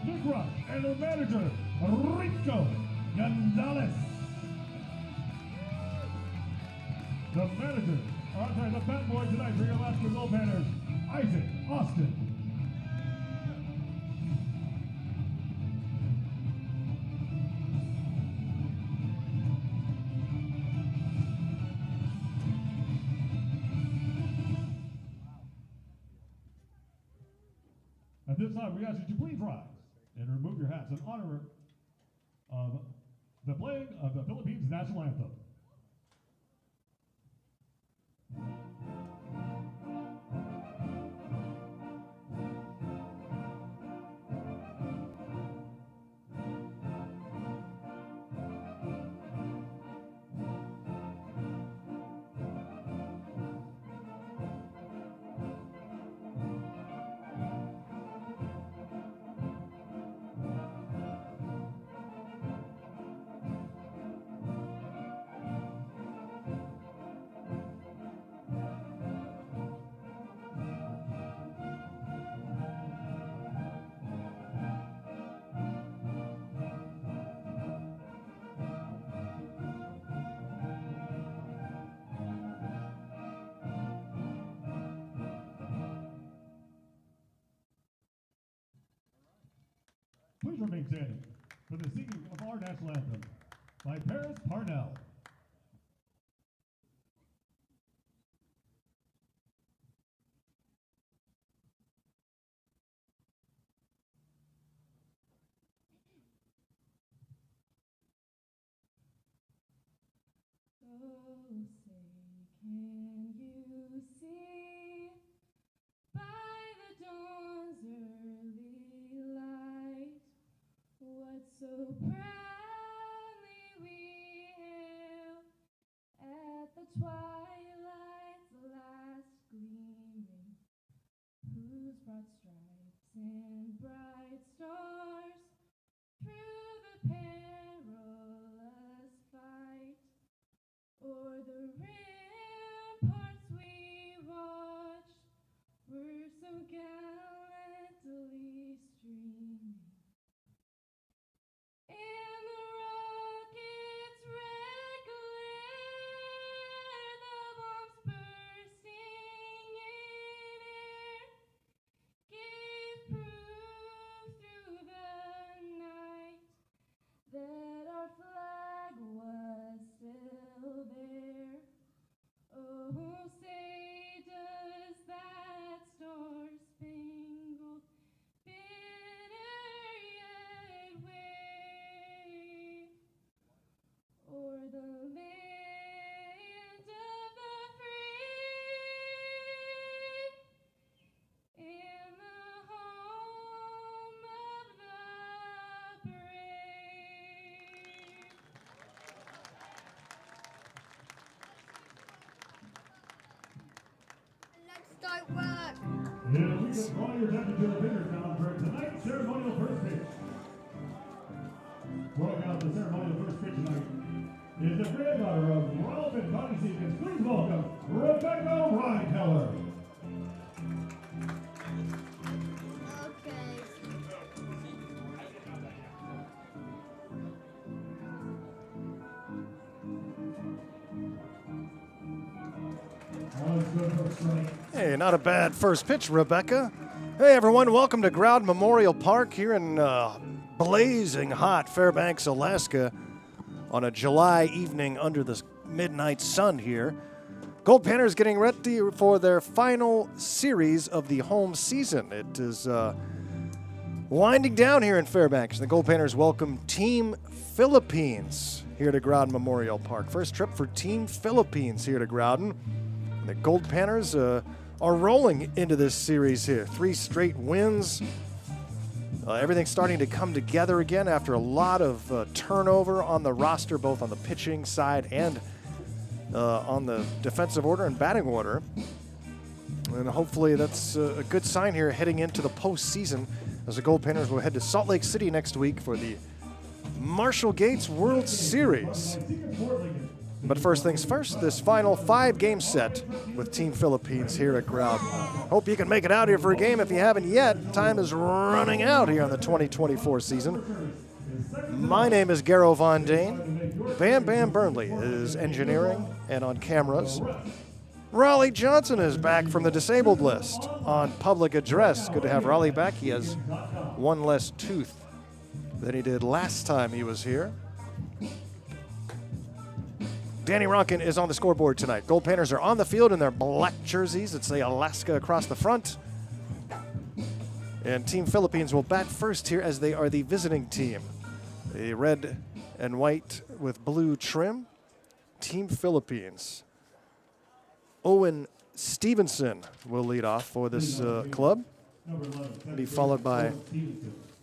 the Grunt, and the manager, Rico Gonzalez. The manager, the bat boy tonight for your Alaska Goldpanners, Isaac Austin. At this time, we ask you to please rise and remove your hats in honor of the playing of the Philippines national anthem. Please remain standing for the singing of our national anthem by Paris Parnell. So proudly we hail at the twilight's last gleaming, whose broad stripes and bright stars through the perilous fight o'er the ramparts we watched were so gallantly streaming. And the rockets' red glare, the bombs bursting in air, gave proof through the night that our flag was still there. Oh, say does that star-spangled banner yet wave o'er the land of the free and the home of the brave. Let's start work. If we can call your attention to the fingers now for tonight's ceremonial first pitch. Throwing out the ceremonial first pitch tonight is the granddaughter of Ralph and Connie Seekins. Please welcome Rebecca Reinkeller. Okay. All is good for strike. Hey, not a bad first pitch, Rebecca. Hey, everyone, welcome to Growden Memorial Park here in blazing hot Fairbanks, Alaska on a July evening under the midnight sun here. Goldpanners getting ready for their final series of the home season. It is winding down here in Fairbanks. The Goldpanners welcome Team Philippines here to Growden Memorial Park. First trip for Team Philippines here to Growden. And the Goldpanners are rolling into this series here. 3 straight wins. Everything's starting to come together again after a lot of turnover on the roster, both on the pitching side and on the defensive order and batting order. And hopefully that's a good sign here heading into the postseason, as the Goldpanners will head to Salt Lake City next week for the Marshall Gates World Series. But first things first, this final 5-game set with Team Philippines here at Growden. Hope you can make it out here for a game if you haven't yet. Time is running out here on the 2024 season. My name is Garrow Von Dane. Bam Bam Burnley is engineering and on cameras. Raleigh Johnson is back from the disabled list on public address. Good to have Raleigh back. He has one less tooth than he did last time he was here. Danny Ronkin is on the scoreboard tonight. Goldpanners are on the field in their black jerseys that say Alaska across the front. And Team Philippines will bat first here as they are the visiting team. The red and white with blue trim. Team Philippines. Owen Stevenson will lead off for this club. Be followed by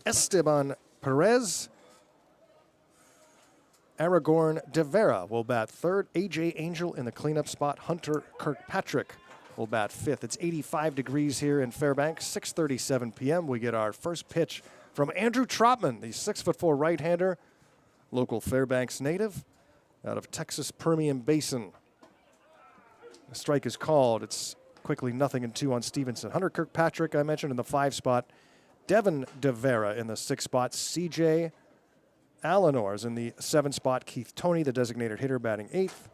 Esteban Perez. Aragorn De Vera will bat third. A.J. Angel in the cleanup spot. Hunter Kirkpatrick will bat fifth. It's 85 degrees here in Fairbanks. 6:37 p.m. We get our first pitch from Andrew Trotman, the 6'4" right-hander, local Fairbanks native out of Texas Permian Basin. The strike is called. It's quickly 0-2 on Stevenson. Hunter Kirkpatrick, I mentioned, in the 5 spot. Devin De Vera in the 6 spot. C.J. Alanors in the 7 spot. Keith Toney, the designated hitter, batting 8th.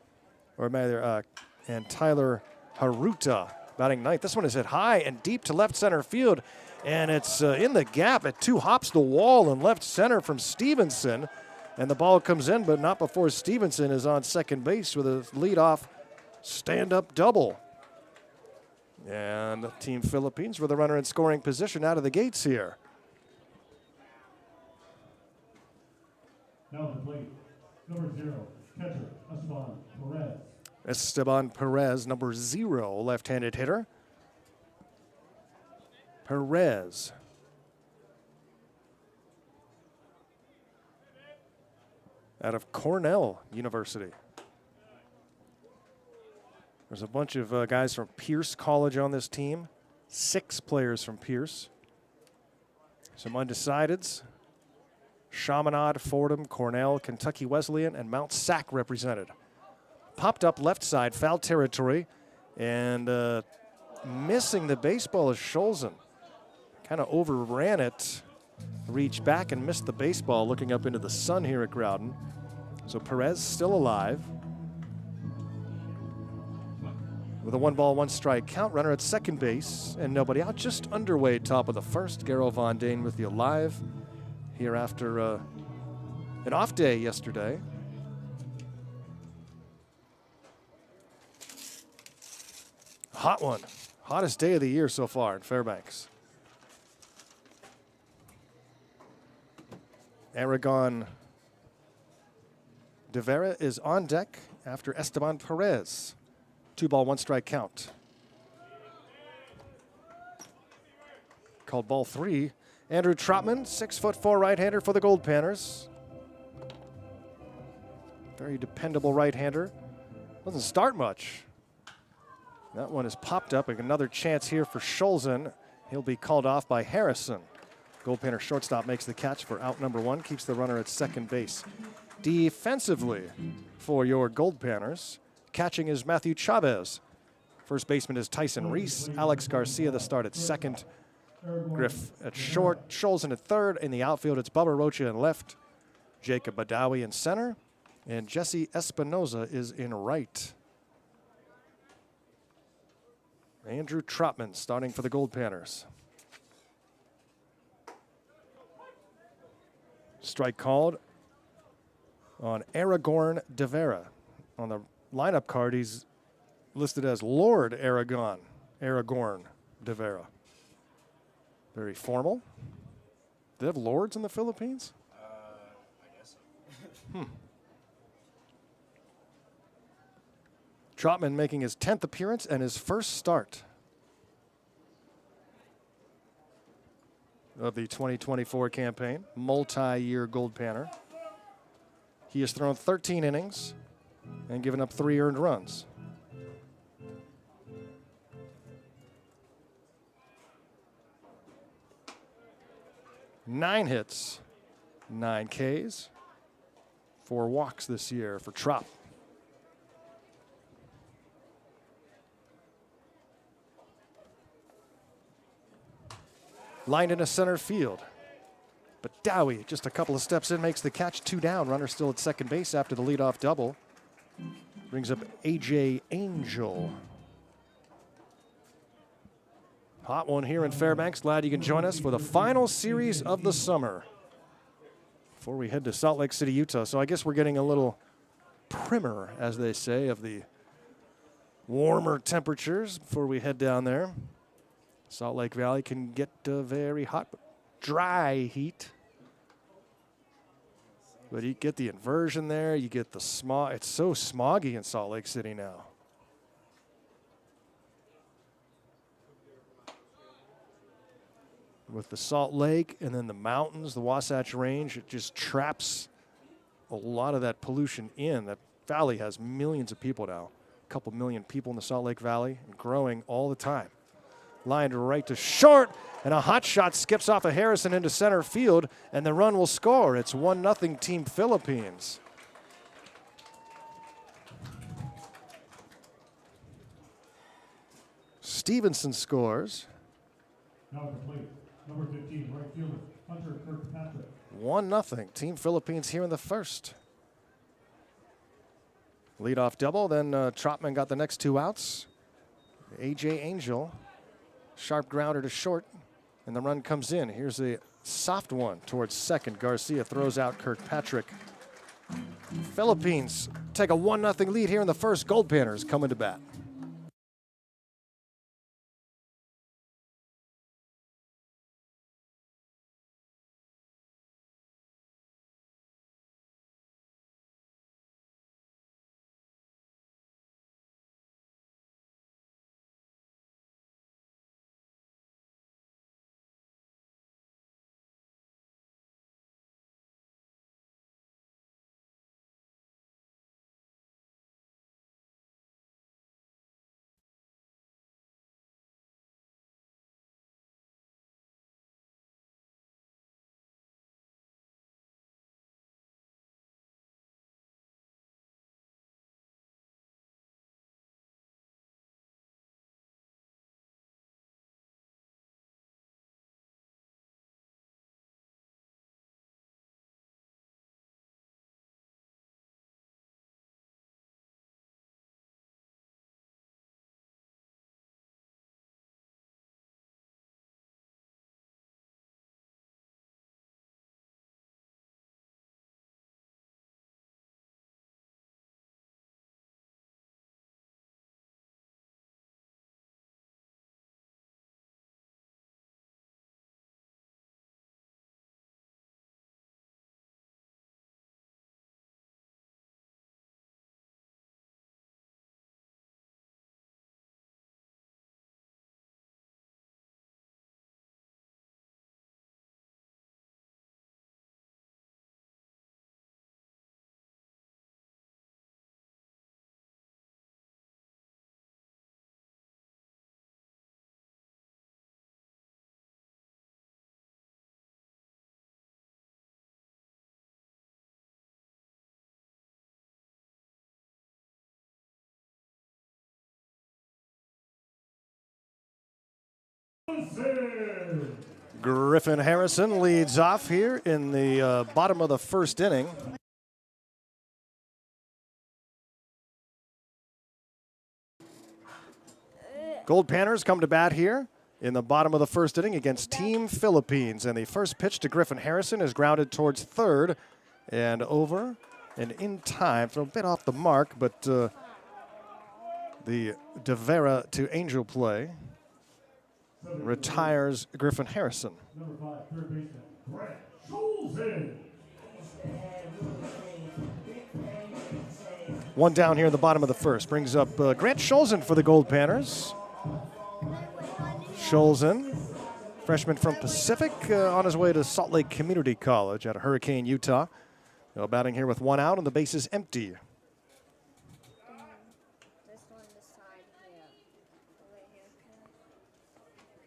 And Tyler Haruta batting 9th. This one is hit high and deep to left center field. And it's in the gap at 2 hops the wall in left center from Stevenson. And the ball comes in, but not before Stevenson is on second base with a leadoff stand-up double. And Team Philippines with a runner in scoring position out of the gates here. Now the plate, number 0, catcher, Esteban Perez. Esteban Perez, number 0, left-handed hitter. Perez. Out of Cornell University. There's a bunch of guys from Pierce College on this team. 6 players from Pierce. Some undecideds. Chaminade, Fordham, Cornell, Kentucky Wesleyan, and Mount Sac represented. Popped up left side, foul territory, and missing the baseball is Scholzen. Kind of overran it, reached back and missed the baseball looking up into the sun here at Growden. So Perez still alive. With a 1-ball, 1-strike count, runner at second base, and nobody out. Just underway, top of the first. Garrow Von Dane with you live here after an off day yesterday. Hot one. Hottest day of the year so far in Fairbanks. Aragon De Vera is on deck after Esteban Perez. 2-ball, 1-strike count. Called ball 3. Andrew Trotman, 6'4" right-hander for the Goldpanners. Very dependable right-hander. Doesn't start much. That one is popped up. Another chance here for Scholzen. He'll be called off by Harrison. Goldpanner shortstop makes the catch for out number 1. Keeps the runner at second base. Defensively for your Goldpanners, catching is Matthew Chavez. First baseman is Tyson Reese. Alex Garcia the start at second. Griff at short. Scholzen at third. In the outfield, it's Bubba Rocha in left. Jacob Badawi in center. And Jesse Espinoza is in right. Andrew Trotman starting for the Goldpanners. Strike called on Aragorn De Vera. On the lineup card, he's listed as Lord Aragorn De Vera. Very formal. Do they have lords in the Philippines? I guess so. Trotman making his 10th appearance and his first start of the 2024 campaign. Multi-year Goldpanner. He has thrown 13 innings and given up 3 earned runs. Nine hits, 9 Ks, 4 walks this year for Trop. lined into center field. But Dowie, just a couple of steps in, makes the catch, 2 down. Runner still at second base after the leadoff double. Brings up A.J. Angel. Hot one here in Fairbanks. Glad you can join us for the final series of the summer before we head to Salt Lake City, Utah. So I guess we're getting a little primer, as they say, of the warmer temperatures before we head down there. Salt Lake Valley can get very hot, but dry heat. But you get the inversion there, you get the smog. It's so smoggy in Salt Lake City now. With the Salt Lake and then the mountains, the Wasatch Range, it just traps a lot of that pollution in. That valley has millions of people now. A couple million people in the Salt Lake Valley and growing all the time. Lined right to short, and a hot shot skips off of Harrison into center field, and the run will score. It's 1-0 Team Philippines. Stevenson scores. Now complete. Number 15, right fielder, Hunter Kirkpatrick. 1-0 Team Philippines here in the first. Leadoff double, then Trotman got the next 2 outs. A.J. Angel, sharp grounder to short, and the run comes in. Here's a soft one towards second. Garcia throws out Kirkpatrick. Philippines take a 1-0 lead here in the first. Goldpanners coming to bat. Griffin Harrison leads off here in the bottom of the first inning. Goldpanners come to bat here in the bottom of the first inning against Team Philippines. And the first pitch to Griffin Harrison is grounded towards third and over and in time. Throw a bit off the mark, but the De Vera to Angel play retires Griffin Harrison. Number 5, third baseman, Grant Schulzen. One down here in the bottom of the first. Brings up Grant Schulzen for the Goldpanners. Schulzen, freshman from Pacific, on his way to Salt Lake Community College out of Hurricane, Utah. Batting here with 1 out and the base is empty. This one beside here. Over here.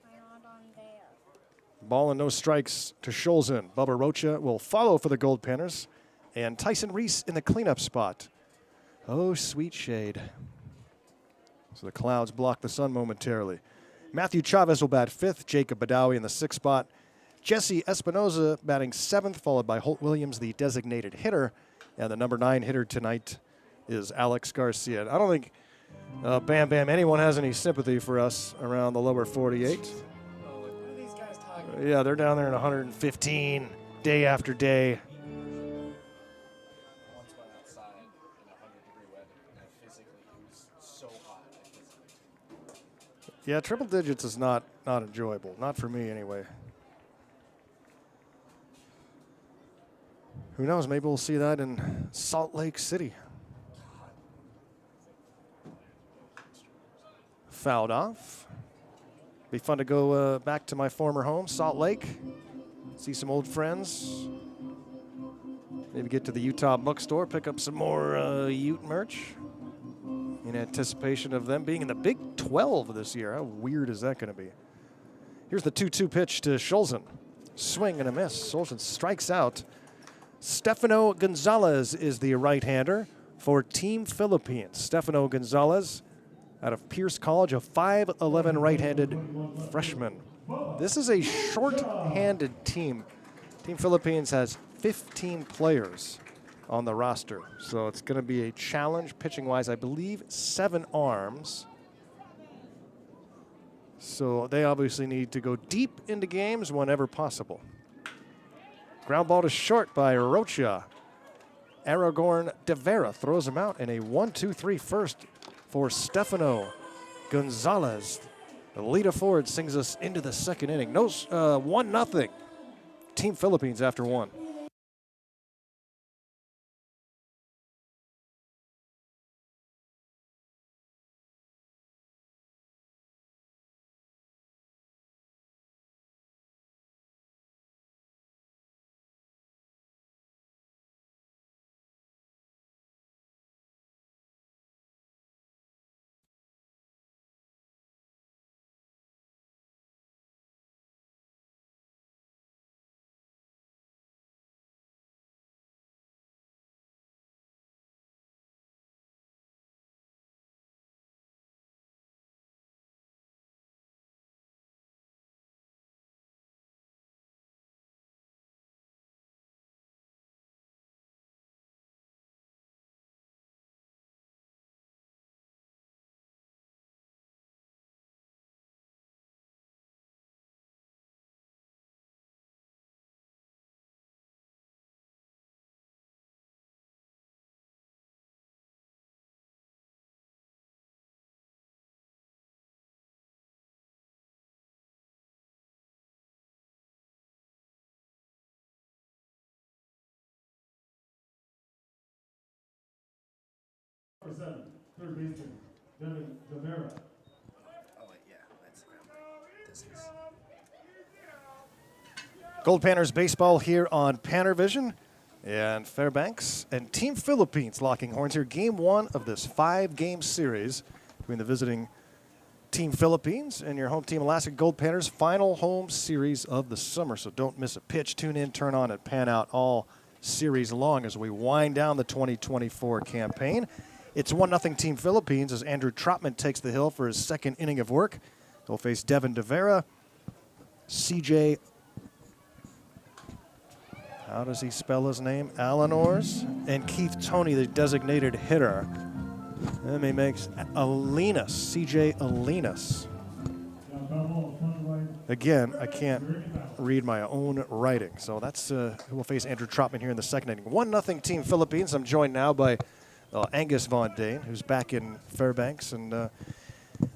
Not on there. Ball and no strikes to Schulzen. Bubba Rocha will follow for the Goldpanners. And Tyson Reese in the cleanup spot. Oh, sweet shade. So the clouds block the sun momentarily. Matthew Chavez will bat 5th, Jacob Badawi in the 6th spot. Jesse Espinoza batting 7th, followed by Holt Williams, the designated hitter. And the number 9 hitter tonight is Alex Garcia. I don't think, Bam Bam, anyone has any sympathy for us around the lower 48. What are these guys talking about? Yeah, they're down there in 115 day after day. Once went outside in 100-degree weather, and I physically, it was so hot. I physically. Yeah, triple digits is not enjoyable. Not for me, anyway. Who knows? Maybe we'll see that in Salt Lake City. Fouled off. Be fun to go back to my former home, Salt Lake. See some old friends. Maybe get to the Utah bookstore, pick up some more Ute merch in anticipation of them being in the Big 12 this year. How weird is that going to be? Here's the 2-2 pitch to Schulzen. Swing and a miss. Schulzen strikes out. Stefano Gonzalez is the right-hander for Team Philippines. Stefano Gonzalez out of Pierce College, a 5'11" right-handed freshman. This is a short-handed team. Team Philippines has 15 players on the roster, so it's going to be a challenge pitching-wise. I believe 7 arms. So they obviously need to go deep into games whenever possible. Ground ball to short by Rocha. Aragorn De Vera throws him out in a 1-2-3 first for Stefano Gonzalez. Alita Ford sings us into the second inning. 1-0. Team Philippines after 1. Number 7, third baseman, Devin Devera. Oh, wait, yeah, that's the ground break. This is. Goldpanners baseball here on PannerVision and Fairbanks and Team Philippines locking horns here. Game 1 of this 5-game series between the visiting Team Philippines and your home team Alaska Goldpanners. Final home series of the summer, so don't miss a pitch. Tune in, turn on, and pan out all series long as we wind down the 2024 campaign. It's 1-0 Team Philippines as Andrew Trotman takes the hill for his second inning of work. He'll face Devin Devera, CJ, how does he spell his name? Alanors, and Keith Toney, the designated hitter. And he makes Alinas, CJ Alinas. Again, I can't read my own writing, so that's who will face Andrew Trotman here in the second inning. 1-0 Team Philippines. I'm joined now by Angus Von Dane, who's back in Fairbanks, and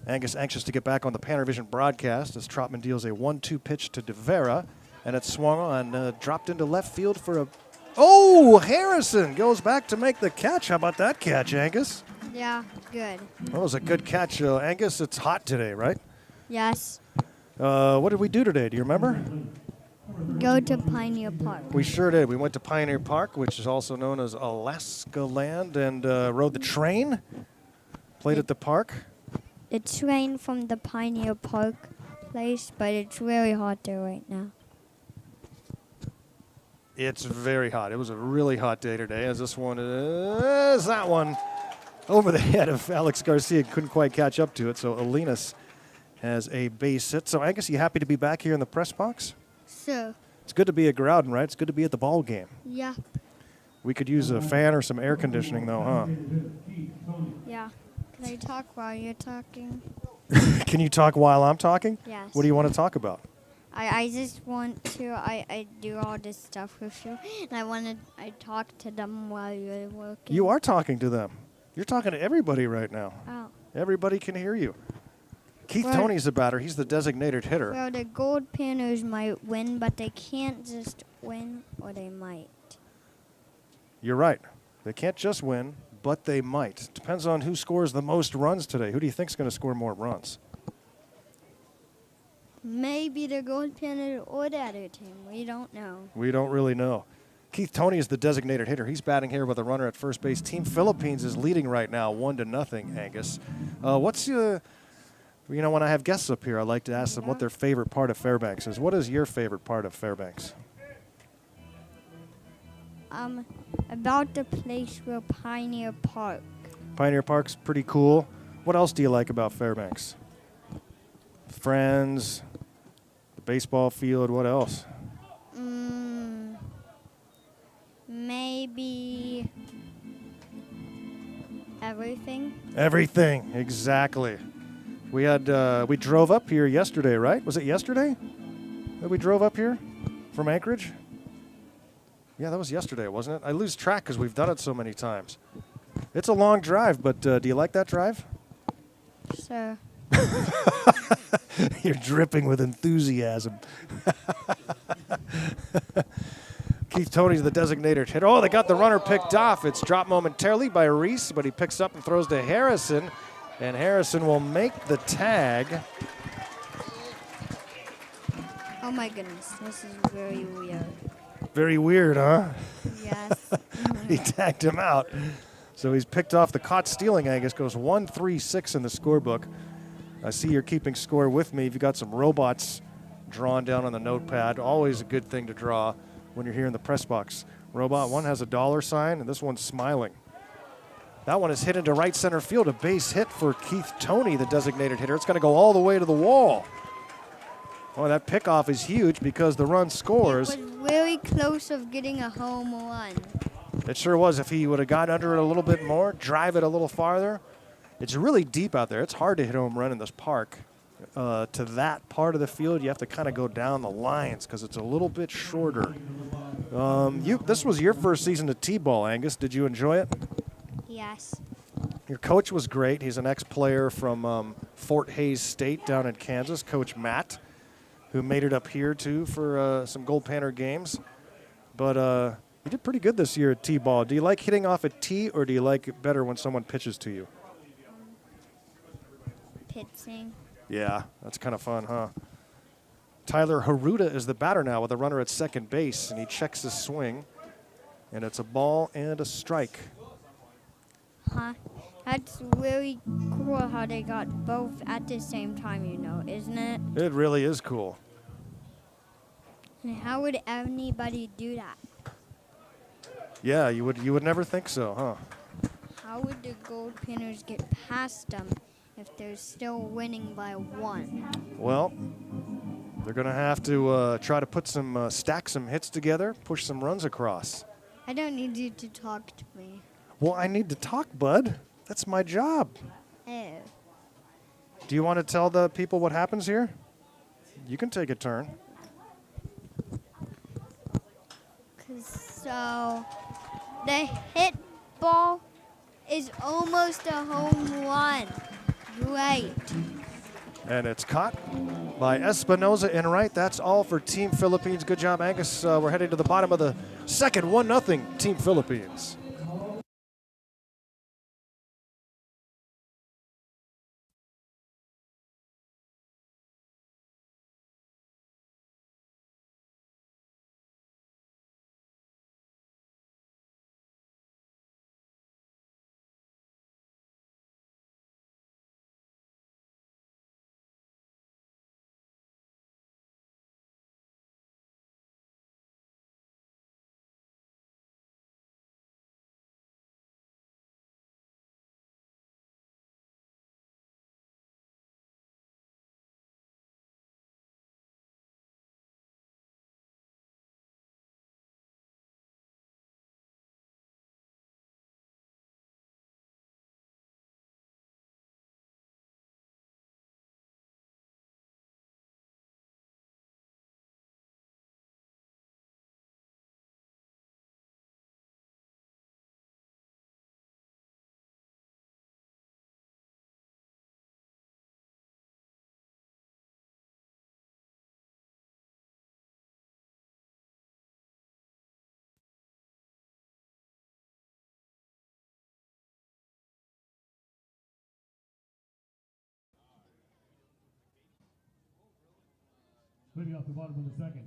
Angus anxious to get back on the PannerVision broadcast as Trotman deals a 1-2 pitch to De Vera, and it swung on, dropped into left field for a. Oh, Harrison goes back to make the catch. How about that catch, Angus? Yeah, good. That was a good catch, Angus. It's hot today, right? Yes. What did we do today? Do you remember? Go to Pioneer Park. We sure did. We went to Pioneer Park, which is also known as Alaska Land, and rode the train. Played at the park. The train from the Pioneer Park place, but it's really hot there right now. It's very hot. It was a really hot day today, as this one is that one over the head of Alex Garcia. Couldn't quite catch up to it, so Alinas has a base hit. So Angus, you happy to be back here in the press box? So, It's good to be at Growden, right? It's good to be at the ball game. yeah. We could use a fan or some air conditioning, though, huh? Yeah. Can I talk while you're talking? Can you talk while I'm talking? Yes. What do you want to talk about? I just want to, I do all this stuff with you, and I talk to them while you're working. You are talking to them. You're talking to everybody right now. Oh. Everybody can hear you. Keith Well- Toney's the batter. He's the designated hitter. Well, the Goldpanners might win, but they can't just win, or they might. You're right. They can't just win, but they might. Depends on who scores the most runs today. Who do you think's going to score more runs? Maybe the Goldpanners or the other team. We don't know. We don't really know. Keith Toney is the designated hitter. He's batting here with a runner at first base. Team Philippines is leading right now, 1-0. Angus, what's when I have guests up here, I like to ask them what their favorite part of Fairbanks is. What is your favorite part of Fairbanks? About the place where Pioneer Park. Pioneer Park's pretty cool. What else do you like about Fairbanks? Friends, the baseball field, what else? Maybe everything. Everything, exactly. We drove up here yesterday, right? Was it yesterday that we drove up here from Anchorage? Yeah, that was yesterday, wasn't it? I lose track because we've done it so many times. It's a long drive, but do you like that drive? So, You're dripping with enthusiasm. Keith Toney's the designated hitter. Oh, they got the runner picked off. It's dropped momentarily by Reese, but he picks up and throws to Harrison, and Harrison will make the tag. oh my goodness, this is very weird. Very weird, huh? Yes. He tagged him out. So he's picked off. The caught stealing, Angus, goes 1-3-6 in the scorebook. I see you're keeping score with me. You've got some robots drawn down on the notepad. Always a good thing to draw when you're here in the press box. Robot one has a $sign, and this one's smiling. That one is hit into right center field. A base hit for Keith Toney, the designated hitter. It's going to go all the way to the wall. Oh, that pickoff is huge because the run scores. It was very close of getting a home run. It sure was. If he would have got under it a little bit more, drive it a little farther. It's really deep out there. It's hard to hit a home run in this park. To that part of the field, you have to kind of go down the lines because it's a little bit shorter. This was your first season to T-ball, Angus. Did you enjoy it? Yes. Your coach was great. He's an ex-player from Fort Hays State down in Kansas, Coach Matt, who made it up here, too, for some Goldpanner games. But you did pretty good this year at T-ball. Do you like hitting off a tee, or do you like it better when someone pitches to you? Pitching. Yeah, that's kind of fun, huh? Tyler Haruta is the batter now with a runner at second base, and he checks his swing, and it's a ball and a strike. Huh? That's really cool how they got both at the same time, isn't it? It really is cool. And how would anybody do that? Yeah, you would never think so, huh? How would the Goldpanners get past them if they're still winning by 1? Well, they're going to have to try to stack some hits together, push some runs across. I don't need you to talk to me. Well, I need to talk, bud. That's my job. Oh. Do you want to tell the people what happens here? You can take a turn. So, the hit ball is almost a home run. Great. And it's caught by Espinoza in right. That's all for Team Philippines. Good job, Angus. We're heading to the bottom of the second, 1-0 Team Philippines. Hitting off the bottom of the second.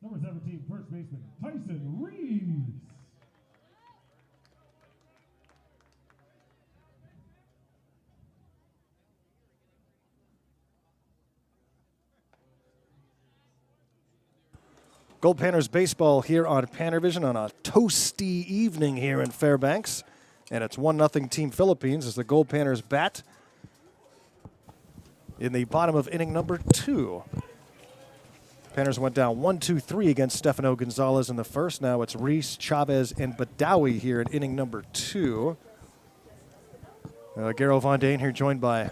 Number 17, first baseman, Tyson Reeves. Goldpanners baseball here on PannerVision on a toasty evening here in Fairbanks. And it's 1-0 Team Philippines as the Goldpanners bat in the bottom of inning number 2. Panners went down 1-2-3 against Stefano Gonzalez in the first. Now it's Reese, Chavez, and Badawi here in inning number 2. Garrow Von Dane here joined by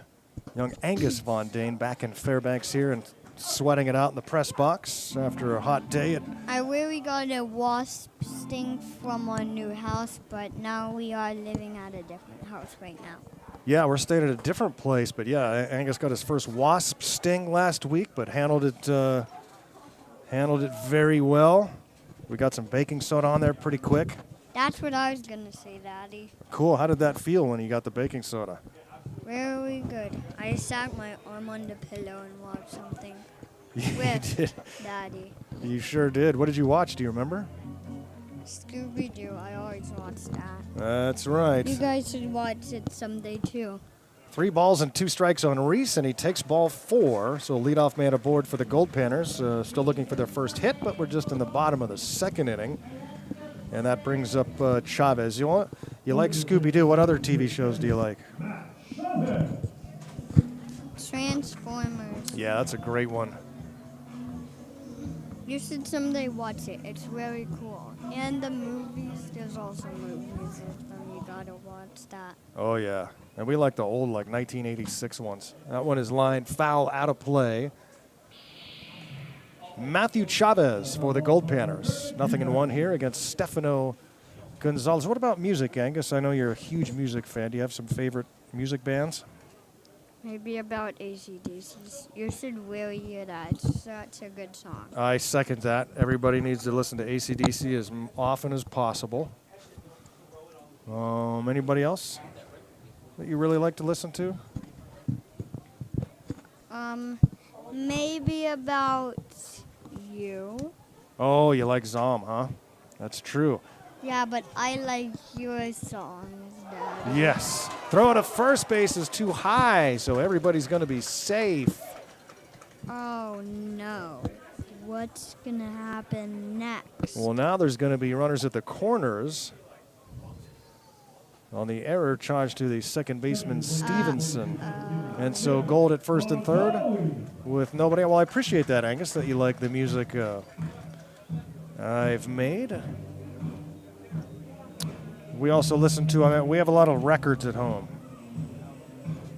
young Angus Von Dane back in Fairbanks here and sweating it out in the press box after a hot day. I really got a wasp sting from our new house, but now we are living at a different house right now. Yeah, we're staying at a different place, but yeah, Angus got his first wasp sting last week, but handled it very well. We got some baking soda on there pretty quick. That's what I was gonna say, Daddy. Cool. How did that feel when you got the baking soda? Very good. I sat my arm on the pillow and watched something You with did. Daddy. You sure did. What did you watch? Do you remember? Scooby-Doo, I always watch that. That's right. You guys should watch it someday too. 3 balls and 2 strikes on Reese, and he takes ball 4. So leadoff man aboard for the Goldpanners. Still looking for their first hit, but we're just in the bottom of the second inning. And that brings up Chavez. You like Scooby-Doo? What other TV shows do you like? Transformers. Yeah, that's a great one. You should someday watch it. It's very cool. And the movies, there's also movies of them. You gotta watch that. Oh, yeah. And we like the old, like, 1986 ones. That one is lined foul out of play. Matthew Chavez for the Goldpanners. 0-1 here against Stefano Gonzalez. What about music, Angus? I know you're a huge music fan. Do you have some favorite music bands? Maybe about AC/DC. You should really hear that. It's such a good song. I second that. Everybody needs to listen to AC/DC as often as possible. Anybody else that you really like to listen to? Maybe about you. Oh, you like Zom, huh? That's true. Yeah, but I like your songs, Dad. Yes. Throw to first base is too high, so everybody's going to be safe. Oh, no. What's going to happen next? Well, now there's going to be runners at the corners on the error charged to the second baseman, Stevenson. And so Gold at first and third with nobody. Well, I appreciate that, Angus, that you like the music I've made. We also listen to, we have a lot of records at home.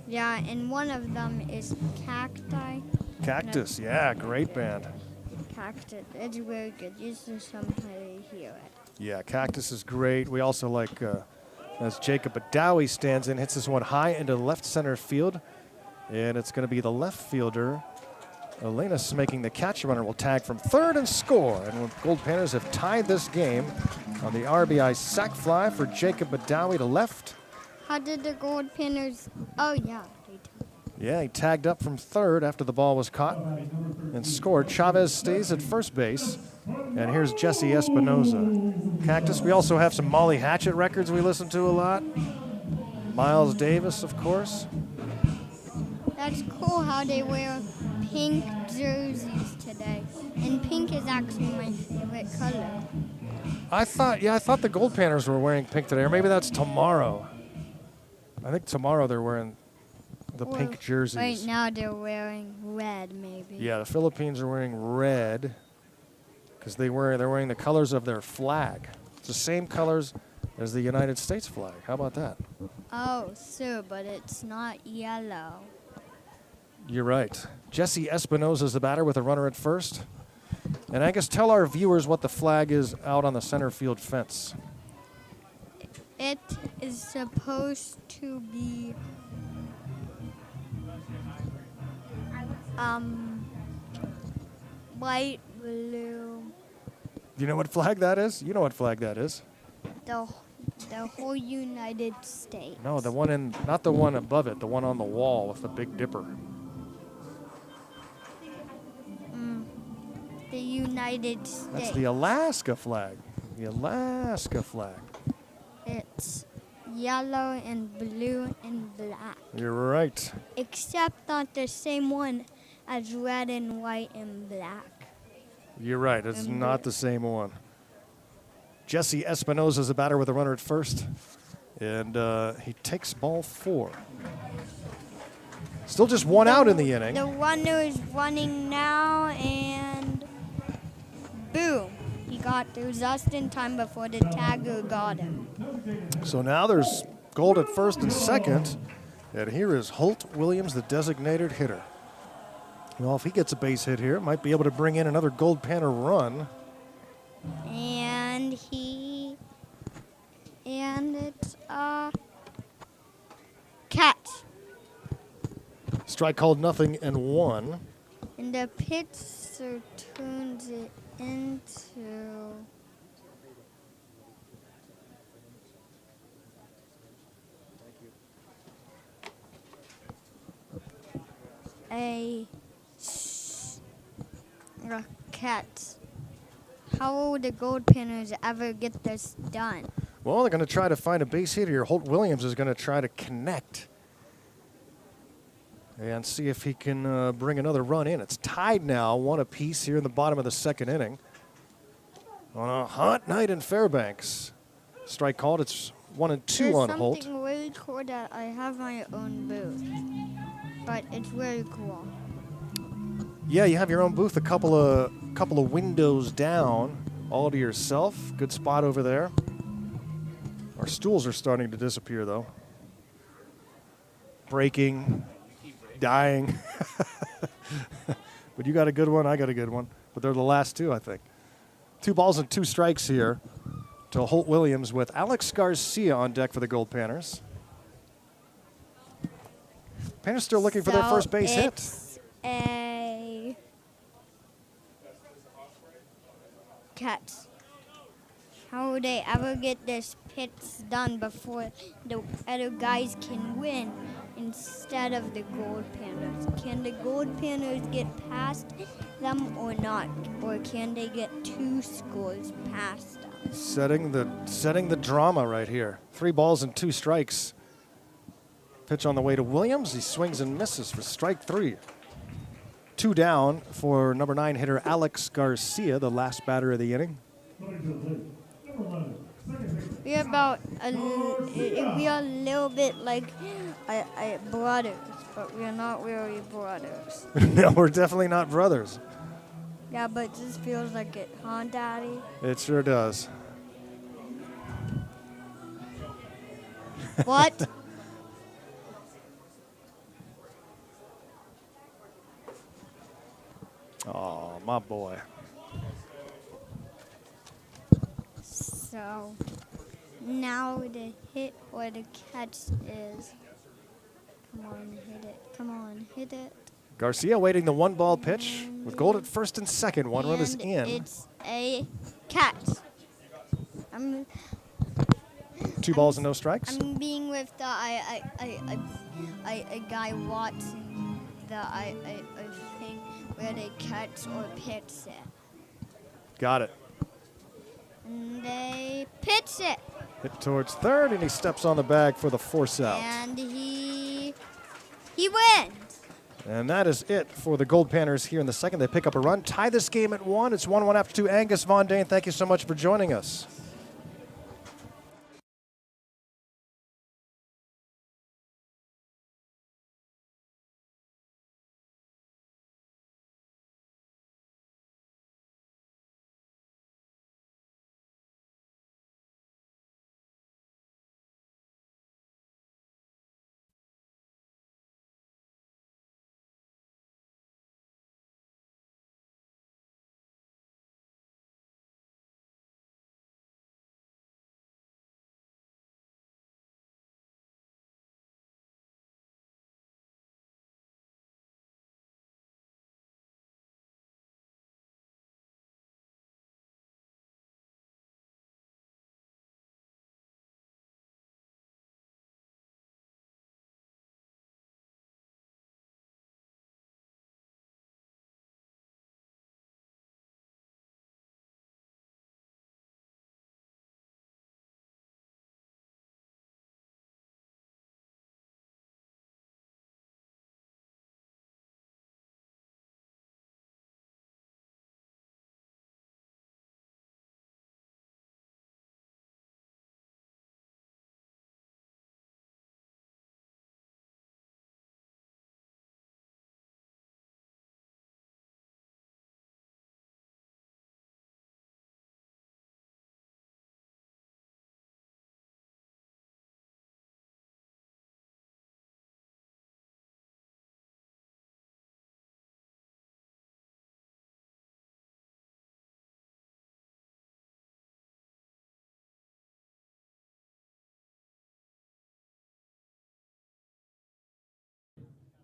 Yeah, and one of them is Cacti. Cactus, yeah, great band. Cactus, it's very good. You should someday hear it. Yeah, Cactus is great. We also like, as Jacob Badawi stands in, hits this one high into left center field. And it's going to be the left fielder, Elenas, making the catch. Runner will tag from third and score. And the Goldpanners have tied this game on the RBI sac fly for Jacob Badawi to left. How did the Goldpanners? Oh, yeah. Yeah, he tagged up from third after the ball was caught and scored. Chavez stays at first base. And here's Jesse Espinoza. Cactus, we also have some Molly Hatchet records we listen to a lot. Miles Davis, of course. That's cool how they wear pink jerseys today. And pink is actually my favorite color. I thought the Goldpanners were wearing pink today, or maybe that's tomorrow. I think tomorrow they're wearing the pink jerseys. Right now they're wearing red, maybe. Yeah, the Philippines are wearing red because they're wearing the colors of their flag. It's the same colors as the United States flag. How about that? Oh, so, but it's not yellow. You're right. Jesse Espinoza is the batter with a runner at first. And Angus, tell our viewers what the flag is out on the center field fence. It is supposed to be white, blue. Do you know what flag that is? You know what flag that is. The whole United States. No, the one not the one above it, the one on the wall with the Big Dipper. United States. That's the Alaska flag. The Alaska flag. It's yellow and blue and black. You're right. Except not the same one as red and white and black. You're right. It's And not blue. the same one. Jesse Espinosa is a batter with a runner at first. And he takes ball 4. Still just one out in the inning. The runner is running now, and boom. He got there just in time before the tagger got him. So now there's Gold at first and second. And here is Holt Williams, the designated hitter. Well, if he gets a base hit here, might be able to bring in another Goldpanner run. And it's a catch. Strike called, 0-1. And the pitcher turns it into a catch. How will the Goldpanners ever get this done? Well, they're going to try to find a base hit here. Holt Williams is going to try to connect and see if he can bring another run in. It's tied now, 1 apiece here in the bottom of the second inning. On a hot night in Fairbanks. Strike called. It's 1-2 on Holt. There's something really cool that I have my own booth, but it's really cool. Yeah, you have your own booth, a couple of windows down, all to yourself. Good spot over there. Our stools are starting to disappear, though. Breaking, dying. But you got a good one, I got a good one. But they're the last 2, I think. 2 balls and 2 strikes here to Holt Williams with Alex Garcia on deck for the Goldpanners. Panners still looking for their first base hit. It's a catch. How will they ever get this pitch done before the other guys can win instead of the Goldpanners? Can the Goldpanners get past them or not? Or can they get 2 scores past them? Setting the drama right here. 3 balls and 2 strikes. Pitch on the way to Williams. He swings and misses for strike 3. 2 down for number 9 hitter Alex Garcia, the last batter of the inning. We're a little bit like brothers, but we're not really brothers. No, we're definitely not brothers. Yeah, but it just feels like it, huh, Daddy? It sure does. What? Oh, my boy. So now the hit or the catch is. Come on, hit it. Come on, hit it. Garcia waiting the 1-ball pitch with Gold at first and second. 1 run is And in. It's a catch. 2 balls and no strikes. I'm being with the I guy watching the thing where they catch or pitch it. Got it. And they pitch it. Hit towards third, and he steps on the bag for the force out. And he wins. And that is it for the Goldpanners here in the second. They pick up a run, tie this game at 1. It's 1-1 after 2. Angus Von Dane, thank you so much for joining us.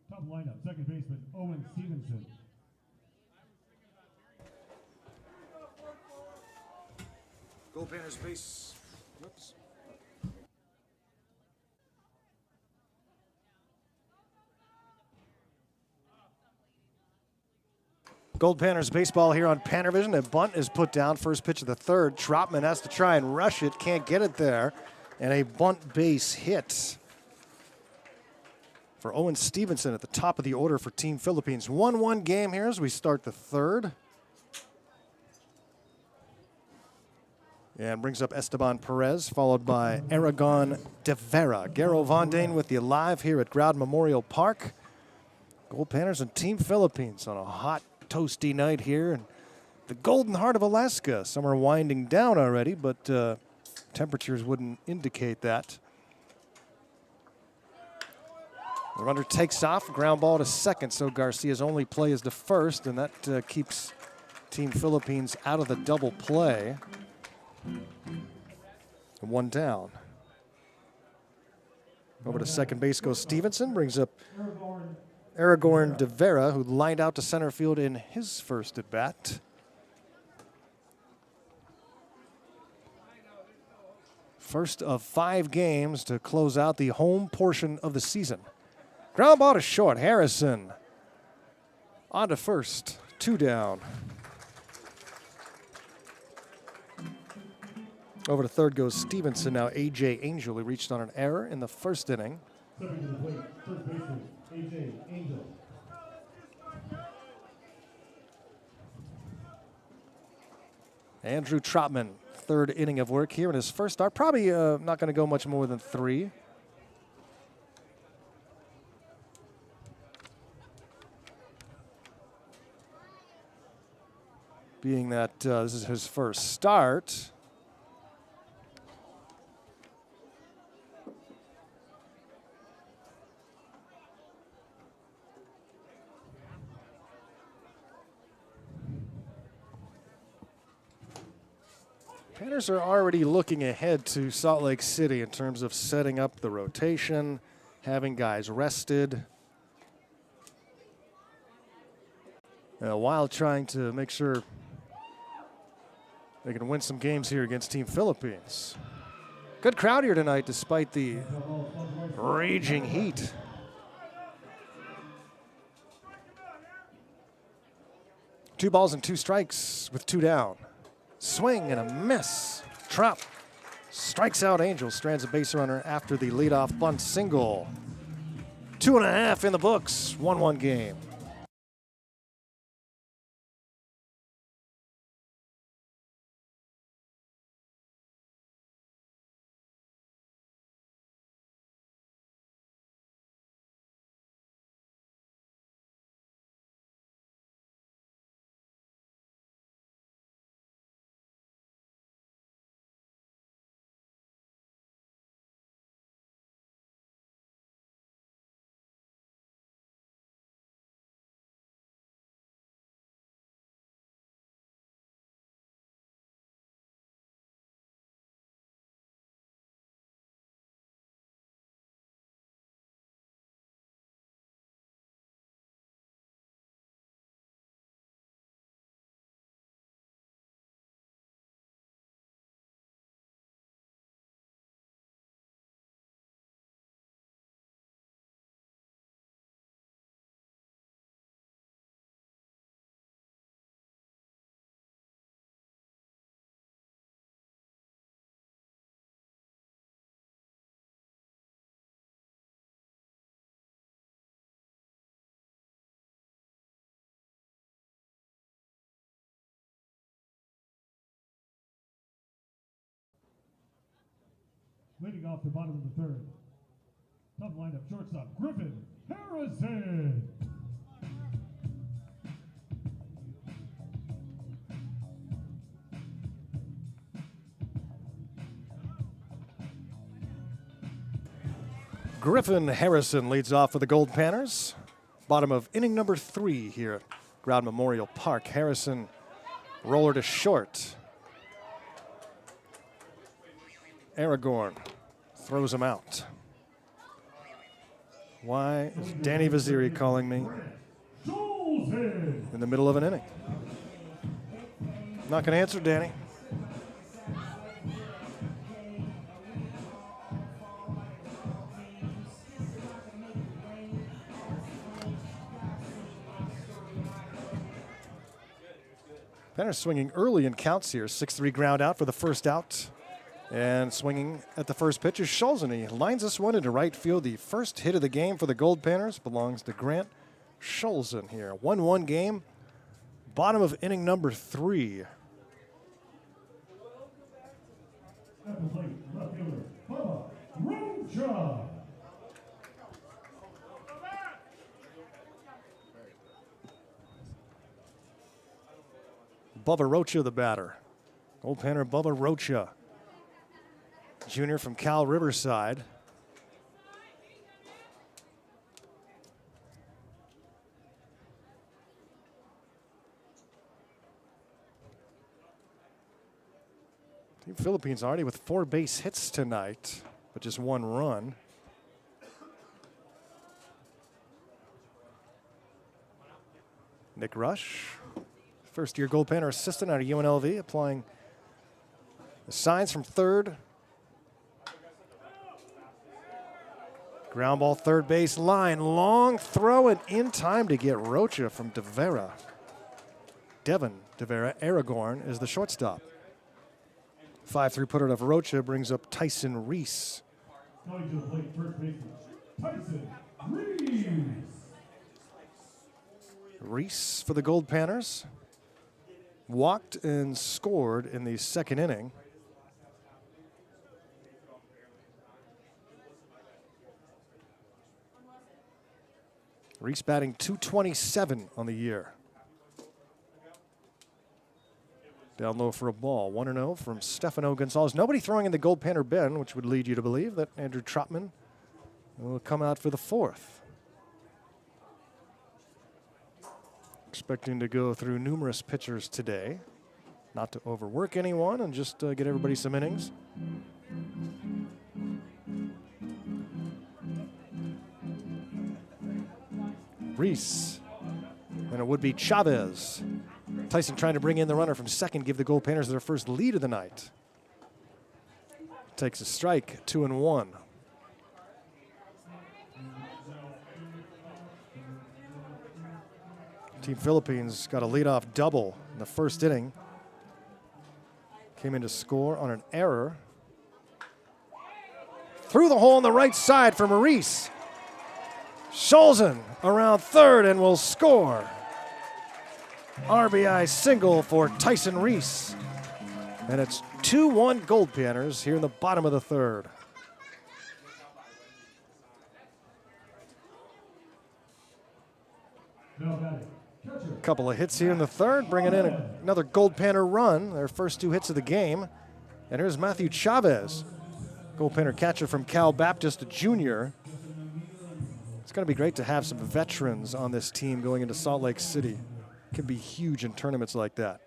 Top lineup, second baseman Owen Stevenson. Goldpanners base. Whoops. Goldpanners baseball here on PannerVision. A bunt is put down. First pitch of the third. Trotman has to try and rush it. Can't get it there. And a bunt base hit for Owen Stevenson at the top of the order for Team Philippines. 1-1 game here as we start the third. And brings up Esteban Perez, followed by Aragon de Vera. Garo Vondane with you live here at Growden Memorial Park. Goldpanners and Team Philippines on a hot, toasty night here in the Golden Heart of Alaska. Some are winding down already, but temperatures wouldn't indicate that. The runner takes off, ground ball to second, so Garcia's only play is to first, and that keeps Team Philippines out of the double play. One down. Over to second base goes Stevenson, brings up Aragorn de Vera, who lined out to center field in his first at bat. First of 5 games to close out the home portion of the season. Ground ball to short. Harrison on to first. 2 down. Over to third goes Stevenson. Now A.J. Angel, who reached on an error in the first inning. Stepping to the plate, first baseman A.J. Angel. Andrew Trotman, third inning of work here in his first start. Probably not going to go much more than 3. Being that this is his first start. Panners are already looking ahead to Salt Lake City in terms of setting up the rotation, having guys rested, while trying to make sure they can win some games here against Team Philippines. Good crowd here tonight despite the raging heat. Two balls and 2 strikes with 2 down. Swing and a miss. Trop strikes out Angel, strands a base runner after the leadoff bunt single. 2.5 in the books, 1-1 game. Leading off the bottom of the third. Top lineup, shortstop, Griffin Harrison. Griffin Harrison leads off for the Goldpanners. Bottom of inning number 3 here at Growden Memorial Park. Harrison, roller to short. Aragorn throws him out. Why is Danny Vaziri calling me Jolson. in the middle of an inning? Not going to answer, Danny. Panners swinging early in counts here. 6-3 ground out for the first out. And swinging at the first pitch is Schulzen. He lines this one into right field. The first hit of the game for the Goldpanners belongs to Grant Schulzen here. 1-1 game. Bottom of inning number 3. At the plate, left fielder, Bubba Rocha. Bubba Rocha, the batter. Goldpanner Bubba Rocha, junior from Cal Riverside. Team Philippines already with 4 base hits tonight, but just 1 run. Nick Rush, first-year Goldpanner assistant out of UNLV, applying the signs from third. Ground ball, third base line. Long throw and in time to get Rocha from De Vera. Devin De Vera. Aragorn is the shortstop. 5-3 putter of Rocha brings up Tyson Reese. Going to the plate, first baseman, Tyson Reese. Reese for the Goldpanners walked and scored in the second inning. Reese batting .227 on the year. Down low for a ball. 1-0 from Stefano Gonzalez. Nobody throwing in the Goldpanner bin, which would lead you to believe that Andrew Trotman will come out for the fourth. Expecting to go through numerous pitchers today. Not to overwork anyone and just get everybody some innings. Reese. And it would be Chavez. Tyson trying to bring in the runner from second, give the Goldpanners their first lead of the night. Takes a strike, 2-1. Team Philippines got a leadoff double in the first inning. Came in to score on an error. Through the hole on the right side for Maurice. Schulzen around third and will score. RBI single for Tyson Reese. And it's 2-1 Goldpanners here in the bottom of the third. A couple of hits here in the third, bringing in another Goldpanner run, their first 2 hits of the game. And here's Matthew Chavez, Goldpanner catcher from Cal Baptist, a junior. It's going to be great to have some veterans on this team going into Salt Lake City. Can be huge in tournaments like that.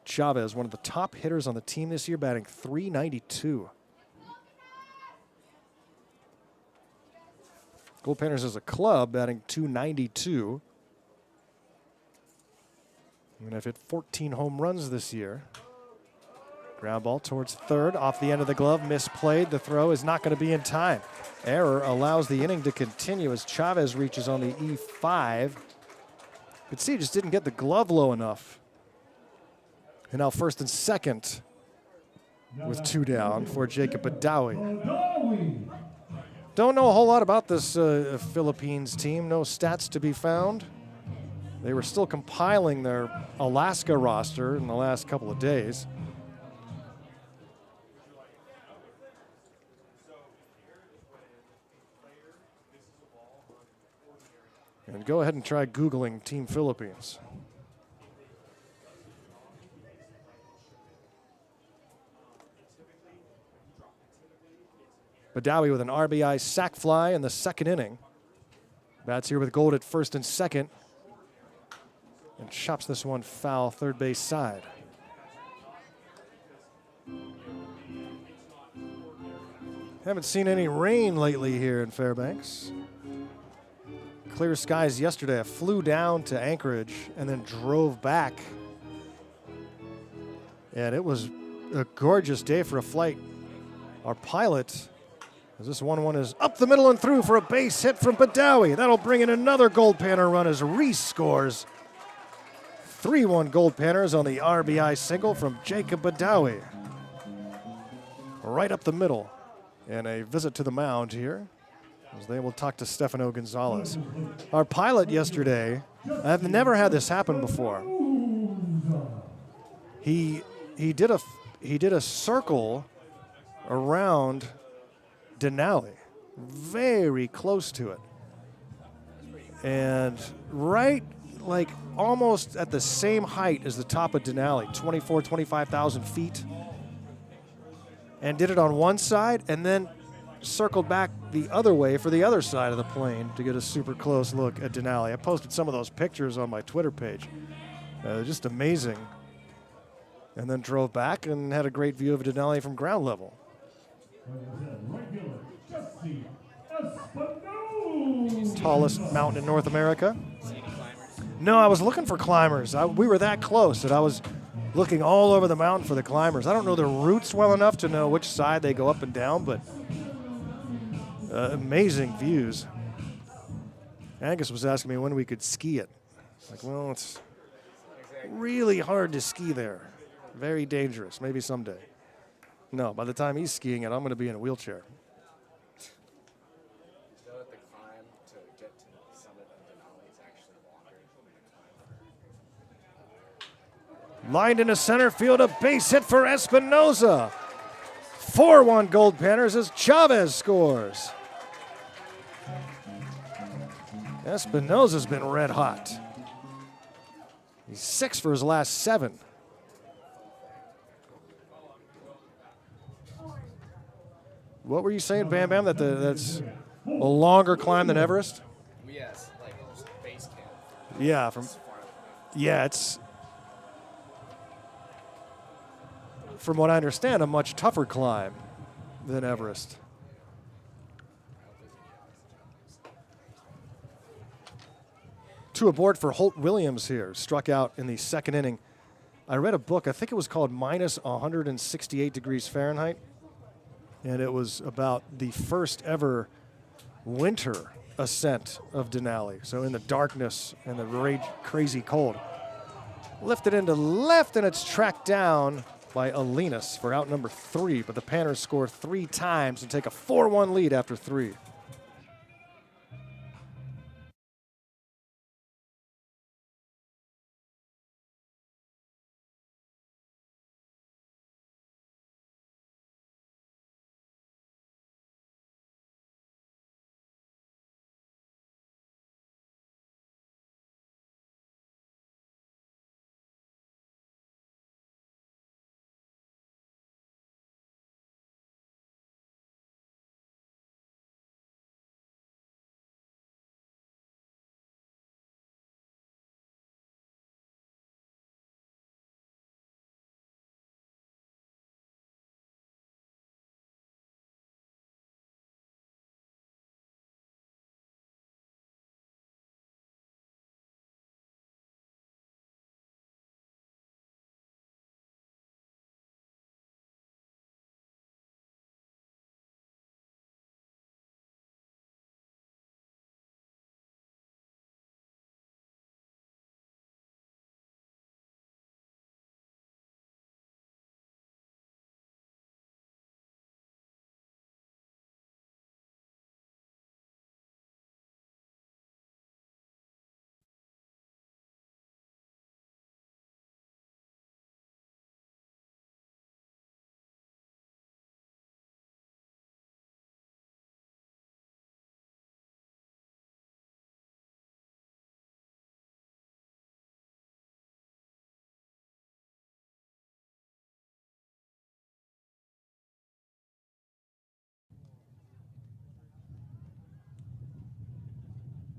Chavez, one of the top hitters on the team this year, batting .392. Goldpanners as a club batting .292. And have hit 14 home runs this year. Ground ball towards third, off the end of the glove, misplayed. The throw is not going to be in time. Error allows the inning to continue as Chavez reaches on the E5. You could see he just didn't get the glove low enough. And now first and second with 2 down for Jacob Badawi. Don't know a whole lot about this Philippines team. No stats to be found. They were still compiling their Alaska roster in the last couple of days. And go ahead and try Googling Team Philippines. Badawi with an RBI sac fly in the second inning. Bats here with Gold at first and second. And chops this one foul third base side. Haven't seen any rain lately here in Fairbanks. Clear skies yesterday. I flew down to Anchorage and then drove back. And it was a gorgeous day for a flight. Our pilot, as this 1-1 is up the middle and through for a base hit from Badawi. That'll bring in another Goldpanner run as Reese scores. 3-1 Goldpanners on the RBI single from Jacob Badawi. Right up the middle. And a visit to the mound here as they will talk to Stefano Gonzalez. Our pilot yesterday, I've never had this happen before. He did a circle around Denali, very close to it. And right, like almost at the same height as the top of Denali, 25,000 feet. And did it on one side and then circled back the other way for the other side of the plane to get a super close look at Denali. I posted some of those pictures on my Twitter page. Just amazing. And then drove back and had a great view of Denali from ground level. Tallest mountain in North America. No, I was looking for climbers. We were that close that I was looking all over the mountain for the climbers. I don't know the routes well enough to know which side they go up and down, but amazing views. Angus was asking me when we could ski it. Like, well, it's really hard to ski there. Very dangerous. Maybe someday. No, by the time he's skiing it, I'm going to be in a wheelchair. The climb to get to the summit of Denali is actually longer than the climb. Lined into center field, a base hit for Espinoza. 4-1 Goldpanners as Chavez scores. Espinoza's been red hot. He's 6 for his last 7. What were you saying, Bam Bam, that's a longer climb than Everest? Yes, like base camp. Yeah, it's from what I understand, a much tougher climb than Everest. Two aboard for Holt Williams here, struck out in the second inning. I read a book, I think it was called Minus 168 Degrees Fahrenheit, and it was about the first ever winter ascent of Denali. So in the darkness and the crazy cold. Lifted into left, and it's tracked down by Alinas for out number 3, but the Panners score 3 times and take a 4-1 lead after 3.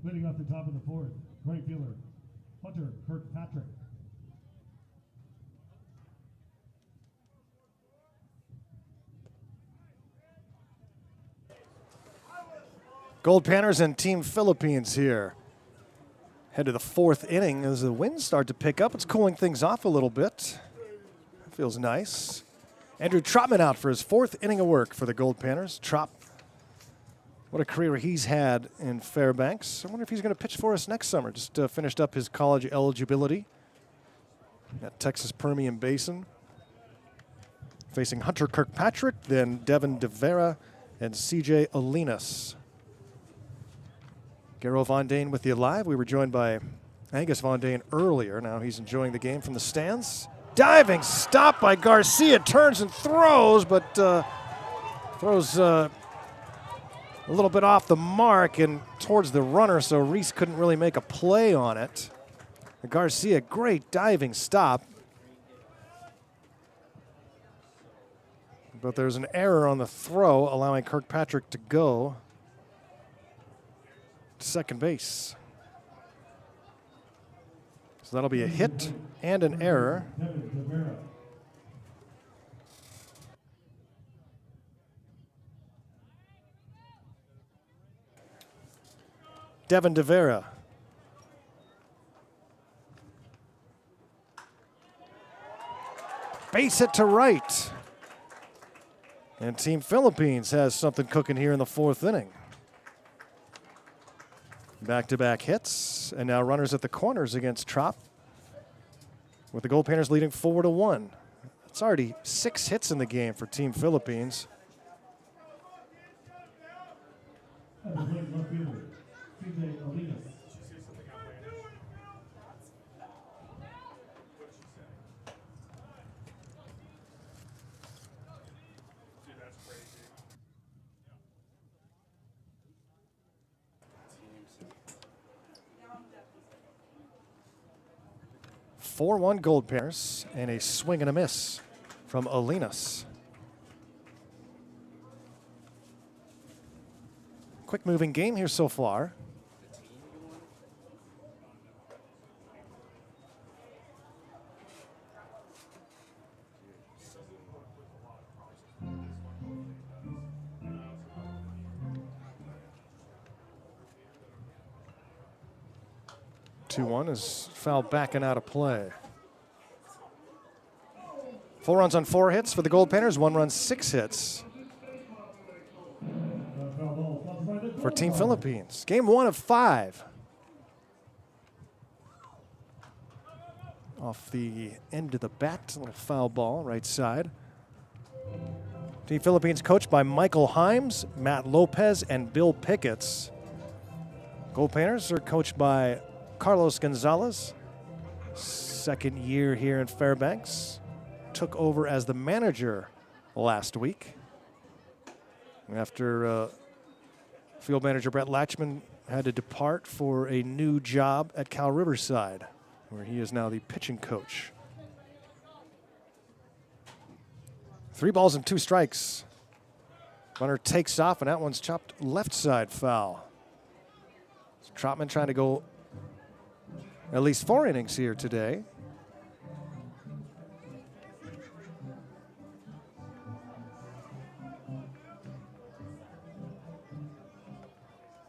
Leading off the top of the 4th, right fielder, Hunter Kirkpatrick. Goldpanners and Team Philippines here. Head to the 4th inning as the winds start to pick up. It's cooling things off a little bit. Feels nice. Andrew Trotman out for his 4th inning of work for the Goldpanners. Trop, what a career he's had in Fairbanks. I wonder if he's going to pitch for us next summer. Just finished up his college eligibility at Texas Permian Basin. Facing Hunter Kirkpatrick, then Devin DeVera and CJ Alinas. Garo Von Dane with you live. We were joined by Angus Von Dane earlier. Now he's enjoying the game from the stands. Diving stop by Garcia. Turns and throws, but throws a little bit off the mark and towards the runner, so Reese couldn't really make a play on it. Garcia, great diving stop. But there's an error on the throw, allowing Kirkpatrick to go to second base. So that'll be a hit and an error. Devin DeVera. Base hit to right. And Team Philippines has something cooking here in the 4th inning. Back-to-back hits, and now runners at the corners against Trop, with the Goldpanners leading 4-1. It's already 6 hits in the game for Team Philippines. Four-1 Goldpanners, and a swing and a miss from Alinas. Quick moving game here so far. Is foul back and out of play. 4 runs on 4 hits for the Goldpanners, 1 run, 6 hits for Team Philippines. Game 1 of 5. Off the end of the bat, a little foul ball, right side. Team Philippines coached by Michael Himes, Matt Lopez, and Bill Picketts. Goldpanners are coached by Carlos Gonzalez, 2nd year here in Fairbanks. Took over as the manager last week after field manager Brett Latchman had to depart for a new job at Cal Riverside, where he is now the pitching coach. 3 balls and 2 strikes. Runner takes off, and that one's chopped left side foul. So Trotman trying to go at least 4 innings here today.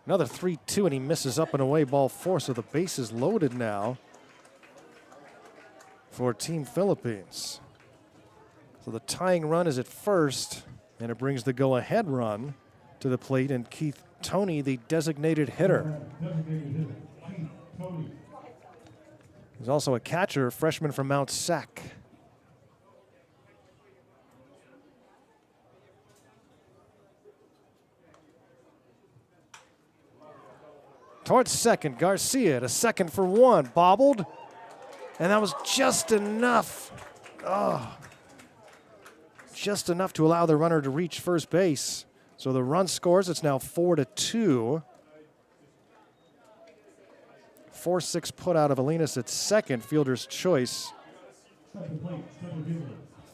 Another 3-2, and he misses up and away, ball 4, so the base is loaded now for Team Philippines. So the tying run is at first, and it brings the go-ahead run to the plate, and Keith Toney, the designated hitter. He's also a catcher, freshman from Mount Sac. Towards second, Garcia to second for 1, bobbled, and that was just enough. Oh, just enough to allow the runner to reach first base. So the run scores, it's now 4-2. 4-6 put out of Alinas at second, fielder's choice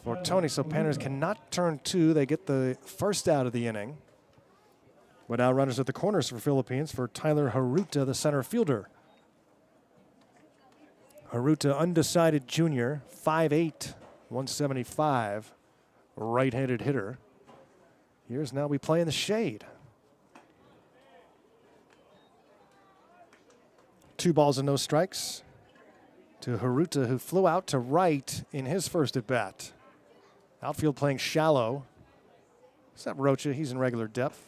for Toney. So Panners cannot turn 2. They get the first out of the inning. But now runners at the corners for Philippines for Tyler Haruta, the center fielder. Haruta, undecided junior, 5'8", 175, right-handed hitter. Here's now we play in the shade. 2 balls and no strikes to Haruta, who flew out to right in his first at bat. Outfield playing shallow. Is that Rocha? He's in regular depth.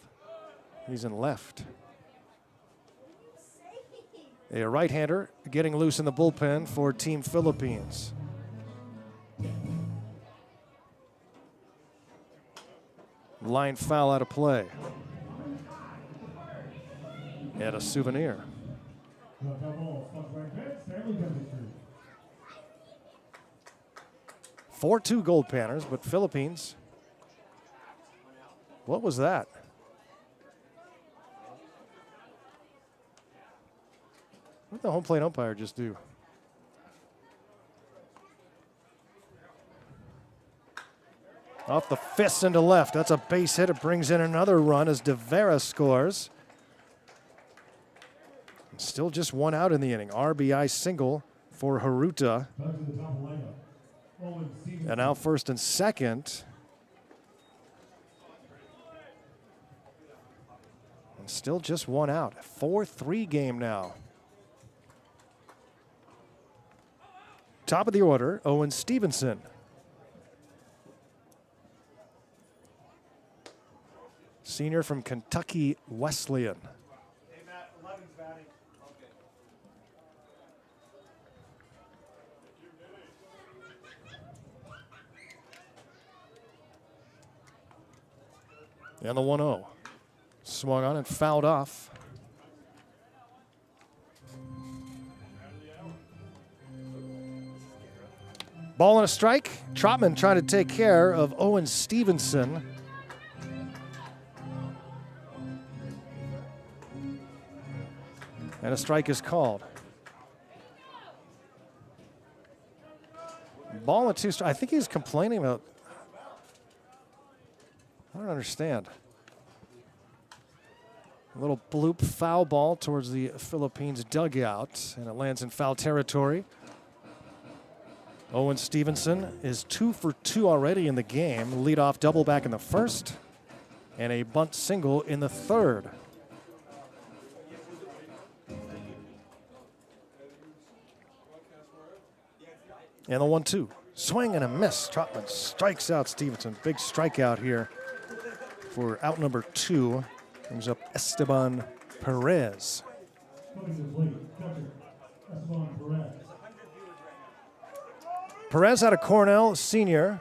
He's in left. A right-hander getting loose in the bullpen for Team Philippines. Line foul out of play. And a souvenir. 4-2 Goldpanners, but Philippines. What was that? What did the home plate umpire just do? Off the fist into left. That's a base hit. It brings in another run as De Vera scores. Still just 1 out in the inning. RBI single for Haruta. And now first and second. And still just 1 out. 4-3 game now. Top of the order, Owen Stevenson. Senior from Kentucky Wesleyan. Hey, Matt, 11's batting. Okay. And the 1-0. Swung on and fouled off. Ball and a strike. Trotman trying to take care of Owen Stevenson. And a strike is called. Ball and 2 strikes. I think he's complaining about. I don't understand. A little bloop foul ball towards the Philippines dugout, and it lands in foul territory. Owen Stevenson is 2 for 2 already in the game. Leadoff double back in the first, and a bunt single in the third. And the 1-2. Swing and a miss. Trotman strikes out Stevenson. Big strikeout here for out number 2. Brings up Esteban Perez. Perez out of Cornell, senior.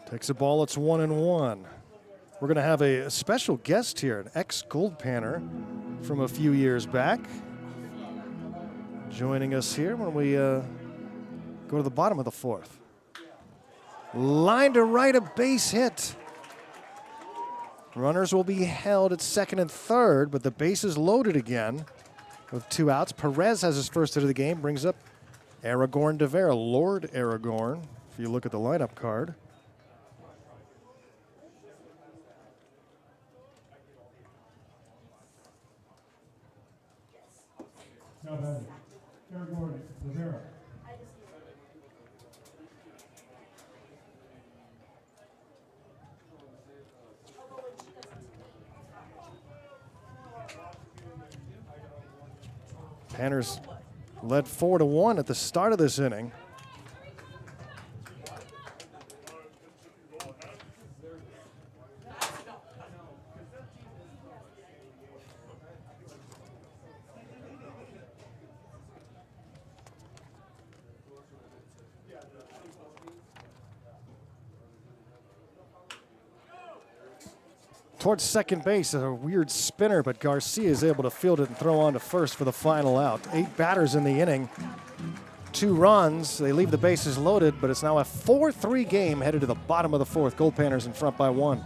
Takes a ball, it's 1-1. We're going to have a special guest here, an ex-Goldpanner from a few years back, joining us here when we go to the bottom of the 4th. Line to right, a base hit. Runners will be held at second and third, but the base is loaded again with 2 outs. Perez has his first hit of the game, brings up Aragorn De Vera, Lord Aragorn, if you look at the lineup card. Now batting, Aragorn De Vera. Panners led 4-1 at the start of this inning. Towards second base, a weird spinner, but Garcia is able to field it and throw on to first for the final out. 8 batters in the inning, 2 runs. They leave the bases loaded, but it's now a 4-3 game headed to the bottom of the 4th. Goldpanners in front by 1.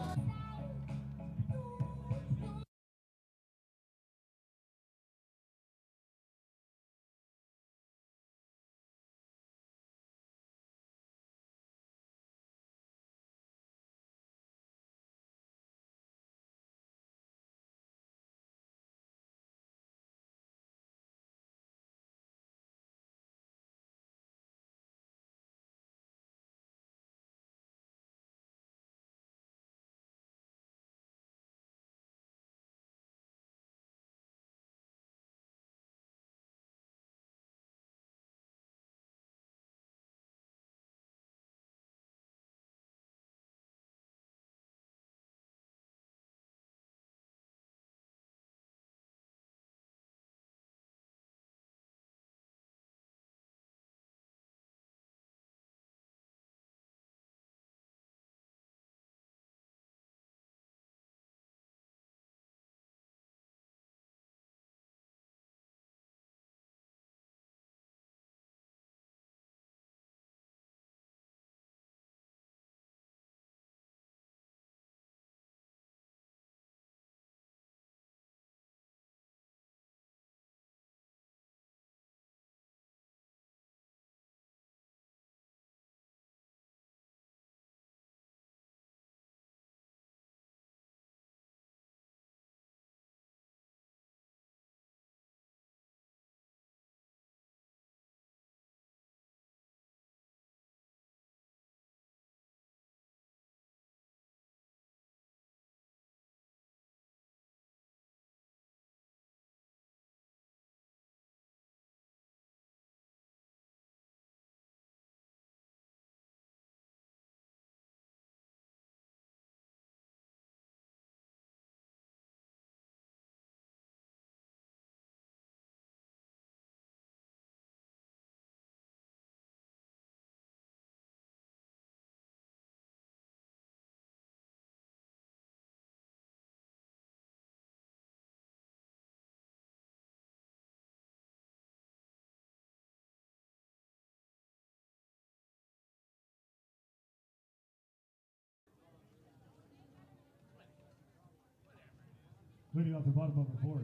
Leading off the bottom of the fourth,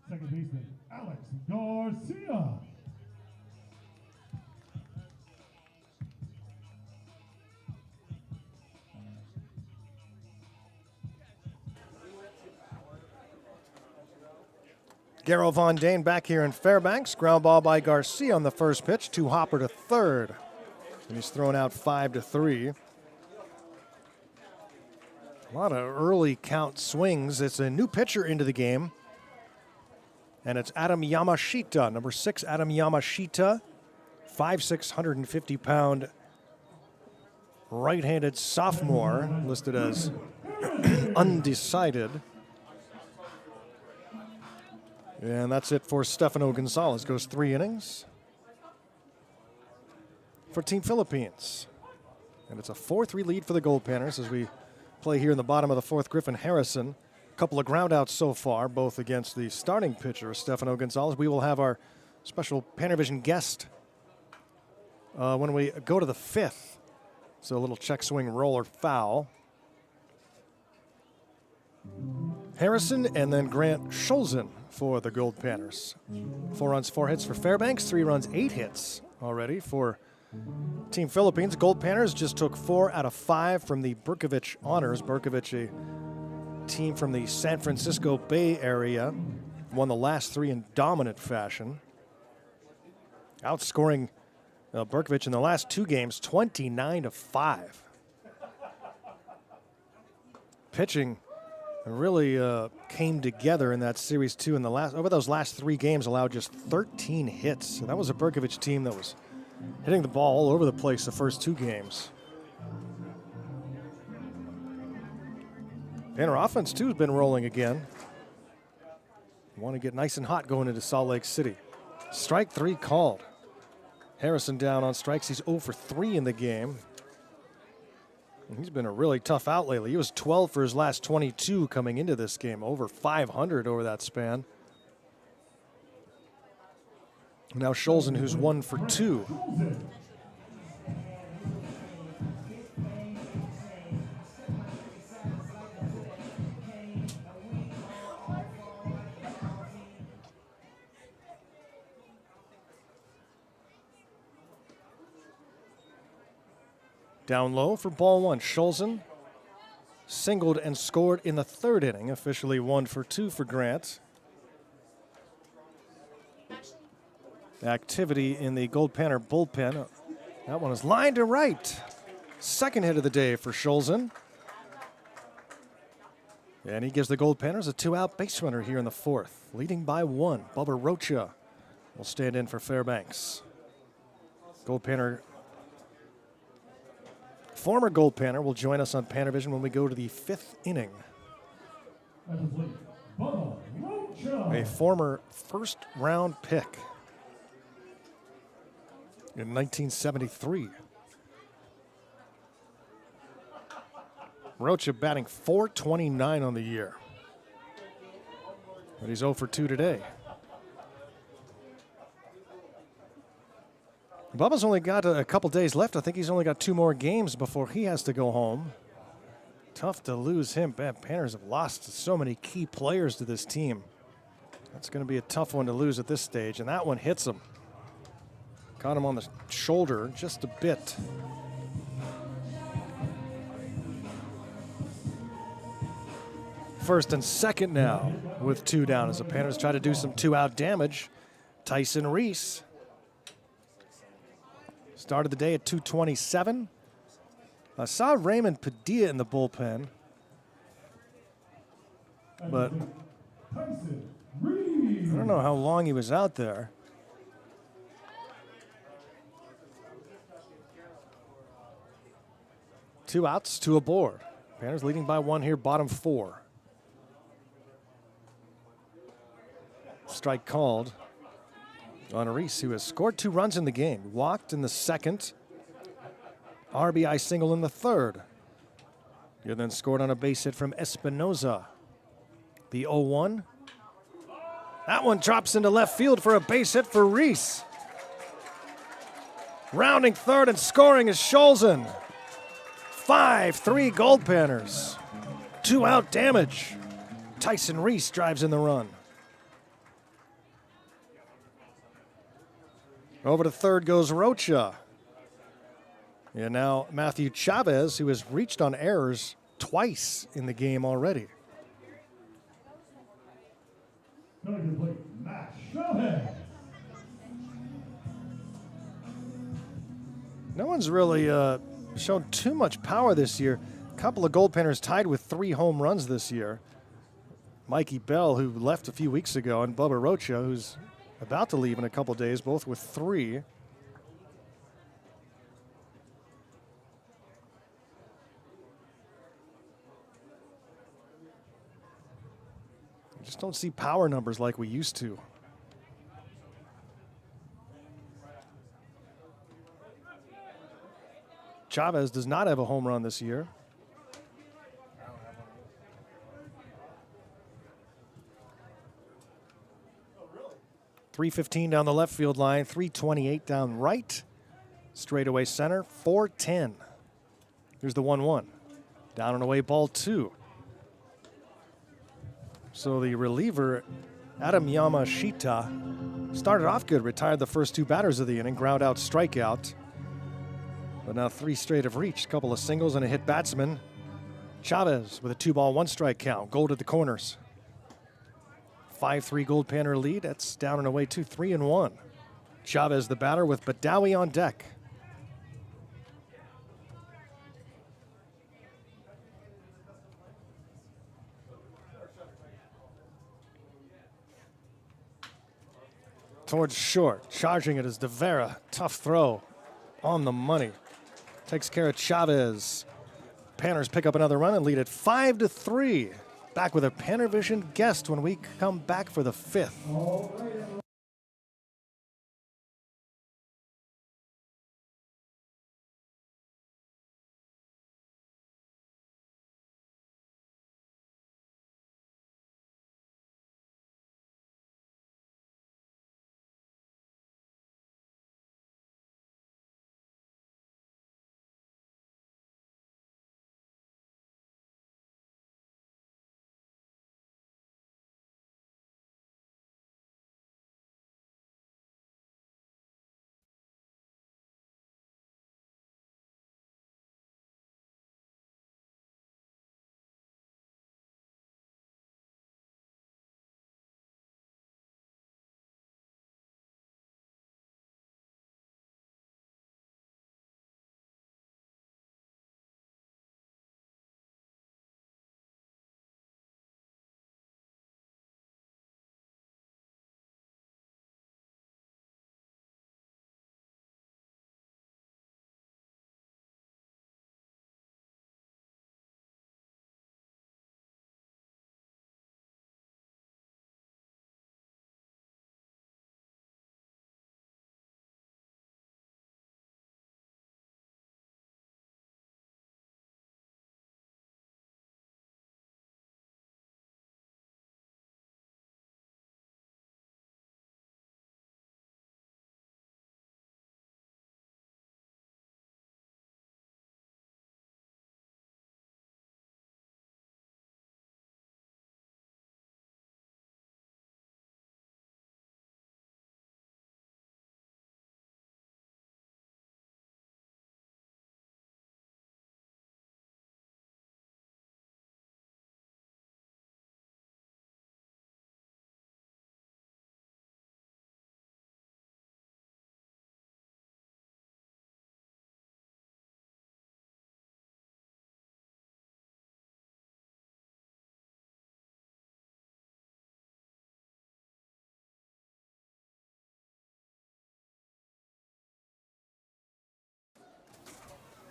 second baseman Alex Garcia. Garrow Von Dane back here in Fairbanks. Ground ball by Garcia on the first pitch to Hopper to third. And he's thrown out 5-3. A lot of early count swings. It's a new pitcher into the game. And it's Adam Yamashita, number 6, Adam Yamashita. 5'6", 150-pound right-handed sophomore, listed as undecided. And that's it for Stefano Gonzalez. Goes 3 innings for Team Philippines. And it's a 4-3 lead for the Goldpanners as we play here in the bottom of the fourth. Griffin Harrison. A couple of groundouts so far, both against the starting pitcher, Stefano Gonzalez. We will have our special PannerVision guest when we go to the 5th. So a little check swing roller foul. Harrison and then Grant Scholzen for the Goldpanners. 4 runs, 4 hits for Fairbanks. 3 runs, 8 hits already for Team Philippines. Goldpanners just took 4 out of 5 from the Berkovich Honors. Berkovich, a team from the San Francisco Bay Area, won the last 3 in dominant fashion. Outscoring Berkovich in the last 2 games, 29-5. Pitching really came together in that series too. In the over those last 3 games, allowed just 13 hits. So that was a Berkovich team that was hitting the ball all over the place the first 2 games. And our offense too has been rolling again. Want to get nice and hot going into Salt Lake City. Strike 3 called. Harrison down on strikes. He's 0 for 3 in the game. And he's been a really tough out lately. He was 12 for his last 22 coming into this game. Over 500 over that span. Now Scholzen, who's 1 for 2. Down low for ball 1. Scholzen singled and scored in the 3rd inning. Officially 1 for 2 for Grant. Activity in the Goldpanner bullpen. That one is lined to right. Second hit of the day for Scholzen. And he gives the Goldpanners a 2-out base runner here in the 4th. Leading by 1. Bubba Rocha will stand in for Fairbanks. Goldpanner, former Goldpanner, will join us on PannerVision when we go to the 5th inning. A former first-round pick in 1973. Rocha batting .429 on the year. But he's 0 for 2 today. Bubba's only got a couple days left. I think he's only got 2 more games before he has to go home. Tough to lose him. Panners have lost so many key players to this team. That's going to be a tough one to lose at this stage, and that one hits him. Caught him on the shoulder just a bit. First and second now with 2 down as the Panners try to do some 2-out damage. Tyson Reese started the day at 227. I saw Raymond Padilla in the bullpen, but I don't know how long he was out there. Two outs, 2 aboard. Panners leading by 1 here, bottom 4. Strike called on Reese, who has scored 2 runs in the game. Walked in the 2nd. RBI single in the 3rd. And then scored on a base hit from Espinoza. The 0-1. That one drops into left field for a base hit for Reese. Rounding 3rd and scoring is Scholzen. 5-3 Goldpanners. 2-out damage. Tyson Reese drives in the run. Over to third goes Rocha. And now Matthew Chavez, who has reached on errors twice in the game already. Going to complete, Matt Chavez. No one's really shown too much power this year. A couple of Goldpanners tied with 3 home runs this year. Mikey Bell, who left a few weeks ago, and Bubba Rocha, who's about to leave in a couple days, both with 3. Just don't see power numbers like we used to. Chavez does not have a home run this year. .315 down the left field line, .328 down right. Straightaway center, .410. Here's the 1-1. Down and away, ball 2. So the reliever, Adam Yamashita, started off good, retired the first 2 batters of the inning, ground out, strikeout. But now 3 straight have reached, a couple of singles and a hit batsman. Chavez with a 2-ball, 1-strike count, goal to the corners. 5-3 Goldpanner lead, that's down and away 2-3-1. Chavez the batter with Badawi on deck. Towards short, charging it is De Vera. Tough throw on the money. Takes care of Chavez. Panners pick up another run and lead it 5-3. Back with a PannerVision guest when we come back for the 5th.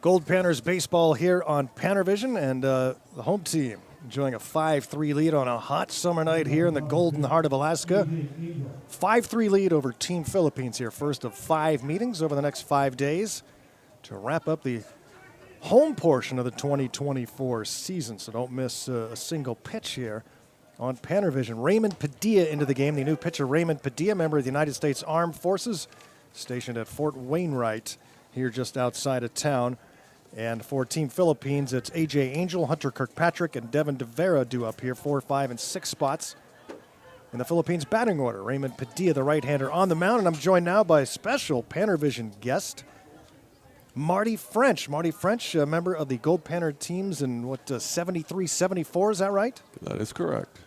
Goldpanners baseball here on PannerVision, and the home team enjoying a 5-3 lead on a hot summer night here in the golden heart of Alaska. 5-3 lead over Team Philippines here, first of 5 meetings over the next 5 days to wrap up the home portion of the 2024 season. So don't miss a single pitch here on PannerVision. Raymond Padilla into the game, the new pitcher Raymond Padilla, member of the United States Armed Forces, stationed at Fort Wainwright here just outside of town. And for Team Philippines, it's A.J. Angel, Hunter Kirkpatrick, and Devin DeVera due up here, 4, 5, and 6 spots. In the Philippines batting order, Raymond Padilla, the right-hander, on the mound. And I'm joined now by a special PannerVision guest, Marty French. Marty French, a member of the Goldpanner teams in, 73, 74, is that right? That is correct.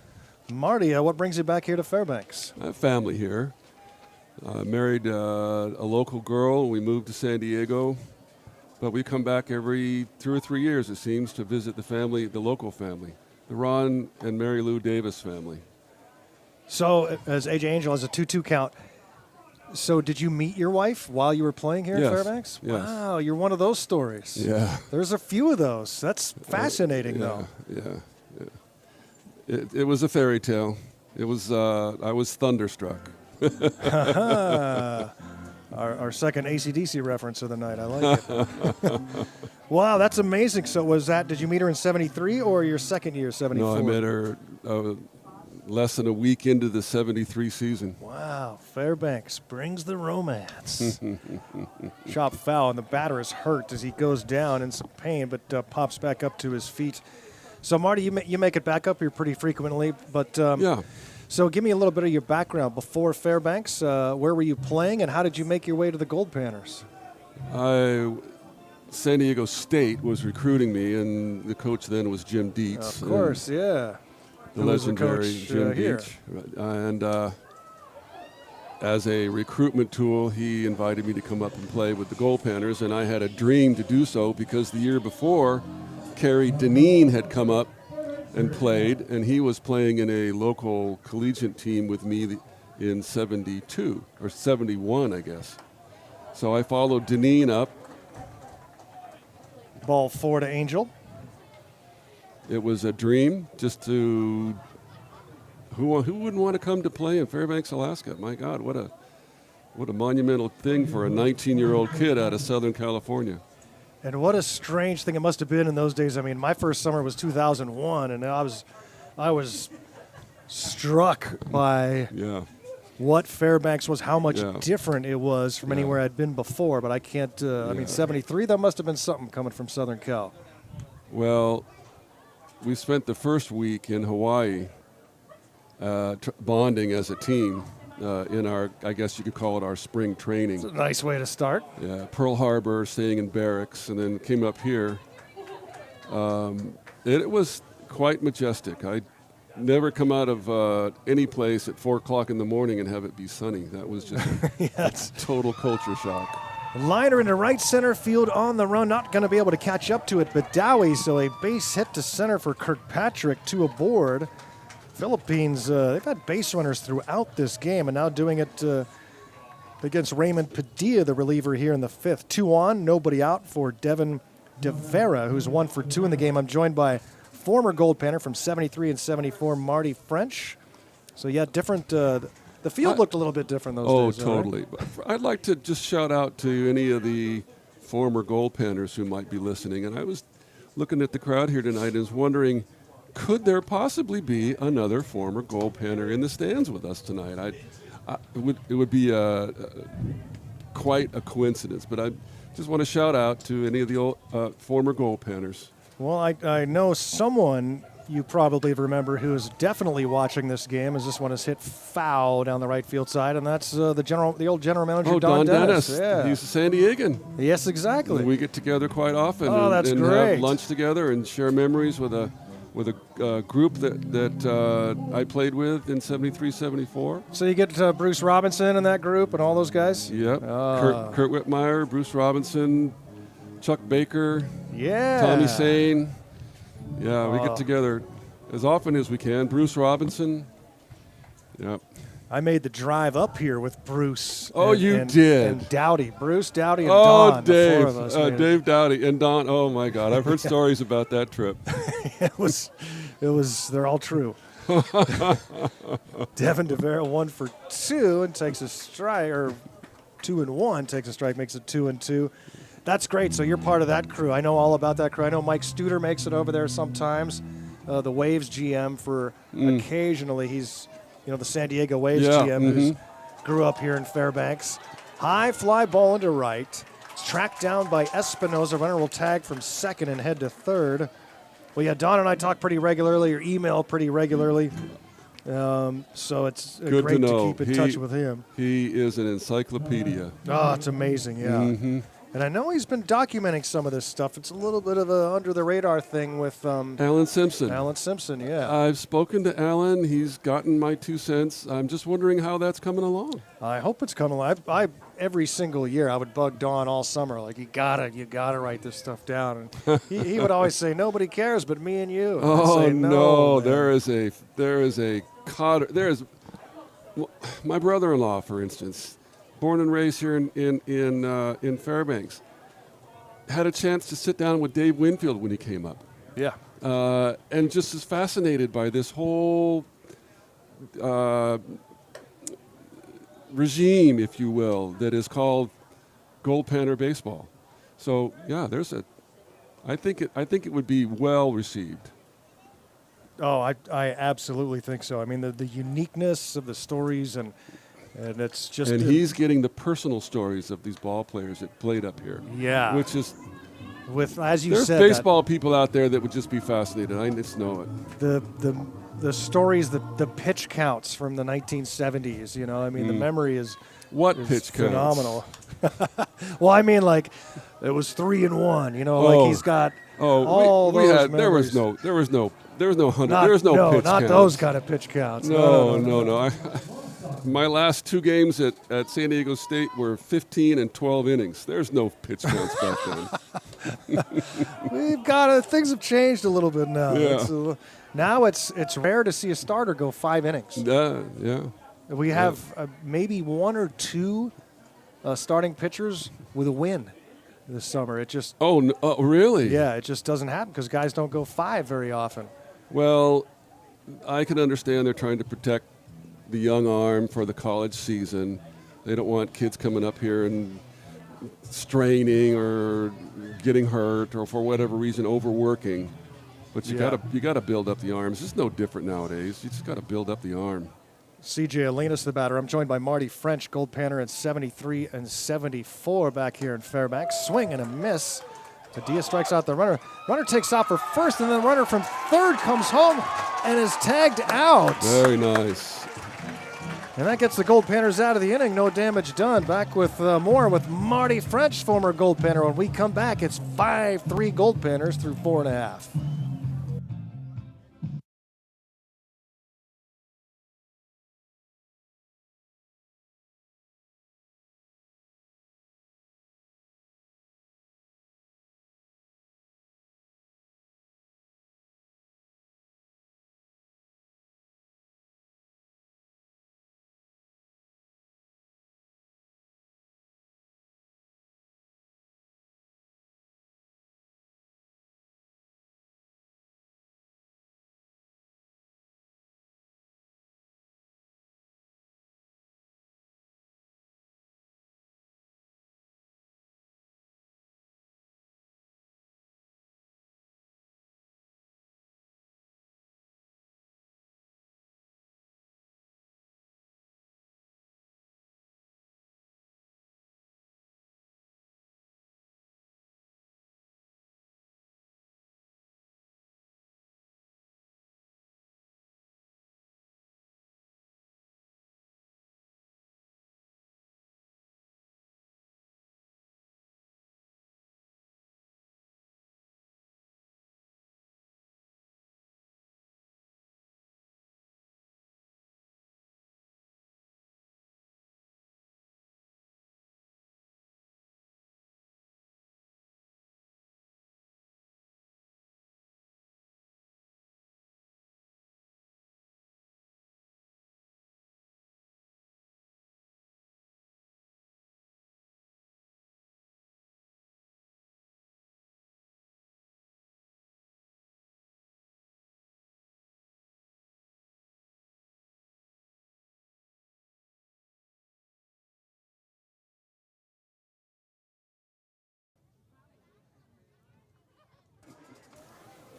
Marty, what brings you back here to Fairbanks? I have family here. Married a local girl. We moved to San Diego. But we come back every 2 or 3 years, it seems, to visit the family, the local family, the Ron and Mary Lou Davis family. So, as A.J. Angel has a 2-2 count, so did you meet your wife while you were playing here Yes. at Fairbanks? Yes. Wow, you're one of those stories. Yeah. There's a few of those. That's fascinating, though. Yeah. It was a fairy tale. It was. I was thunderstruck. Our second AC/DC reference of the night. I like it. Wow, that's amazing. So did you meet her in 73 or your second year, 74? No, I met her less than a week into the 73 season. Wow, Fairbanks brings the romance. Chop foul, and the batter is hurt as he goes down in some pain, but pops back up to his feet. So, Marty, you make it back up here pretty frequently, but Yeah. So give me a little bit of your background before Fairbanks. Where were you playing, and how did you make your way to the Goldpanners? San Diego State was recruiting me, and the coach then was Jim Dietz. Of course, yeah. The Who was the legendary coach, Jim here? Dietz. And as a recruitment tool, he invited me to come up and play with the Goldpanners, and I had a dream to do so because the year before, Kerry Deneen had come up and played, and he was playing in a local collegiate team with me in 72, or 71, I guess. So I followed Deneen up. Ball 4 to Angel. It was a dream just to, who wouldn't want to come to play in Fairbanks, Alaska? My God, what a monumental thing for a 19-year-old kid out of Southern California. And what a strange thing it must have been in those days. I mean, my first summer was 2001, and I was struck by what Fairbanks was, how much different it was from anywhere I'd been before. But I can't, I mean, 73, that must have been something coming from Southern Cal. Well, we spent the first week in Hawaii bonding as a team in our, I guess you could call it our spring training. It's a nice way to start. Yeah, Pearl Harbor, staying in barracks, and then came up here. It was quite majestic. I'd never come out of any place at 4 o'clock in the morning and have it be sunny. That was just a total culture shock. Liner into right center field on the run. Not going to be able to catch up to it, but Dowie, so a base hit to center for Kirkpatrick, 2 aboard. Philippines, they've had base runners throughout this game, and now doing it against Raymond Padilla, the reliever here in the 5th. 2 on, nobody out for Devin DeVera, who's 1 for 2 in the game. I'm joined by former Goldpanner from 73 and 74, Marty French. So, yeah, different. The field looked a little bit different those days. Oh, totally. Right? I'd like to just shout out to any of the former Goldpanners who might be listening. And I was looking at the crowd here tonight and was wondering, could there possibly be another former Goldpanner in the stands with us tonight? It would be quite a coincidence, but I just want to shout out to any of the old, former Goldpanners. Well, I know someone you probably remember who is definitely watching this game, as this one is hit foul down the right field side, and that's the old general manager, Don Dennis. Yeah. He's a San Diegan. Yes, exactly. We get together quite often and great. have lunch together and share memories with a group that I played with in 73, 74. So you get Bruce Robinson in that group and all those guys? Yep. Kurt Whitmire, Bruce Robinson, Chuck Baker, yeah, Tommy Sane. Yeah, we get together as often as we can. Bruce Robinson. Yep. I made the drive up here with Bruce. Oh, you did. And Dowdy. Bruce, Dowdy, and Don. Dave. The 4 of us. Dave Dowdy and Don. Oh, my God. I've heard stories about that trip. It was, they're all true. Devin DeVera 1 for 2 and takes a strike, or 2 and 1, takes a strike, makes it 2 and 2. That's great. So you're part of that crew. I know all about that crew. I know Mike Studer makes it over there sometimes. The Waves GM for occasionally. He's, the San Diego Waves GM who grew up here in Fairbanks. High fly ball into right. tracked down by Espinoza. Runner will tag from second and head to third. Well, yeah, Don and I talk pretty regularly or email pretty regularly. So it's Good great to to know. keep in touch with him. He is an encyclopedia. Oh, it's amazing, yeah. Mm-hmm. And I know he's been documenting some of this stuff. It's a little bit of a under-the-radar thing with Alan Simpson. Alan Simpson, yeah. I've spoken to Alan. He's gotten my 2 cents. I'm just wondering how that's coming along. I hope it's coming along. I every single year I would bug Don all summer, like, you gotta write this stuff down. And he would always say, nobody cares but me and you. And I'd Oh say, no, man." there is my brother-in-law, for instance, born and raised here in Fairbanks, had a chance to sit down with Dave Winfield when he came up, Yeah. and just is fascinated by this whole regime, if you will, that is called Goldpanner baseball. So yeah, I think it would be well received. Oh, I absolutely think so. I mean, the uniqueness of the stories and it's just And he's getting the personal stories of these ball players that played up here. Yeah. Which is, with, as you there's said, baseball people out there that would just be fascinated. I just know it. the stories, the pitch counts from the 1970s. You know, I mean, the memory is What is pitch counts? phenomenal. Well, I mean, like it was 3-1. You know, like he's got all we those had. There was memories. no hundred. There was no pitch not counts. those kind of pitch counts. No. My last 2 games at San Diego State were 15 and 12 innings. There's no pitch counts back then. We've got things have changed a little bit now. Yeah. Now it's rare to see a starter go 5 innings. Yeah. We have maybe 1 or 2 starting pitchers with a win this summer. It just Oh, really? yeah, it just doesn't happen because guys don't go 5 very often. Well, I can understand they're trying to protect the young arm for the college season. They don't want kids coming up here and straining or getting hurt or for whatever reason overworking. But you gotta build up the arms. It's no different nowadays. You just gotta build up the arm. C.J. Alinas, the batter. I'm joined by Marty French, Goldpanner at 73 and 74 back here in Fairbanks. Swing and a miss. Padilla strikes out the runner. Runner takes off for first, and then the runner from third comes home and is tagged out. Very nice. And that gets the Goldpanners out of the inning. No damage done. Back with more with Marty French, former Goldpanner. When we come back, it's 5-3 Goldpanners through 4.5.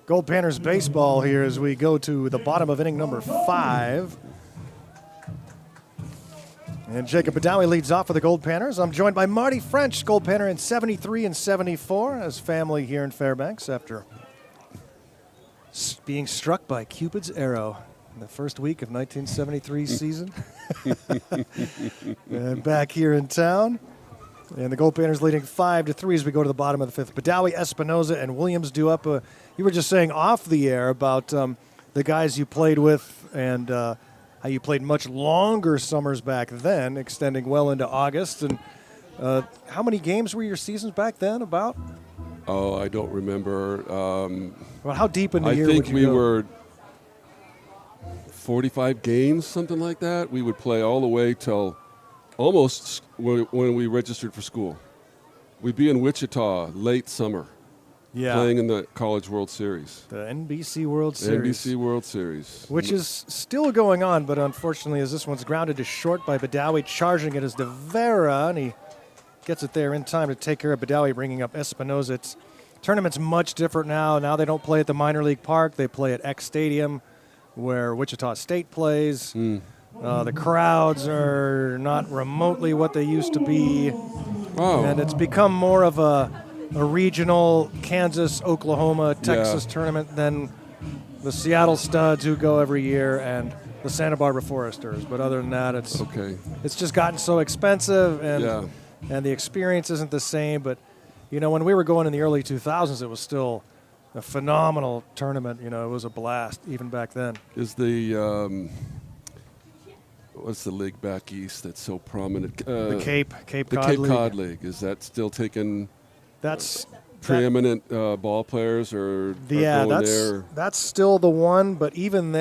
Goldpanners baseball here as we go to the bottom of inning number 5. And Jacob Badawi leads off for the Goldpanners. I'm joined by Marty French, Goldpanner in 73 and 74, as family here in Fairbanks after being struck by Cupid's arrow in the first week of 1973's season. And back here in town. And the Goldpanners leading 5-3 as we go to the bottom of the fifth. Badawi, Espinoza, and Williams do up. You were just saying off the air about the guys you played with and how you played much longer summers back then, extending well into August. And how many games were your seasons back then about? Oh, I don't remember. Well, how deep in the year I think would you we go? were 45 games, something like that. We would play all the way till almost when we registered for school. We'd be in Wichita late summer, playing in the College World Series. The NBC World Series. NBC World Series. Which is still going on, but unfortunately as this one's grounded to short by Badawi, charging it as De Vera, and he gets it there in time to take care of Badawi, bringing up Espinoza. Tournament's much different now. Now they don't play at the minor league park. They play at X Stadium, where Wichita State plays. The crowds are not remotely what they used to be. Wow. And it's become more of a regional Kansas, Oklahoma, Texas tournament than the Seattle Studs who go every year and the Santa Barbara Foresters. But other than that, it's just gotten so expensive and the experience isn't the same. But, you know, when we were going in the early 2000s, it was still a phenomenal tournament. You know, it was a blast even back then. Is the what's the league back east that's so prominent? The Cape Cod League. Is that still taking preeminent ball players or going there? That's still the one. But even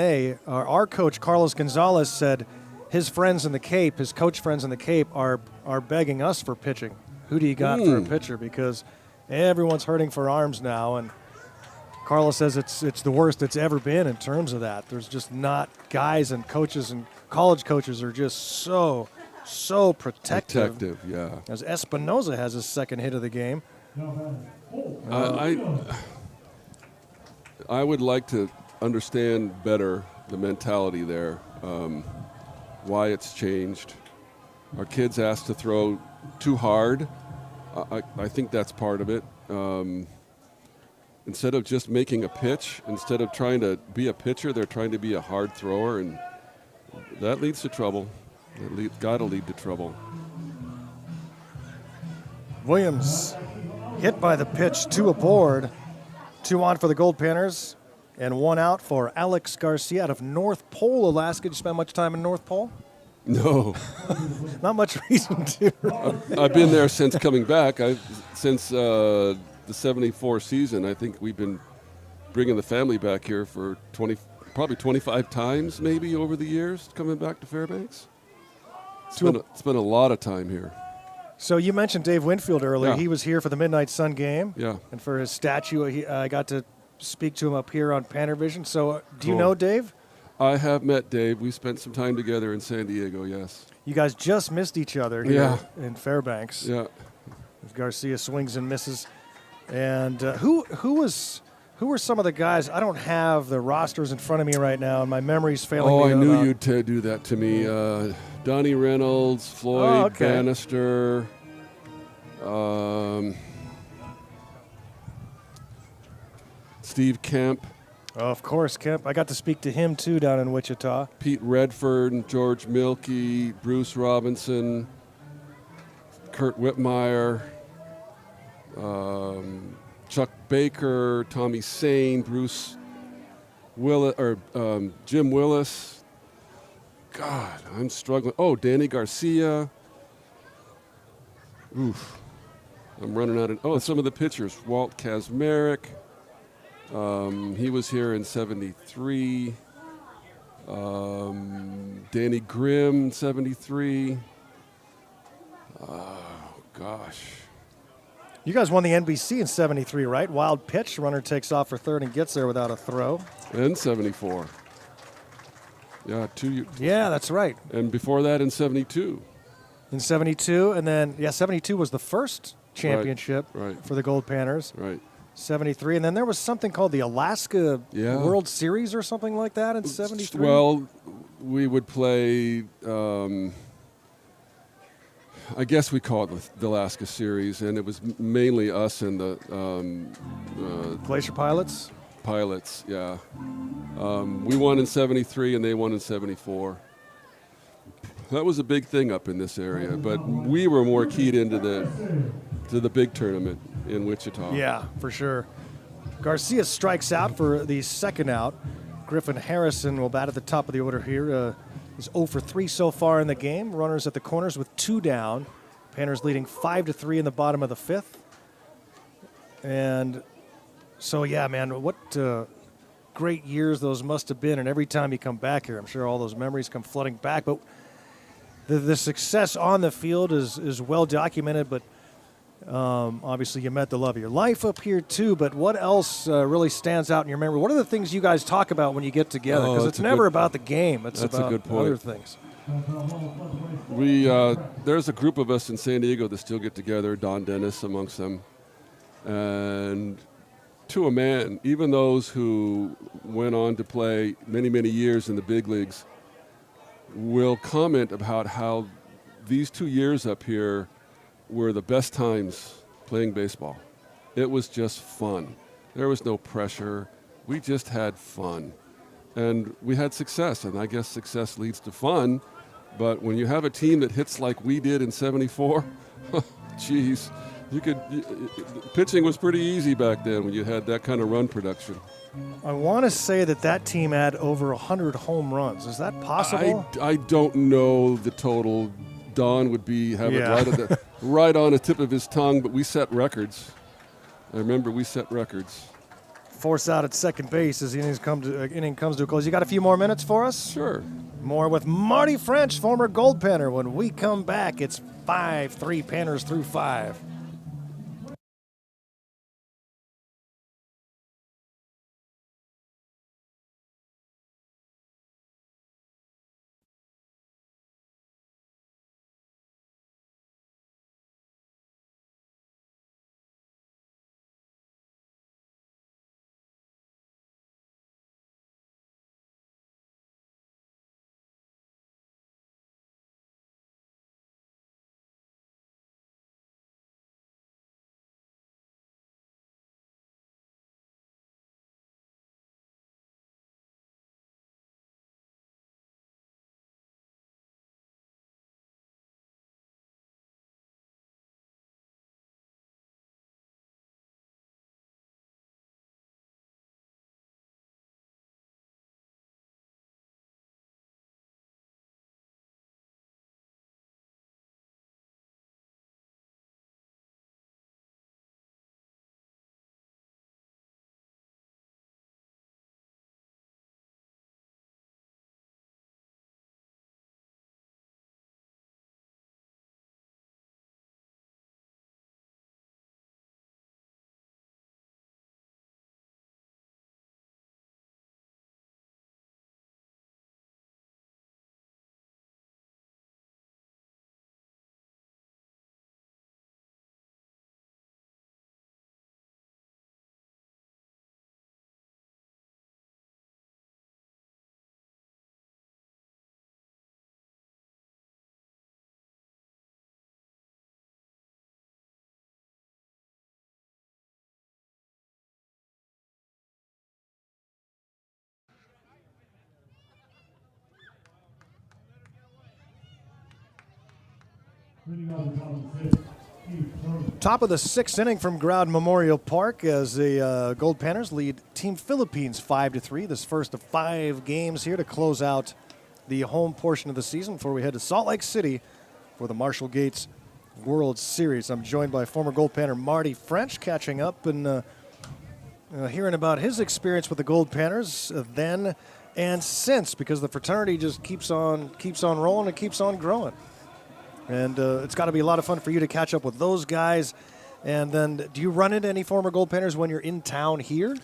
our coach Carlos Gonzalez said his friends in the Cape, his coach friends in the Cape, are begging us for pitching. Who do you got for a pitcher? Because everyone's hurting for arms now, and Carlos says it's the worst it's ever been in terms of that. There's just not guys and coaches and college coaches are just so protective. As Espinoza has his second hit of the game. I would like to understand better the mentality there, why it's changed. Our kids asked to throw too hard. I think that's part of it. Instead of just making a pitch, instead of trying to be a pitcher, they're trying to be a hard thrower, and that leads to trouble. Got to lead to trouble. Williams hit by the pitch, 2 aboard, 2 on for the Goldpanners, and 1 out for Alex Garcia out of North Pole, Alaska. Did you spend much time in North Pole? No. Not much reason to. I've been there since coming back. Since the 74 season, I think we've been bringing the family back here for probably 25 times maybe over the years, coming back to Fairbanks. It's been a lot of time here. So you mentioned Dave Winfield earlier. Yeah. He was here for the Midnight Sun game. Yeah. And for his statue, I got to speak to him up here on PannerVision. So do you Cool. know Dave? I have met Dave. We spent some time together in San Diego, yes. You guys just missed each other here in Fairbanks. Yeah. Garcia swings and misses. And who were some of the guys? I don't have the rosters in front of me right now, and my memory's failing me. I knew you'd do that to me. Donnie Reynolds, Floyd Bannister, Steve Kemp. Oh, of course, Kemp. I got to speak to him, too, down in Wichita. Pete Redford, George Milkey, Bruce Robinson, Kurt Whitmire, Chuck Baker, Tommy Sane, Bruce Willis, or Jim Willis. God, I'm struggling. Oh, Danny Garcia. Oof. I'm running out of... some of the pitchers. Walt Kazmarek. He was here in 73. Danny Grimm, 73. Oh, gosh. You guys won the NBC in 73, right? Wild pitch. Runner takes off for third and gets there without a throw. And 74. Yeah, 2 years. Yeah, that's right. And before that in 72. In 72, and then, 72 was the first championship Right. for the Goldpanners. Right. 73, and then there was something called the Alaska World Series or something like that in 73. Well, we would play I guess we call it the Alaska Series, and it was mainly us and the Glacier Pilots? Pilots, yeah. We won in 73 and they won in 74. That was a big thing up in this area, but we were more keyed into the big tournament in Wichita. Yeah, for sure. Garcia strikes out for the second out. Griffin Harrison will bat at the top of the order here. He's 0 for 3 so far in the game. Runners at the corners with 2 down. Panners leading 5-3 in the bottom of the 5th. And so, yeah, man, what great years those must have been. And every time you come back here, I'm sure all those memories come flooding back. But the success on the field is well documented, but obviously you met the love of your life up here too. But what else really stands out in your memory? What are the things you guys talk about when you get together? Because it's never about the game. It's about other things. There's a group of us in San Diego that still get together, Don Dennis amongst them. And to a man, even those who went on to play many, many years in the big leagues will comment about how these 2 years up here were the best times playing baseball. It was just fun. There was no pressure. We just had fun. And we had success, and I guess success leads to fun. But when you have a team that hits like we did in 74, geez, pitching was pretty easy back then when you had that kind of run production. I want to say that team had over 100 home runs. Is that possible? I don't know the total. Don would have it right on the tip of his tongue, but we set records. I remember we set records. Force out at second base as the inning comes to a close. You got a few more minutes for us? Sure. More with Marty French, former Goldpanner. When we come back, it's 5-3 Panners through 5. Top of the 6th inning from Growden Memorial Park as the Goldpanners lead Team Philippines 5-3. This first of 5 games here to close out the home portion of the season before we head to Salt Lake City for the Marshall Gates World Series. I'm joined by former Goldpanner Marty French, catching up and hearing about his experience with the Goldpanners then and since, because the fraternity just keeps on rolling and keeps on growing. And it's got to be a lot of fun for you to catch up with those guys. And then, do you run into any former Goldpanners when you're in town here?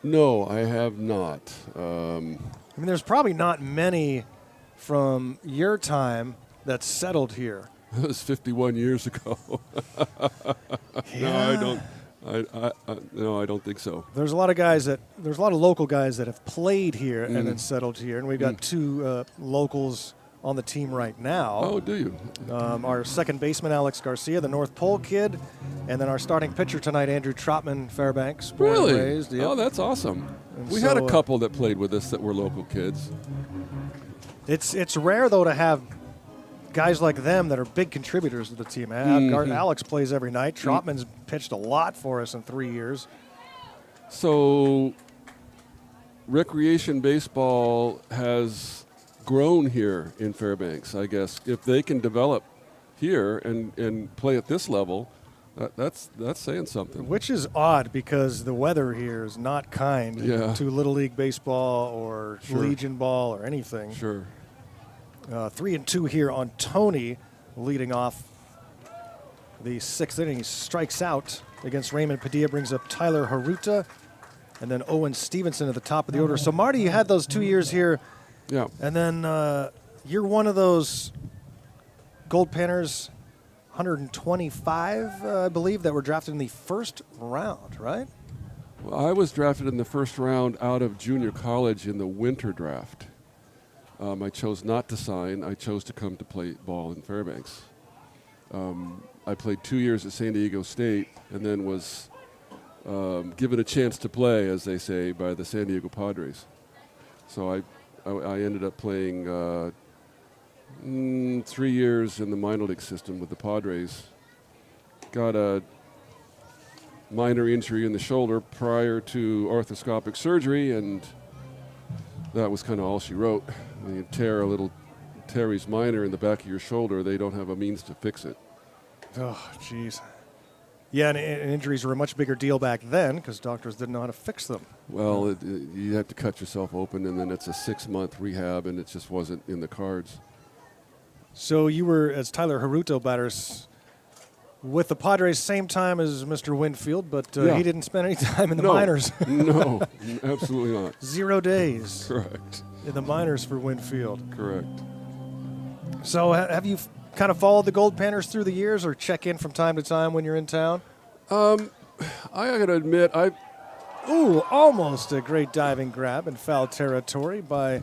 No, I have not. I mean, there's probably not many from your time that settled here. That was 51 years ago. Yeah. No, I don't think so. There's a lot of local guys that have played here and then settled here, and we've got 2 locals on the team right now. Oh, do you? Our second baseman, Alex Garcia, the North Pole kid, and then our starting pitcher tonight, Andrew Trotman, Fairbanks, born Really? and raised. Yep. Oh, that's awesome. And We had a so, couple that played with us that were local kids. It's rare, though, to have guys like them that are big contributors to the team. Alex plays every night. Trotman's pitched a lot for us in 3 years. So recreation baseball has grown here in Fairbanks, I guess. If they can develop here and play at this level, that's saying something. Which is odd because the weather here is not kind to Little League baseball or Legion ball or anything. Sure. 3-2 here on Tony, leading off the 6th inning. He strikes out against Raymond Padilla, brings up Tyler Haruta, and then Owen Stevenson at the top of the order. So, Marty, you had those 2 years here. Yeah. And then you're one of those Goldpanners 125, I believe, that were drafted in the first round, right? Well, I was drafted in the first round out of junior college in the winter draft. I chose not to sign. I chose to come to play ball in Fairbanks. I played 2 years at San Diego State and then was given a chance to play, as they say, by the San Diego Padres. So I ended up playing 3 years in the minor league system with the Padres. Got a minor injury in the shoulder prior to arthroscopic surgery, and that was kind of all she wrote. When you tear a little teres minor in the back of your shoulder, they don't have a means to fix it. Oh, jeez. Yeah, and injuries were a much bigger deal back then because doctors didn't know how to fix them. Well, you have to cut yourself open, and then it's a 6-month rehab, and it just wasn't in the cards. So you were, as Tyler Haruto batters, with the Padres same time as Mr. Winfield, but he didn't spend any time in the minors. No, absolutely not. 0 days. Correct. In the minors for Winfield. Correct. So have you kind of followed the Goldpanners through the years or check in from time to time when you're in town? I got to admit, Almost a great diving grab in foul territory by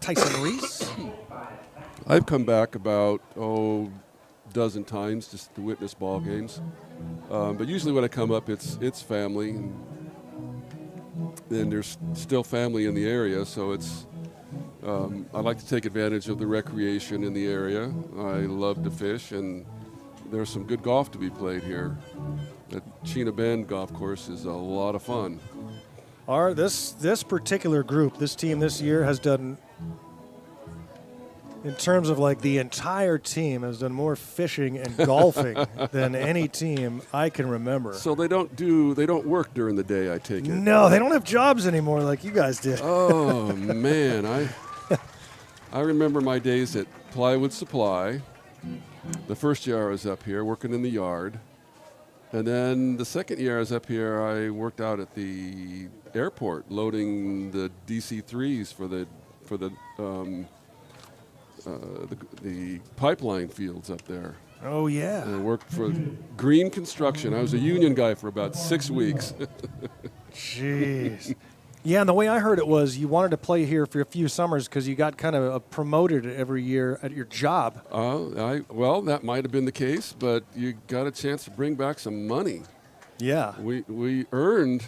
Tyson Reese. I've come back about, dozen times just to witness ball games. But usually when I come up, it's family. And there's still family in the area, so it's I like to take advantage of the recreation in the area. I love to fish, and there's some good golf to be played here. The Chena Bend golf course is a lot of fun. This particular group, this team this year has done, in terms of like the entire team, has done more fishing and golfing than any team I can remember. So they don't work during the day, I take it. No, they don't have jobs anymore like you guys did. Oh man, I remember my days at Plywood Supply. The first year I was up here working in the yard. And then the second year I was up here, I worked out at the airport loading the DC-3s for the pipeline fields up there. Oh, yeah. And I worked for Green Construction. I was a union guy for about 6 weeks. Jeez. Yeah, and the way I heard it was you wanted to play here for a few summers because you got kind of promoted every year at your job. Well, that might have been the case, but you got a chance to bring back some money. Yeah. We earned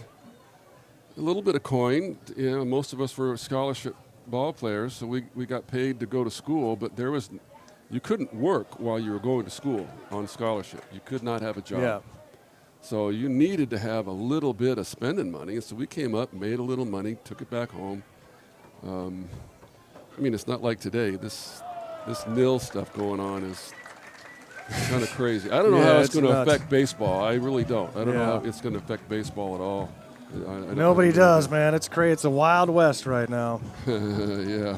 a little bit of coin. You know, most of us were scholarship ball players, so we got paid to go to school, but you couldn't work while you were going to school on scholarship. You could not have a job. Yeah. So you needed to have a little bit of spending money, and so we came up, made a little money, took it back home. I mean, it's not like today. This nil stuff going on is kind of crazy. I don't know how it's going to affect baseball. I really don't. I don't know how it's going to affect baseball at all. Nobody does, man. It's crazy. It's a wild west right now. Yeah.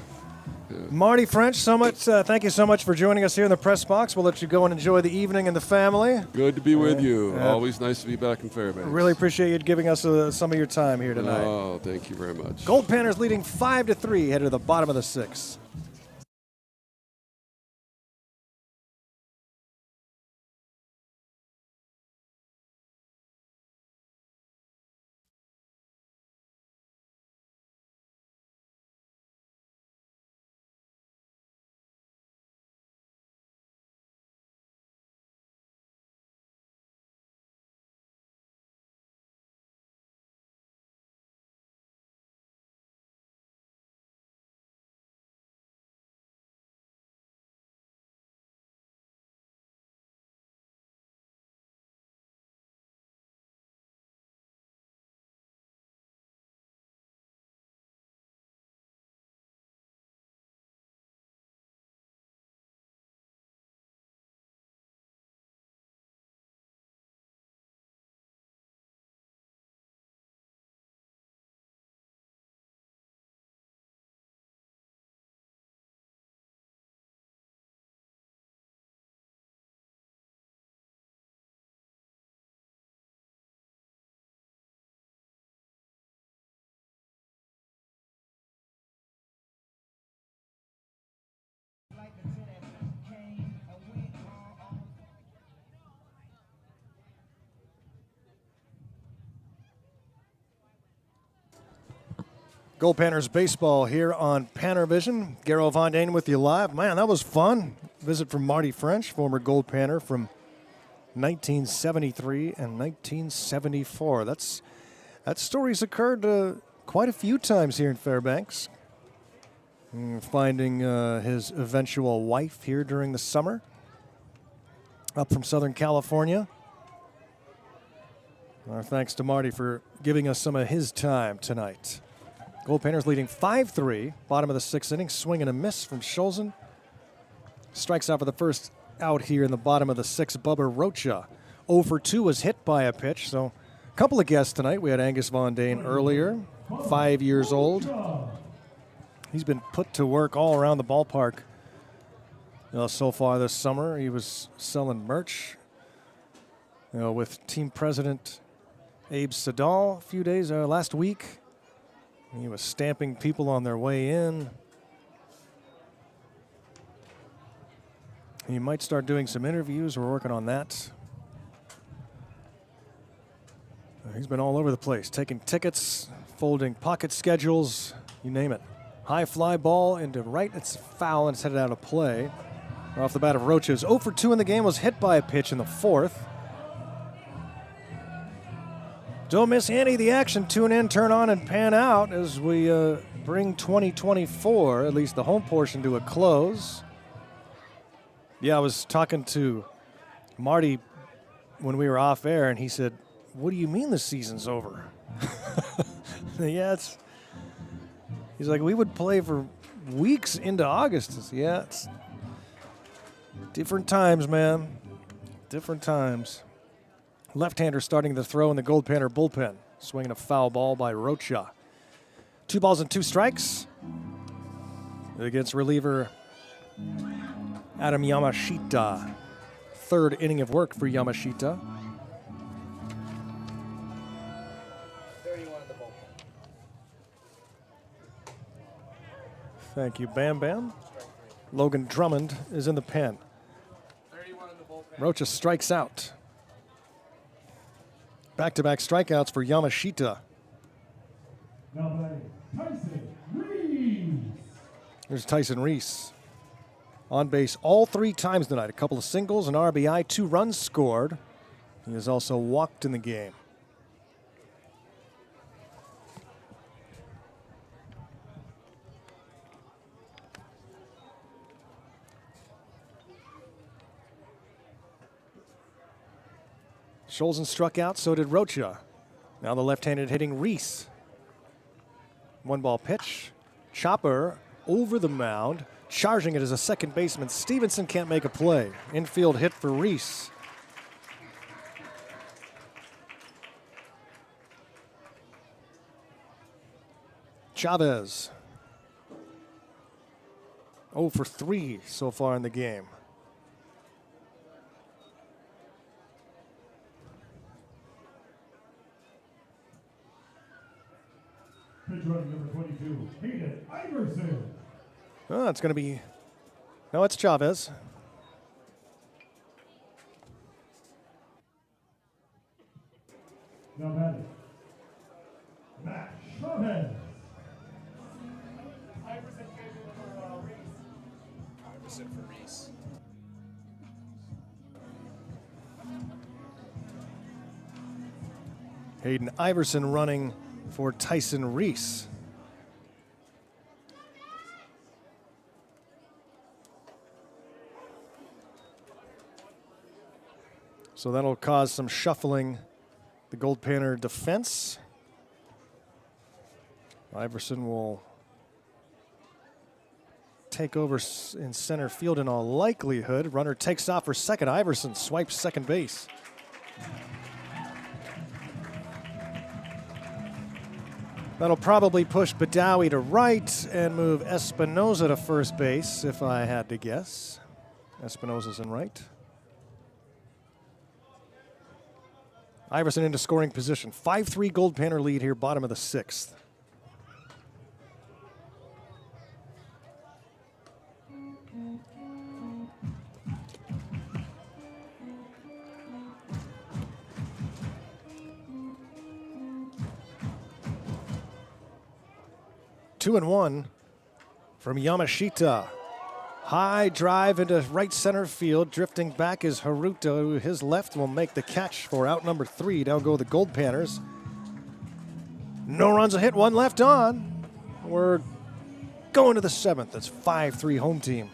Marty French, thank you so much for joining us here in the press box. We'll let you go and enjoy the evening and the family. Good to be with you. Always nice to be back in Fairbanks. Really appreciate you giving us some of your time here tonight. Oh, thank you very much. Goldpanners leading 5-3, headed to the bottom of the 6th. Goldpanners baseball here on PannerVision. Garo Von Dane with you live. Man, that was fun. Visit from Marty French, former Goldpanner from 1973 and 1974. That story's occurred quite a few times here in Fairbanks. Finding his eventual wife here during the summer, up from Southern California. Our thanks to Marty for giving us some of his time tonight. Goldpanners leading 5-3, bottom of the sixth inning, swing and a miss from Scholzen. Strikes out for the first out here in the bottom of the sixth. Bubba Rocha 0 for 2 was hit by a pitch. So a couple of guests tonight. We had Angus Von Dane earlier, 5 years old. He's been put to work all around the ballpark so far this summer. He was selling merch with team president Abe Sadal a few days last week. He was stamping people on their way in. He might start doing some interviews. We're working on that. He's been all over the place, taking tickets, folding pocket schedules, you name it. High fly ball into right. It's foul and it's headed out of play. Off the bat of Rocha's 0 for 2 in the game, was hit by a pitch in the fourth. Don't miss any of the action. Tune in, turn on, and pan out as we bring 2024, at least the home portion, to a close. Yeah, I was talking to Marty when we were off air, and he said, "What do you mean the season's over?" Yeah, he's like, we would play for weeks into August. Yeah, it's different times, man. Different times. Left-hander starting the throw in the Goldpanner bullpen. Swinging a foul ball by Rocha. 2 balls and 2 strikes against reliever Adam Yamashita. Third inning of work for Yamashita. 31 in the bullpen. Thank you, Bam Bam. Logan Drummond is in the pen. 31 in the bullpen. Rocha strikes out. Back-to-back strikeouts for Yamashita. Now batting, Tyson Reeves. Here's Tyson Reese. On base all 3 times tonight. A couple of singles, an RBI, 2 runs scored. He has also walked in the game. Scholzen struck out, so did Rocha. Now the left-handed hitting Reese. 1 ball pitch. Chopper over the mound. Charging it as a second baseman. Stevenson can't make a play. Infield hit for Reese. Chavez. 0 for 3 so far in the game. Pitch running number 22, Hayden Iverson. Oh, it's going to be... No, it's Chavez. Now batting, Matt Chavez. Iverson for Reese. Hayden Iverson running for Tyson Reese. So that'll cause some shuffling the Goldpanner defense. Iverson will take over in center field in all likelihood. Runner takes off for second. Iverson swipes second base. That'll probably push Badawi to right and move Espinoza to first base, if I had to guess. Espinoza's in right. Iverson into scoring position. 5-3 Goldpanner lead here, bottom of the sixth. 2-1 from Yamashita. High drive into right center field. Drifting back is Haruto. His left will make the catch for out number 3. Down go the Goldpanners. No runs, a hit, 1 left on. We're going to the 7th. It's 5-3 home team.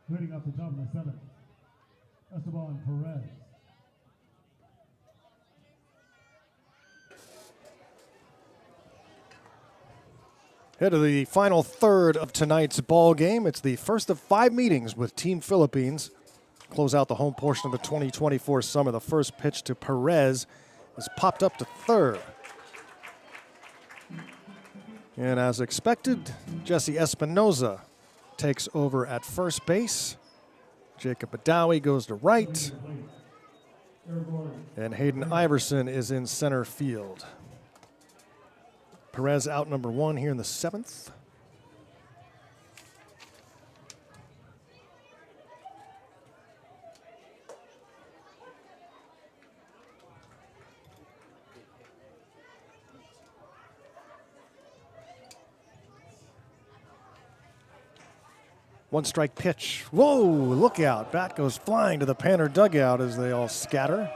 Leading up the top of the 7th, Esteban Perez. Head to the final third of tonight's ball game. It's the first of 5 meetings with Team Philippines. Close out the home portion of the 2024 summer. The first pitch to Perez is popped up to third. And as expected, Jesse Espinoza takes over at first base. Jacob Badawi goes to right. And Hayden Iverson is in center field. Perez out number 1 here in the 7th. One strike pitch. Whoa, look out. Bat goes flying to the Panner dugout as they all scatter.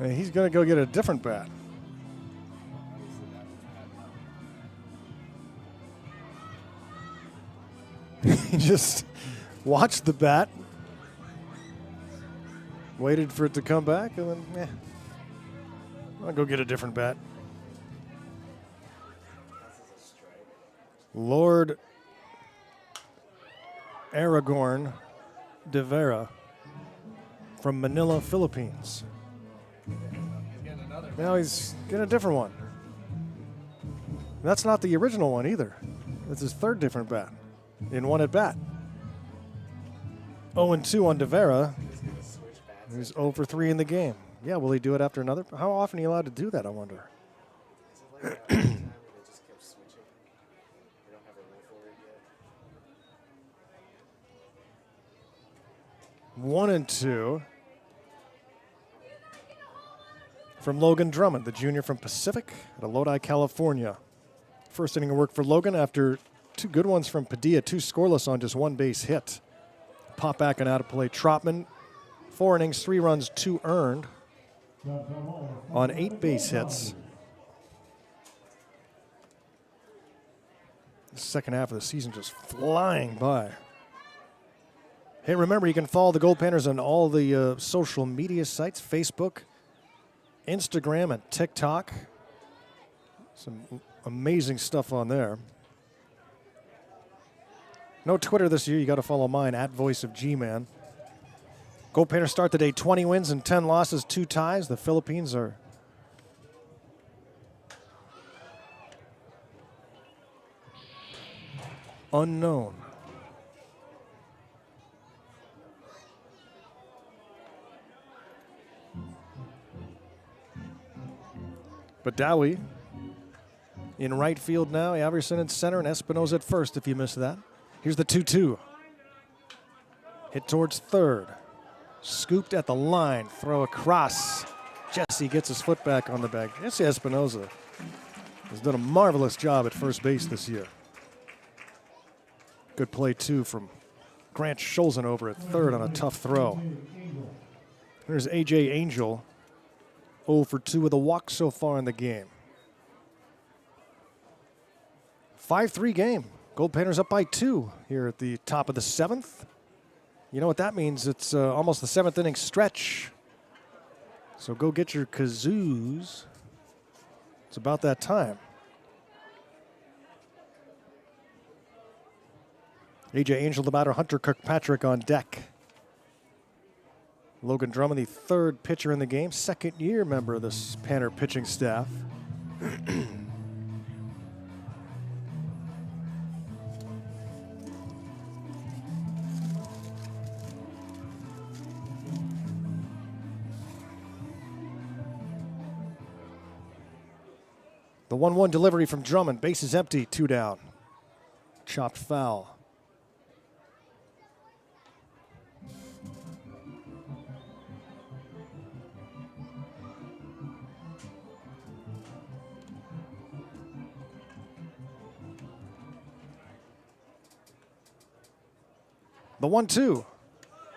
He's going to go get a different bat. He just watched the bat, waited for it to come back, and then, I'll go get a different bat. Lord Aragorn de Vera from Manila, Philippines. Now he's getting a different one. That's not the original one either. It's his 3rd different bat in one at bat. 0-2 on de Vera. He's 0 for 3 in the game. Yeah, will he do it after another? How often are you allowed to do that, I wonder? 1-2 from Logan Drummond, the junior from Pacific out of Lodi, California. First inning of work for Logan after Two good ones from Padilla, 2 scoreless on just 1 base hit. Pop back and out of play. Trotman, 4 innings, 3 runs, 2 earned on 8 base hits. The second half of the season just flying by. Hey, remember, you can follow the Goldpanners on all the social media sites, Facebook, Instagram, and TikTok. Some amazing stuff on there. No Twitter this year. You got to follow mine, @VoiceOfGman. Goldpanners start the day 20 wins and 10 losses, 2 ties. The Philippines are unknown. But Dowie in right field now. Averson in center and Espinoza at first if you missed that. Here's the 2-2. Hit towards third. Scooped at the line. Throw across. Jesse gets his foot back on the bag. Jesse Espinoza has done a marvelous job at first base this year. Good play, too, from Grant Scholzen over at third on a tough throw. There's A.J. Angel, 0 for 2 with a walk so far in the game. 5-3 game. Goldpanners up by 2 here at the top of the 7th. You know what that means? It's almost the 7th inning stretch. So go get your kazoos. It's about that time. A.J. Angel, the batter, Hunter Kirkpatrick on deck. Logan Drummond, the 3rd pitcher in the game, 2nd-year member of this Panner pitching staff. The 1-1 delivery from Drummond. Base is empty, 2 down. Chopped foul. The 1-2.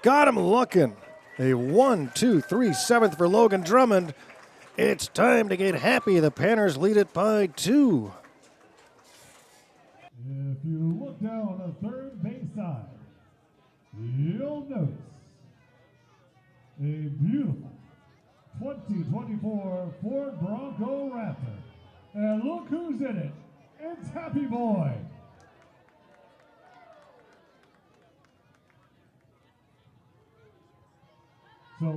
Got him looking. A 1-2-3 7th for Logan Drummond. It's time to get happy. The Panners lead it by 2. If you look down the third base side, you'll notice a beautiful 2024 Ford Bronco Raptor. And look who's in it. It's Happy Boy. So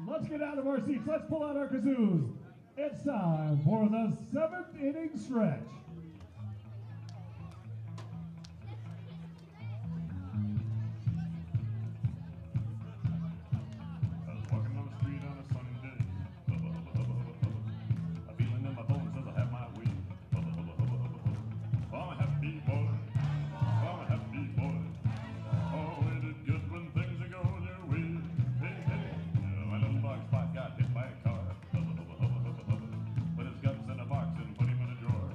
let's get out of our seats, let's pull out our kazoos. It's time for the 7th inning stretch. I was walking on the street on a sunny day. A feeling in my bones as I have my way. I'm a happy boy. I'm a happy boy. Oh, ain't it good when things are going your way? My little dog Spot got hit by a car. Put his guts in a box and put him in a drawer.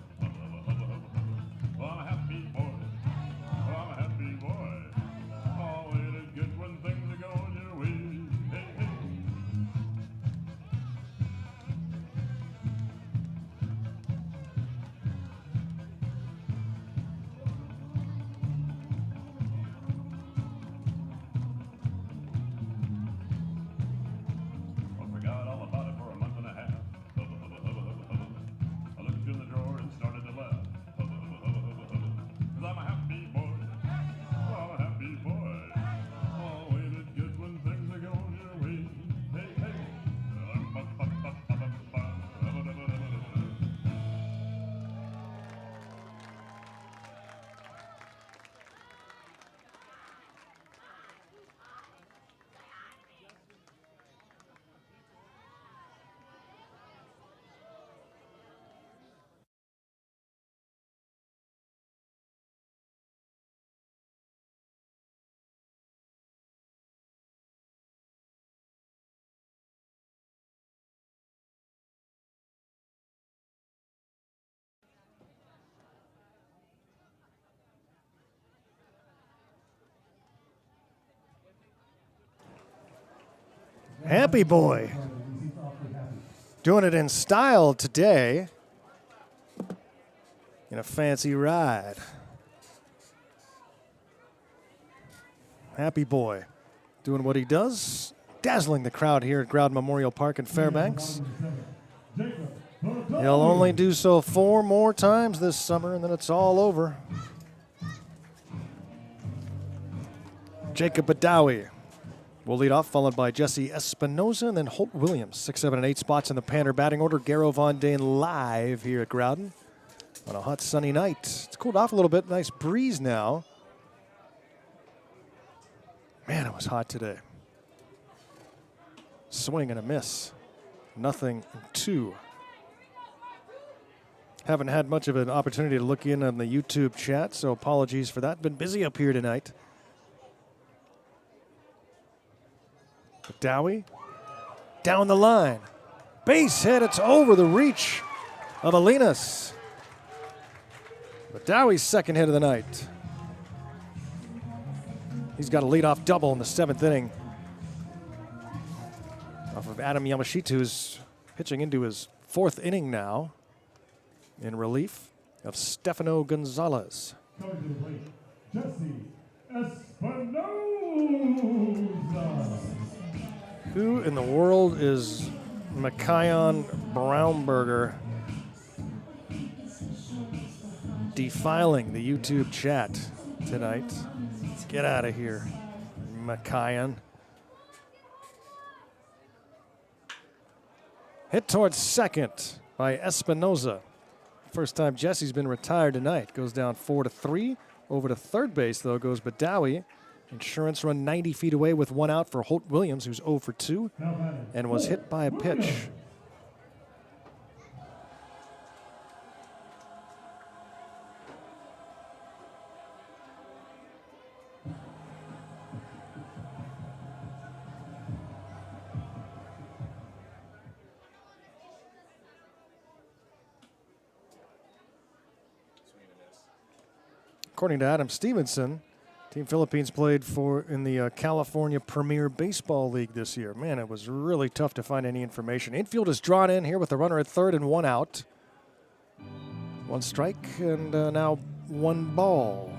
Happy boy. Doing it in style today. In a fancy ride. Happy boy. Doing what he does. Dazzling the crowd here at Growden Memorial Park in Fairbanks. He'll only do so 4 more times this summer, and then it's all over. Jacob Badawi will lead off, followed by Jesse Espinoza, and then Holt Williams. 6, 7, and 8 spots in the Panner batting order. Garrow Von Dane live here at Growden on a hot, sunny night. It's cooled off a little bit. Nice breeze now. Man, it was hot today. Swing and a miss. 0-2. Haven't had much of an opportunity to look in on the YouTube chat, so apologies for that. Been busy up here tonight. Badawi down the line. Base hit. It's over the reach of Alinas. Badawi's second hit of the night. He's got a leadoff double in the 7th inning. Off of Adam Yamashita, who's pitching into his 4th inning now in relief of Stefano Gonzalez. Jesse Espinoza. Who in the world is Mikayan Brownberger defiling the YouTube chat tonight? Let's get out of here, Mikayan. Hit towards second by Espinoza. First time Jesse's been retired tonight. Goes down 4-3. Over to third base, though, goes Badawi. Insurance run 90 feet away with 1 out for Holt Williams, who's 0 for 2, and was hit by a pitch. According to Adam Stevenson, Team Philippines played in the California Premier Baseball League this year. Man, it was really tough to find any information. Infield is drawn in here with a runner at third and 1 out. 1 strike and now 1 ball.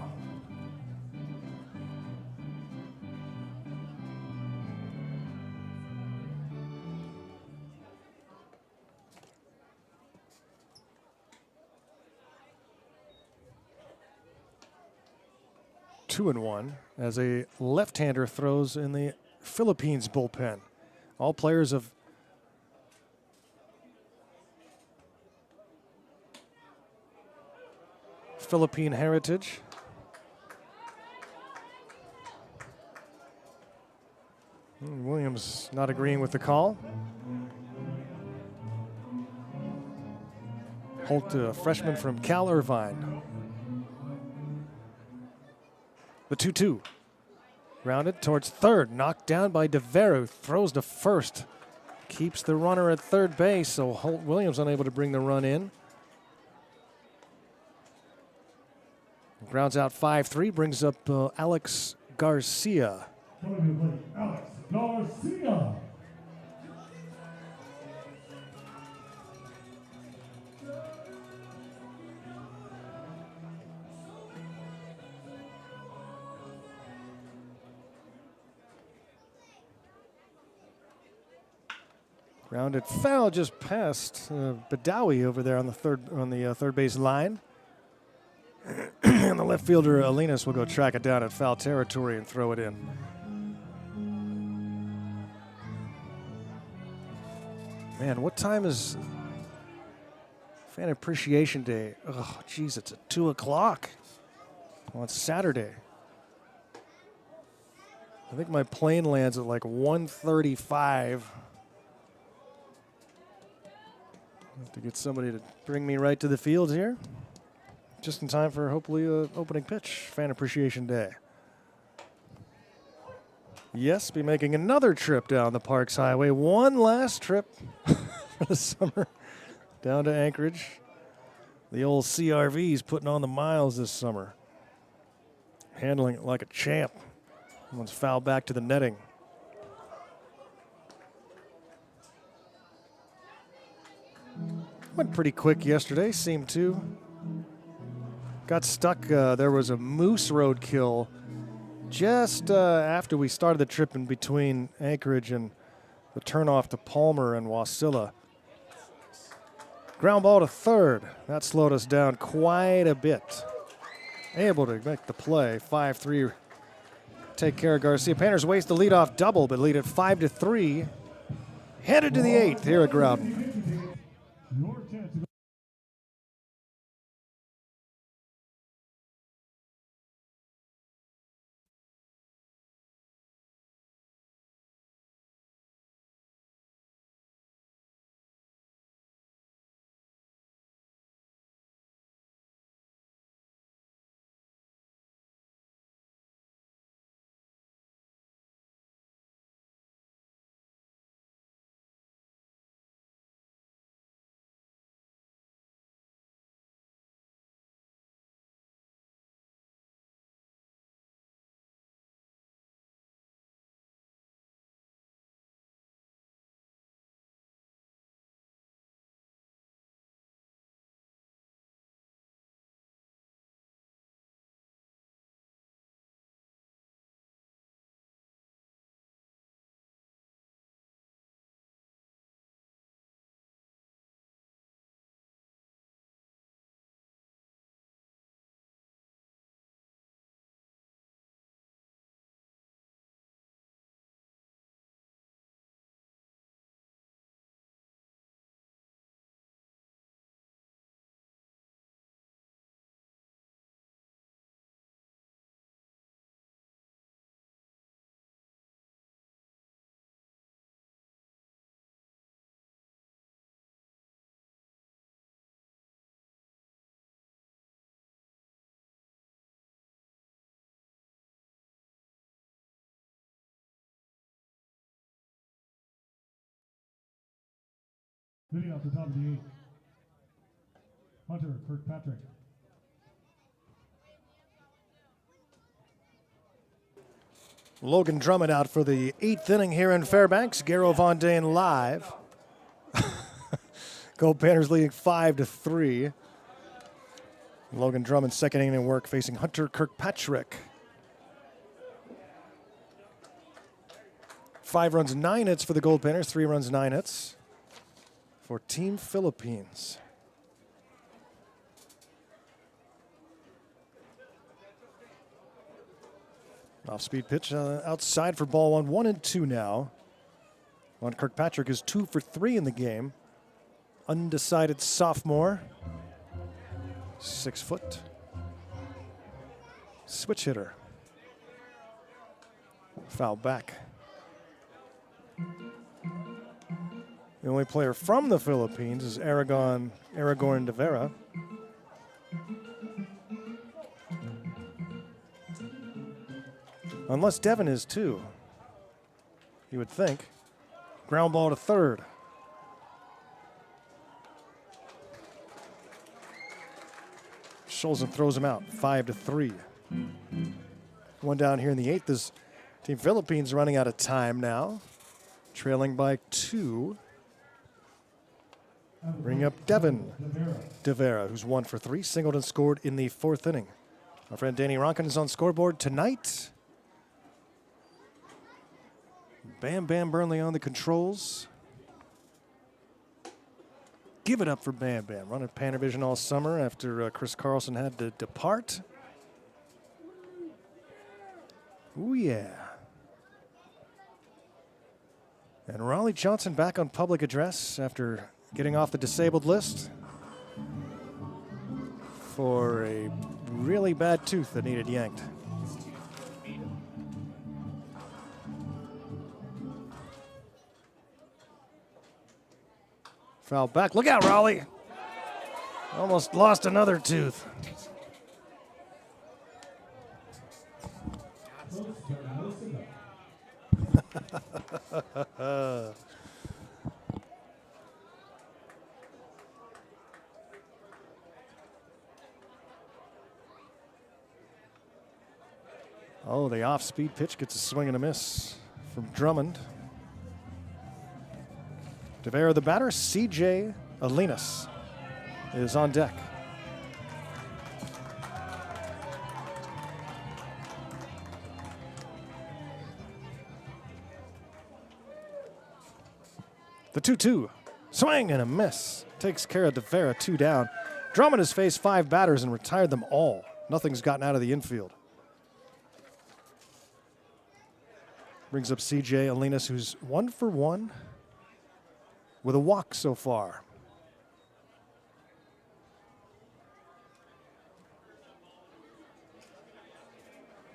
Two and 1 as a left-hander throws in the Philippines bullpen. All players of Philippine heritage. Williams not agreeing with the call. Holt, a freshman from Cal Irvine. The 2-2. Grounded towards third. Knocked down by DeVero. Throws to first. Keeps the runner at third base, so Holt Williams unable to bring the run in. Grounds out 5-3. Brings up Alex Garcia. Alex Garcia. Grounded foul just past Badawi over there on the third base line. And the left fielder Alinas will go track it down at foul territory and throw it in. Man, what time is Fan Appreciation Day? Oh, geez, it's at 2 o'clock on Saturday. I think my plane lands at like 1:35. Have to get somebody to bring me right to the field here. Just in time for hopefully an opening pitch, Fan Appreciation Day. Yes, be making another trip down the Parks Highway. One last trip for the summer down to Anchorage. The old CRV's putting on the miles this summer. Handling it like a champ. One's fouled back to the netting. Went pretty quick yesterday, seemed to. Got stuck. There was a moose roadkill just after we started the trip in between Anchorage and the turnoff to Palmer and Wasilla. Ground ball to third. That slowed us down quite a bit. Able to make the play. 5-3. Take care of Garcia. Panners waste the leadoff double, but lead at 5-3. Headed to the 8th here at Growden. Your chance to go. Hitting off the top of the 8th. Hunter Kirkpatrick. Logan Drummond out for the 8th inning here in Fairbanks. Garrow Von Dane live. Goldpanners leading 5-3. Logan Drummond second inning work facing Hunter Kirkpatrick. 5 runs, 9 hits for the Goldpanners. 3 runs, 9 hits for Team Philippines. Off-speed pitch outside for ball 1. 1-2 now. On Kirkpatrick is 2 for 3 in the game. Undecided sophomore. 6 foot. Switch hitter. Foul back. The only player from the Philippines is Aragorn de Vera. Unless Devin is too, you would think. Ground ball to third. Scholzen throws him out, 5-3. One down here in the 8th is Team Philippines running out of time now. Trailing by 2. Bring up Devin de Vera, who's 1 for 3. Singled and scored in the 4th inning. Our friend Danny Ronkin is on scoreboard tonight. Bam Bam Burnley on the controls. Give it up for Bam Bam. Running PannerVision all summer after Chris Carlson had to depart. Ooh, yeah. And Raleigh Johnson back on public address after getting off the disabled list for a really bad tooth that needed yanked. Foul back. Look out, Raleigh. Almost lost another tooth. Oh, the off-speed pitch gets a swing and a miss from Drummond. De Vera the batter, C.J. Alinas. is on deck. The 2-2. Swing and a miss. Takes care of DeVera, 2 down. Drummond has faced 5 batters and retired them all. Nothing's gotten out of the infield. Brings up C.J. Alinas, who's 1 for 1 with a walk so far.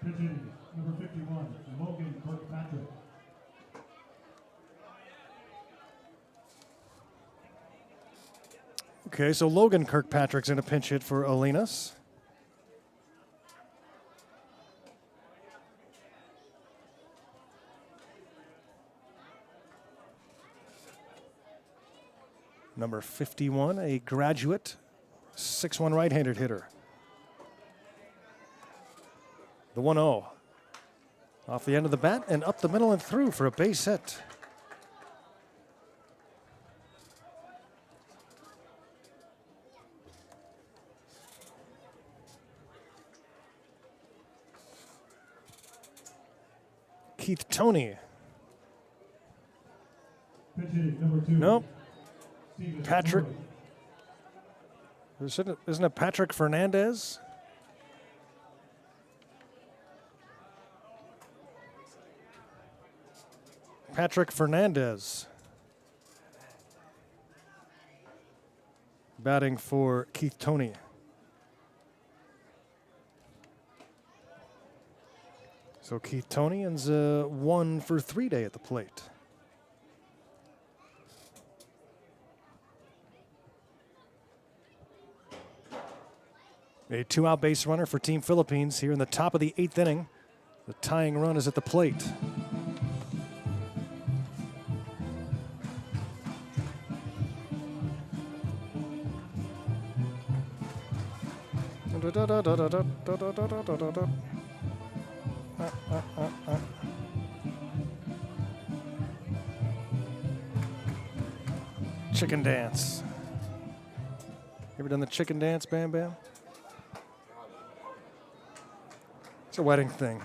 Pitching, number 51, Logan Kirkpatrick. Okay, so Logan Kirkpatrick's in a pinch hit for Alinas. Number 51, a graduate, 6'1" right-handed hitter. The 1-0. Off the end of the bat and up the middle and through for a base hit. Keith Toney. Pitching, number 2. Nope. Steven Patrick. Torres. Isn't it Patrick Fernandez? Patrick Fernandez. Batting for Keith Toney. So Keith Toney's 1 for 3 day at the plate. A 2-out base runner for Team Philippines here in the top of the 8th inning. The tying run is at the plate. Chicken dance. You ever done the chicken dance, Bam Bam? It's a wedding thing.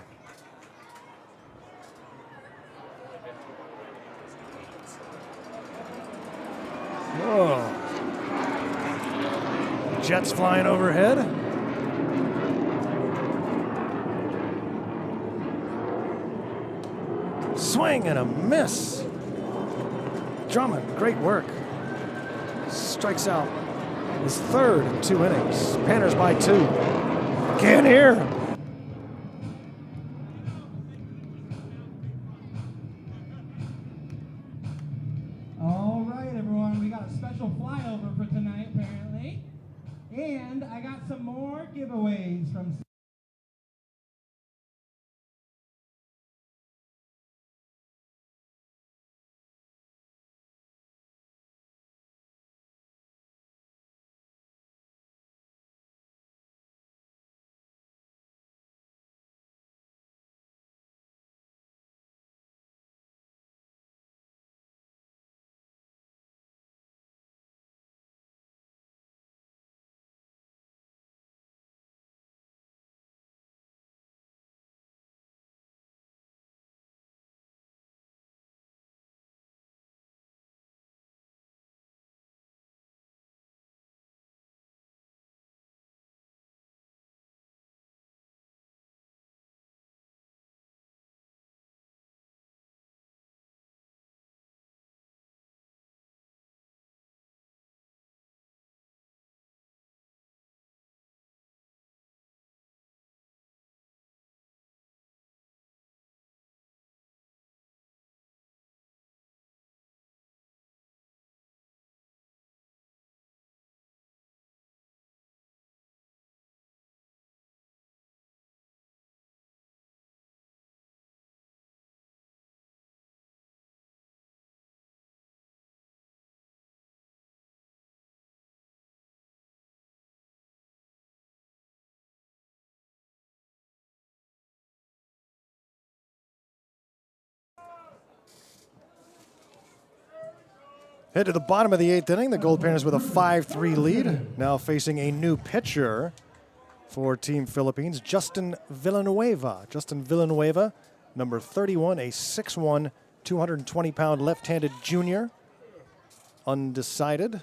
Whoa. Jets flying overhead. Swing and a miss. Drummond, great work. Strikes out his 3rd in 2 innings. Panners by 2. Can't hear. All right, everyone, we got a special flyover for tonight, apparently. And I got some more giveaways from Head to the bottom of the 8th inning. The Goldpanners with a 5-3 lead. Now facing a new pitcher for Team Philippines, Justin Villanueva. Justin Villanueva, number 31, a 6'1", 220-pound left-handed junior. Undecided.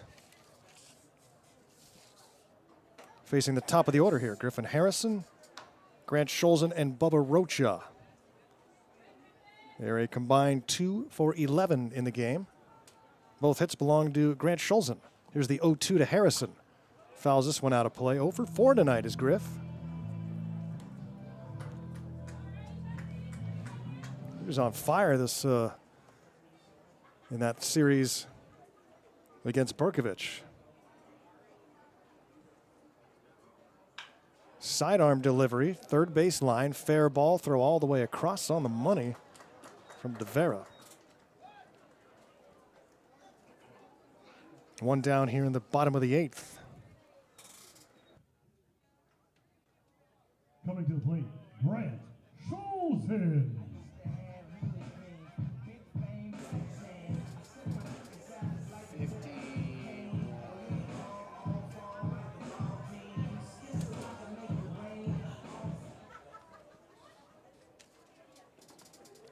Facing the top of the order here, Griffin Harrison, Grant Scholzen, and Bubba Rocha. They're a combined 2 for 11 in the game. Both hits belong to Grant Scholzen. Here's the 0-2 to Harrison. Fouls this one out of play. 0 for 4 tonight is Griff. He was on fire this in that series against Berkovich. Sidearm delivery, third base line, fair ball, throw all the way across on the money from De Vera. One down here in the bottom of the 8th. Coming to the plate, Grant Scholzen.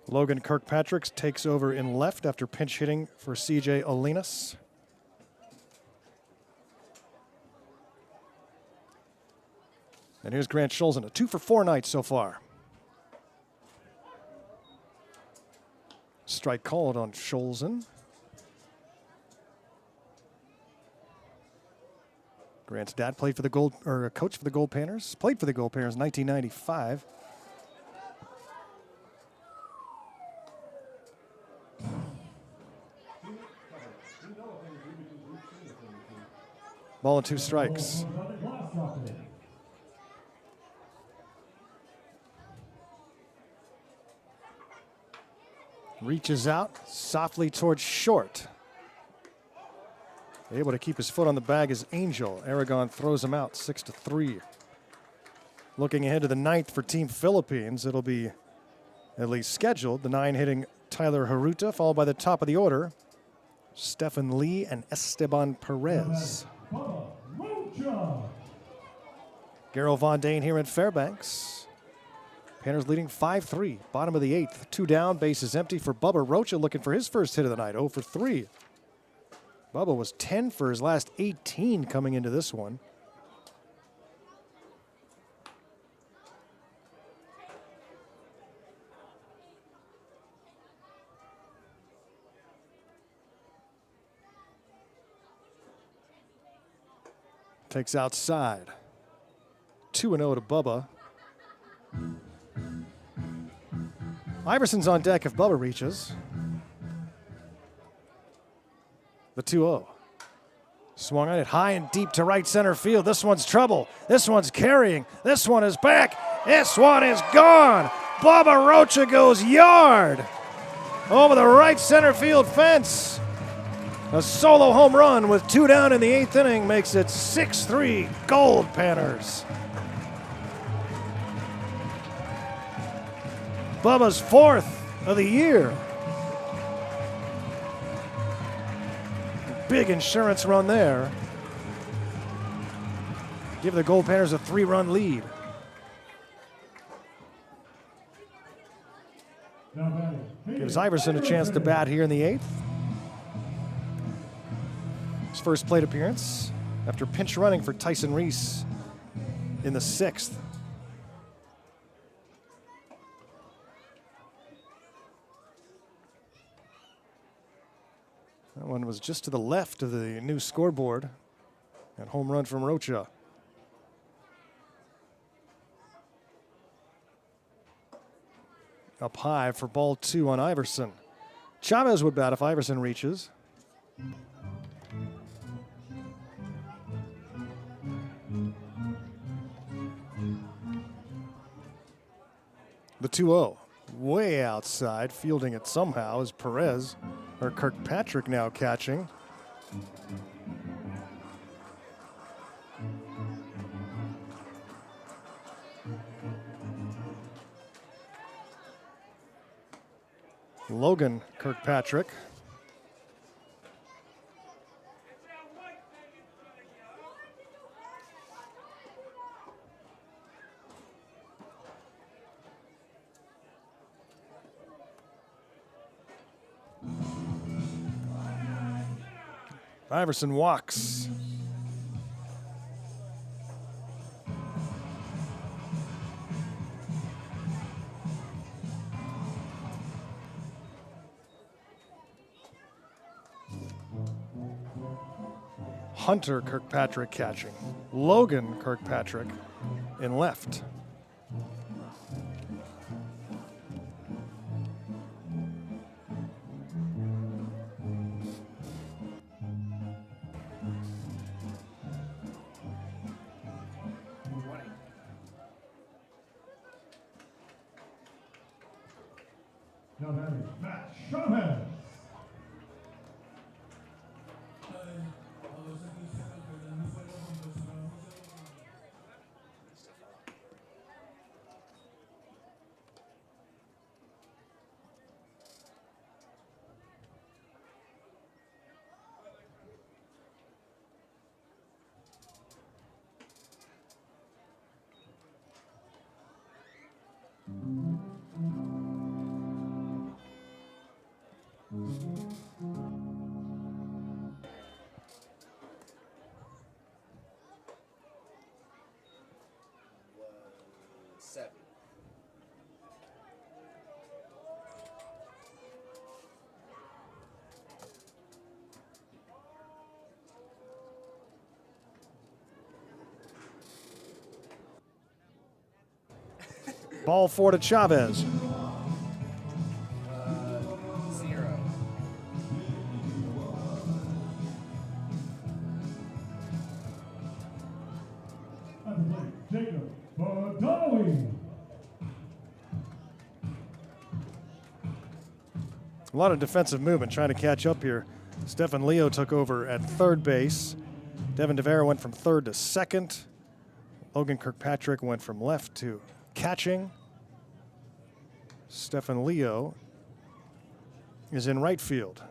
Logan Kirkpatrick takes over in left after pinch hitting for C.J. Olinas. And here's Grant Scholzen, a 2 for 4 night so far. Strike called on Scholzen. Grant's dad played for the coach for the Goldpanners. Played for the Goldpanners in 1995. Ball and 2 strikes. Reaches out softly towards short. Able to keep his foot on the bag is Angel. Aragon throws him out 6-3. Looking ahead to the 9th for Team Philippines, it'll be at least scheduled. The 9 hitting Tyler Haruta, followed by the top of the order, Stephen Lee and Esteban Perez. Garrel Von Dane here in Fairbanks. Panners leading 5-3, bottom of the 8th. 2 down, bases empty for Bubba Rocha, looking for his first hit of the night, 0 for 3. Bubba was 10 for his last 18 coming into this one. Takes outside. 2-0 to Bubba. Iverson's on deck if Bubba reaches. The 2-0. Swung on it high and deep to right center field. This one's trouble. This one's carrying. This one is back. This one is gone. Bubba Rocha goes yard over the right center field fence. A solo home run with 2 down in the 8th inning makes it 6-3 Goldpanners. Bubba's 4th of the year. Big insurance run there. Give the Goldpanners a 3-run lead. Gives Iverson a chance to bat here in the 8th. His first plate appearance after pinch running for Tyson Reese in the 6th. That one was just to the left of the new scoreboard. And home run from Rocha. Up high for ball 2 on Iverson. Chavez would bat if Iverson reaches. The 2-0. Way outside, fielding it somehow is Perez, or Kirkpatrick now catching. Logan Kirkpatrick. Iverson walks. Hunter Kirkpatrick catching. Logan Kirkpatrick in left. Now that is Matt Chavez. Seven. Ball 4 to Chavez. 0. At the plate, Jacob Badawi. A lot of defensive movement trying to catch up here. Stefan Leo took over at third base. Devin DeVera went from third to second. Logan Kirkpatrick went from left to catching. Stefan Leo is in right field.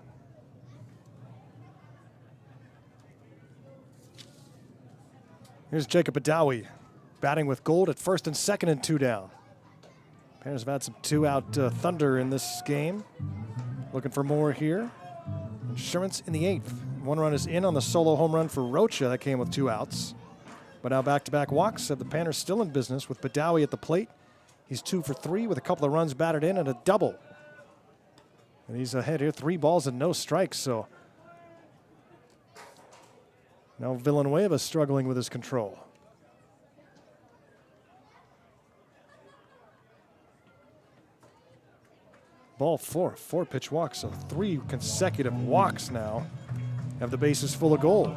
Here's Jacob Badawi batting with Gold at first and second and 2 down. Panners have had some 2-out thunder in this game. Looking for more here. Insurance in the 8th. 1 run is in on the solo home run for Rocha. That came with 2 outs. But now back-to-back walks have the Panners still in business with Badawi at the plate. He's 2 for 3 with a couple of runs batted in and a double. And he's ahead here, 3 balls and no strikes. So now Villanueva struggling with his control. Ball 4, 4-pitch walk, so 3 consecutive walks now. Have the bases full of Gold.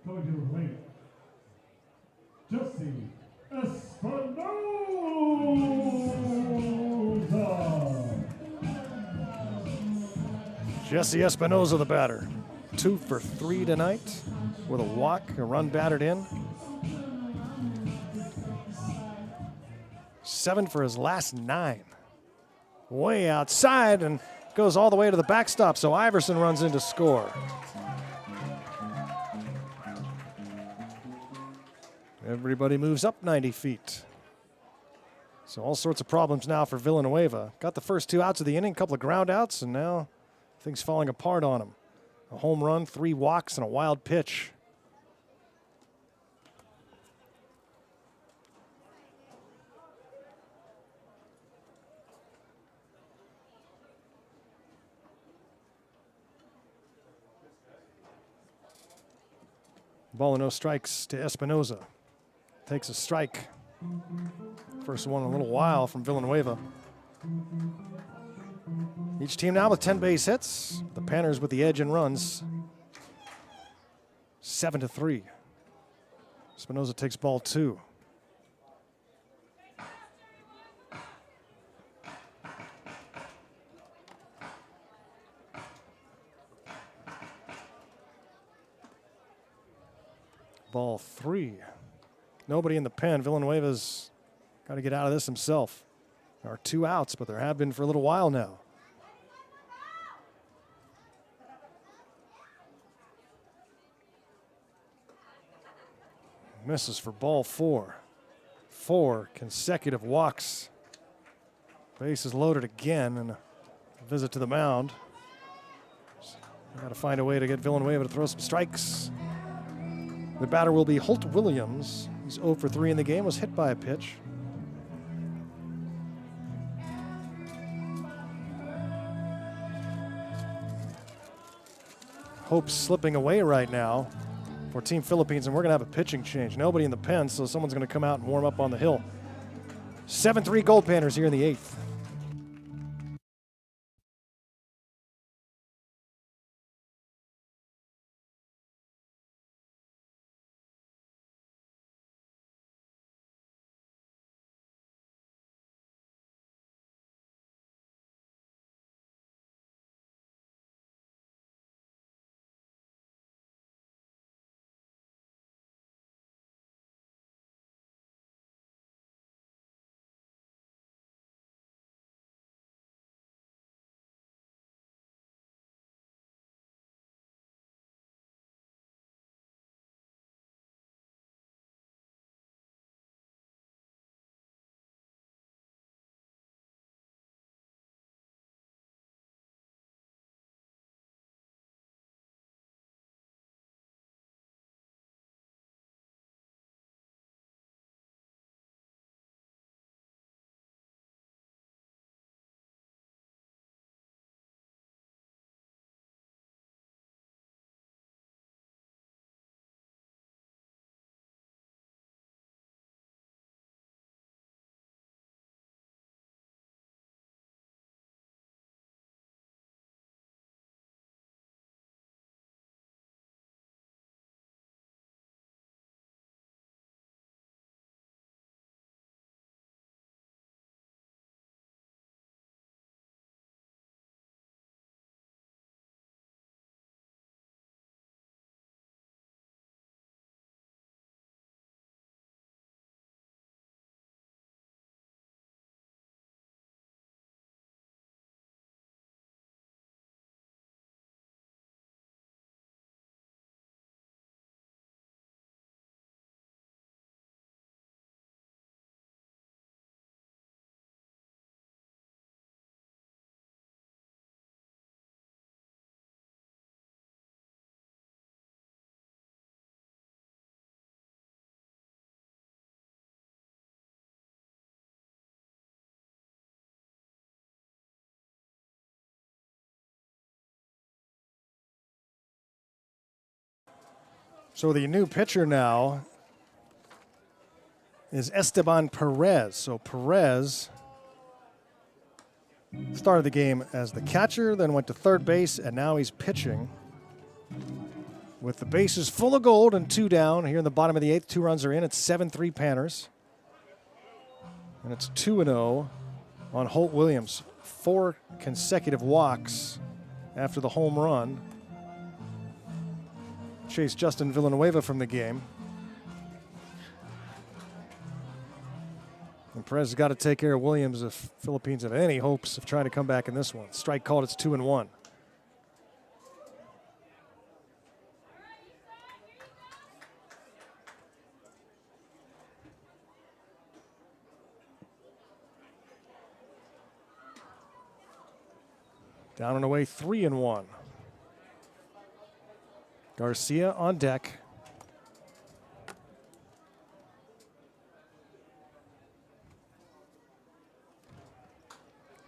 Going to the plate, Jesse Espinoza. Jesse Espinoza, the batter. 2 for 3 tonight with a walk, a run batted in. 7 for his last 9. Way outside and goes all the way to the backstop, so Iverson runs in to score. Everybody moves up 90 feet. So all sorts of problems now for Villanueva. Got the first 2 outs of the inning, couple of ground outs, and now things falling apart on him. A home run, 3 walks, and a wild pitch. Ball and no strikes to Espinoza. Takes a strike. First one in a little while from Villanueva. Each team now with 10 base hits. The Panners with the edge in runs. 7-3. Espinoza takes ball 2. Ball 3. Nobody in the pen. Villanueva's got to get out of this himself. There are 2 outs, but there have been for a little while now. Misses for ball 4. 4 consecutive walks. Base is loaded again, and a visit to the mound. Got to find a way to get Villanueva to throw some strikes. The batter will be Holt Williams. He's 0 for 3 in the game, was hit by a pitch. Hope's slipping away right now for Team Philippines, and we're going to have a pitching change. Nobody in the pen, so someone's going to come out and warm up on the hill. 7-3 Goldpanners here in the 8th. So the new pitcher now is Esteban Perez. So Perez started the game as the catcher, then went to third base, and now he's pitching. With the bases full of gold and 2 down here in the bottom of the 8th, 2 runs are in. It's 7-3 Panners. And it's 2-0 on Holt Williams. 4 consecutive walks after the home run. Chased Justin Villanueva from the game. And Perez has got to take care of Williams if Philippines have any hopes of trying to come back in this one. Strike called, it's 2-1. Down and away, 3-1. Garcia on deck.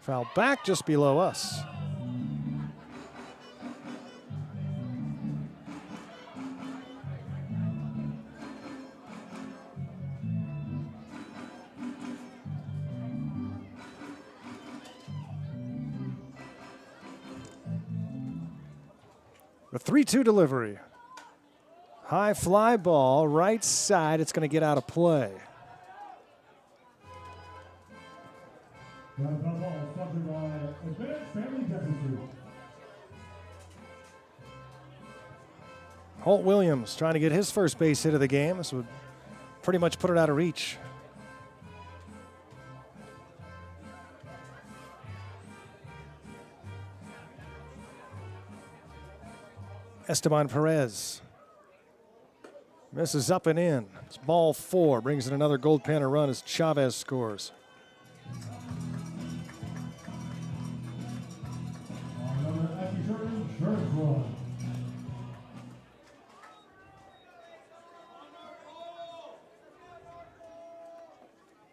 Foul back just below us. The 3-2 delivery. High fly ball, right side. It's going to get out of play. Holt Williams trying to get his first base hit of the game. This would pretty much put it out of reach. Esteban Perez Misses up and in. It's ball 4. Brings in another Goldpanner run as Chavez scores.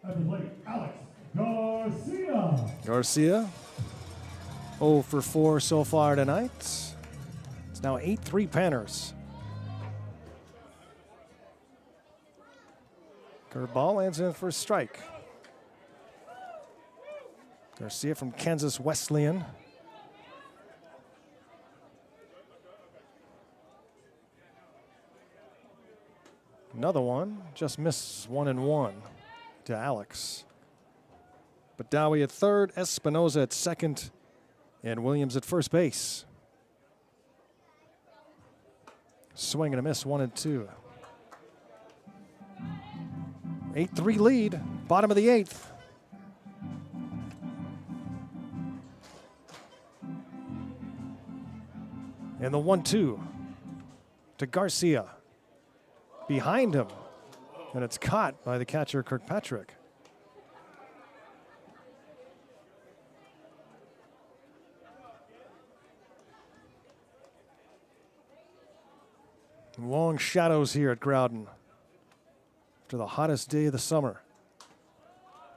At the plate, Alex Garcia. Garcia, 0 for 4 so far tonight. It's now 8-3 Panners. Curveball lands in for a strike. Garcia from Kansas Wesleyan. Another one, just misses 1-1 to Alex. Badawi at third, Espinoza at second, and Williams at first base. Swing and a miss, 1-2. 8-3 lead, bottom of the 8th. And the 1-2 to Garcia. Behind him, and it's caught by the catcher Kirkpatrick. Long shadows here at Growden after the hottest day of the summer.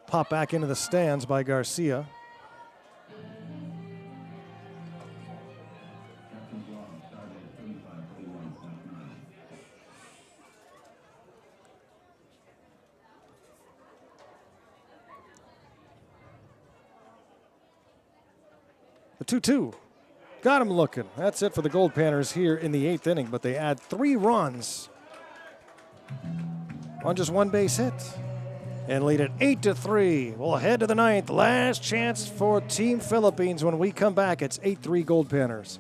Pop back into the stands by Garcia. The 2-2. Got him looking. That's it for the Goldpanners here in the 8th inning, but they add 3 runs on just 1 base hit and lead it 8-3. We'll head to the 9th. Last chance for Team Philippines. When we come back, it's 8-3 Goldpanners.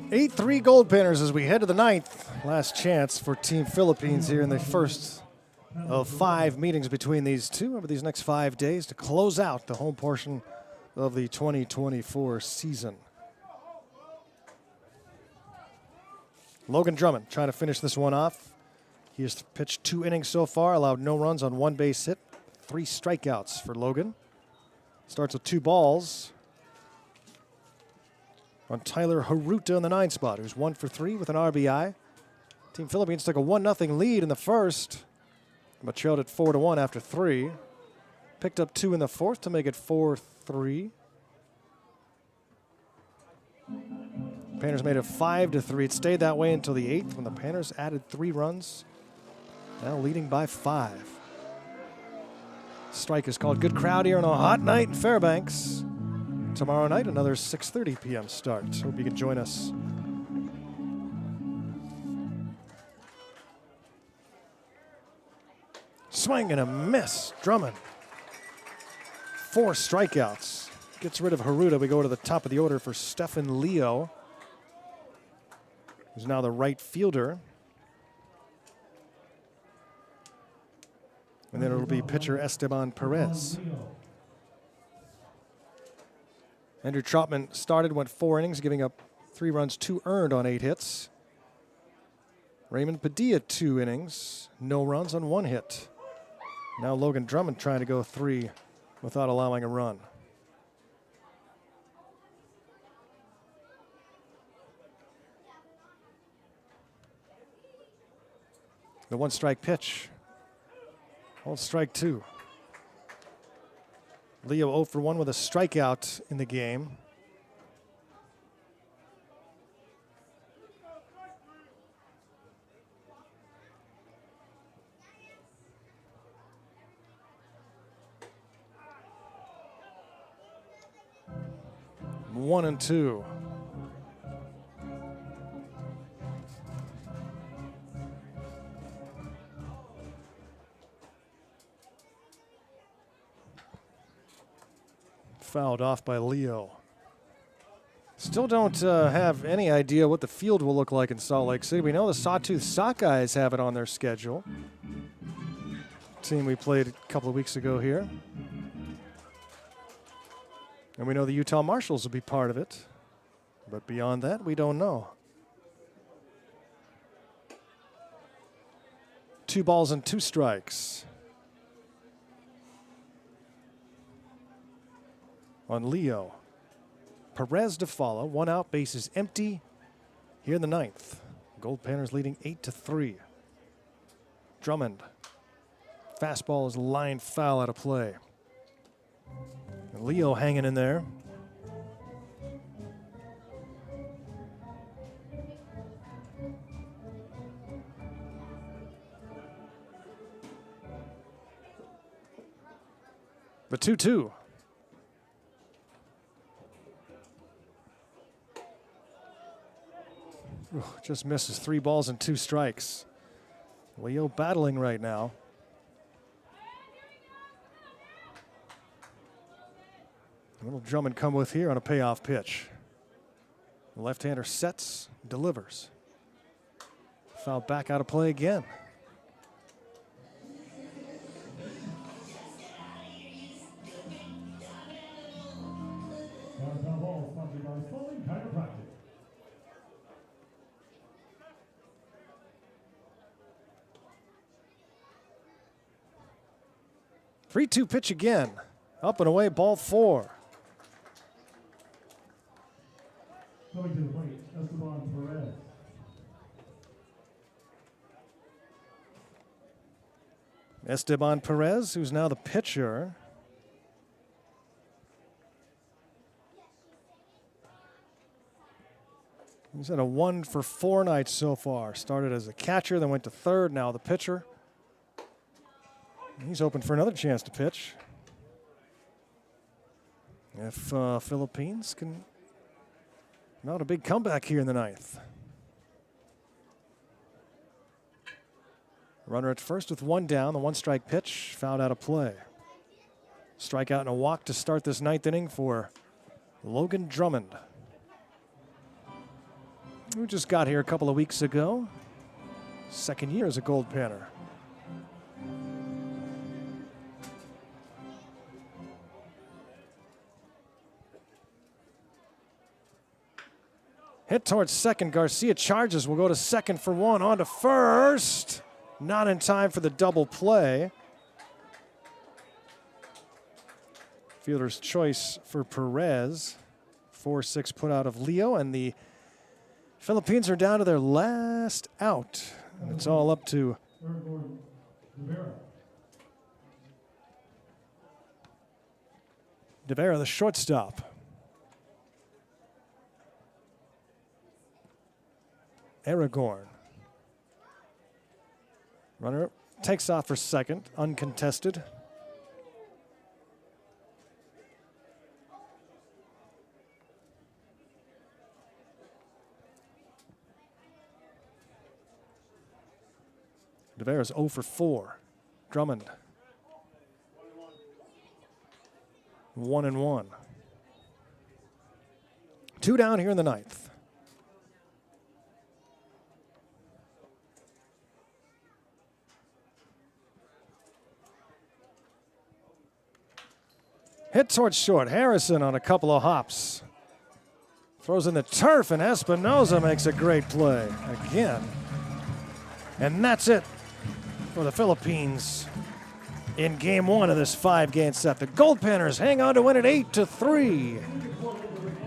Eight 3 Goldpanners as we head to the 9th. Last chance for Team Philippines here in the first of 5 meetings between these two over these next 5 days to close out the home portion of the 2024 season. Logan Drummond trying to finish this one off. He has pitched 2 innings so far, allowed no runs on 1 base hit, 3 strikeouts for Logan. Starts with 2 balls on Tyler Haruta in the 9 spot, who's 1 for 3 with an RBI. Team Philippines took a 1-0 lead in the first, but trailed it 4-1 after 3. Picked up 2 in the 4th to make it 4-3. Panners made it 5-3. It stayed that way until the 8th when the Panners added 3 runs. Now leading by 5. Strike is called. Good crowd here on a hot night in Fairbanks. Tomorrow night, another 6:30 p.m. start. Hope you can join us. Swing and a miss. Drummond. 4 strikeouts. Gets rid of Haruta. We go to the top of the order for Stefan Leo, who's now the right fielder. And then it'll be pitcher Esteban Perez. Andrew Trotman started, went 4 innings, giving up 3 runs, 2 earned on 8 hits. Raymond Padilla, 2 innings, no runs on 1 hit. Now Logan Drummond trying to go 3 without allowing a run. The 1-strike pitch. Hold strike 2. Leo 0 for 1 with a strikeout in the game. One and 2. Fouled off by Leo. Still don't have any idea what the field will look like in Salt Lake City. We know the Sawtooth Sockeyes have it on their schedule. Team we played a couple of weeks ago here. And we know the Utah Marshals will be part of it. But beyond that, we don't know. 2 balls and 2 strikes. On Leo. Perez to follow. 1 out, bases empty here in the 9th. Goldpanners leading 8-3. Drummond. Fastball is lined foul out of play. And Leo hanging in there. The 2-2. Just misses. 3 balls and 2 strikes. Leo battling right now. Little Drummond come with here on a payoff pitch. The left-hander sets, delivers. Foul back out of play again. Ball sponsored by Spalding Chiropractic. 3-2 pitch again. Up and away, ball 4. Coming to the plate, Esteban Perez. Esteban Perez, who's now the pitcher. He's had a 1 for 4 night so far. Started as a catcher, then went to third, now the pitcher. He's open for another chance to pitch. If Philippines can mount a big comeback here in the 9th. Runner at first with 1 down. The 1-strike pitch fouled out of play. Strikeout and a walk to start this 9th inning for Logan Drummond, who just got here a couple of weeks ago. 2nd year as a Goldpanner. Hit towards second. Garcia charges. Will go to second for 1. On to first. Not in time for the double play. Fielder's choice for Perez. 4-6 put out of Leo, and the Philippines are down to their last out. And it's all up to De Vera, the shortstop. Aragorn. Runner takes off for second, uncontested. DeVera's 0 for 4. Drummond. 1-1. 2 down here in the ninth. Hit towards short. Harrison on a couple of hops. Throws in the turf, and Espinoza makes a great play again. And that's it for the Philippines in game 1 of this 5-game set. The Goldpanners hang on to win it 8-3.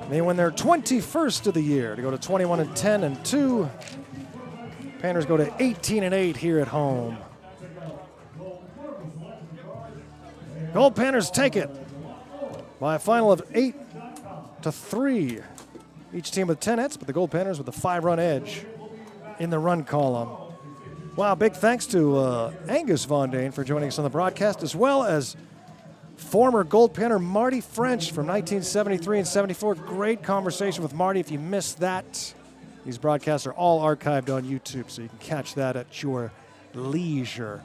They win their 21st of the year to go to 21-10-2. Panners go to 18-8 here at home. Goldpanners take it by a final of 8-3. Each team with 10 hits, but the Goldpanners with a 5-run edge in the run column. Wow, big thanks to Angus Von Dane for joining us on the broadcast, as well as former Goldpanner Marty French from 1973 and 74. Great conversation with Marty. If you missed that, these broadcasts are all archived on YouTube, so you can catch that at your leisure.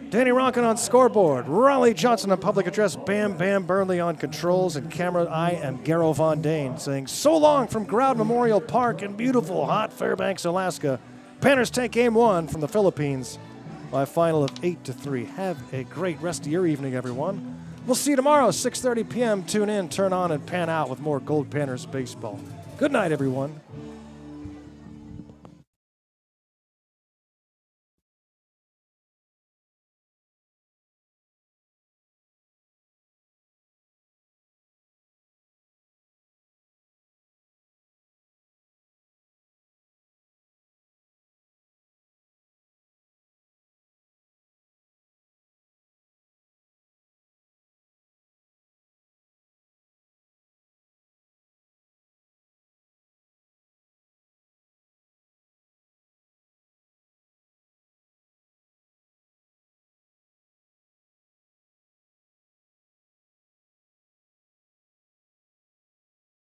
Danny Ronkin on scoreboard, Raleigh Johnson on public address, Bam Bam Burnley on controls, and camera. I am Garrow Von Dane saying so long from Growden Memorial Park in beautiful, hot Fairbanks, Alaska. Panners take game 1 from the Philippines by a final of 8-3. Have a great rest of your evening, everyone. We'll see you tomorrow, 6:30 p.m. Tune in, turn on, and pan out with more Goldpanners baseball. Good night, everyone.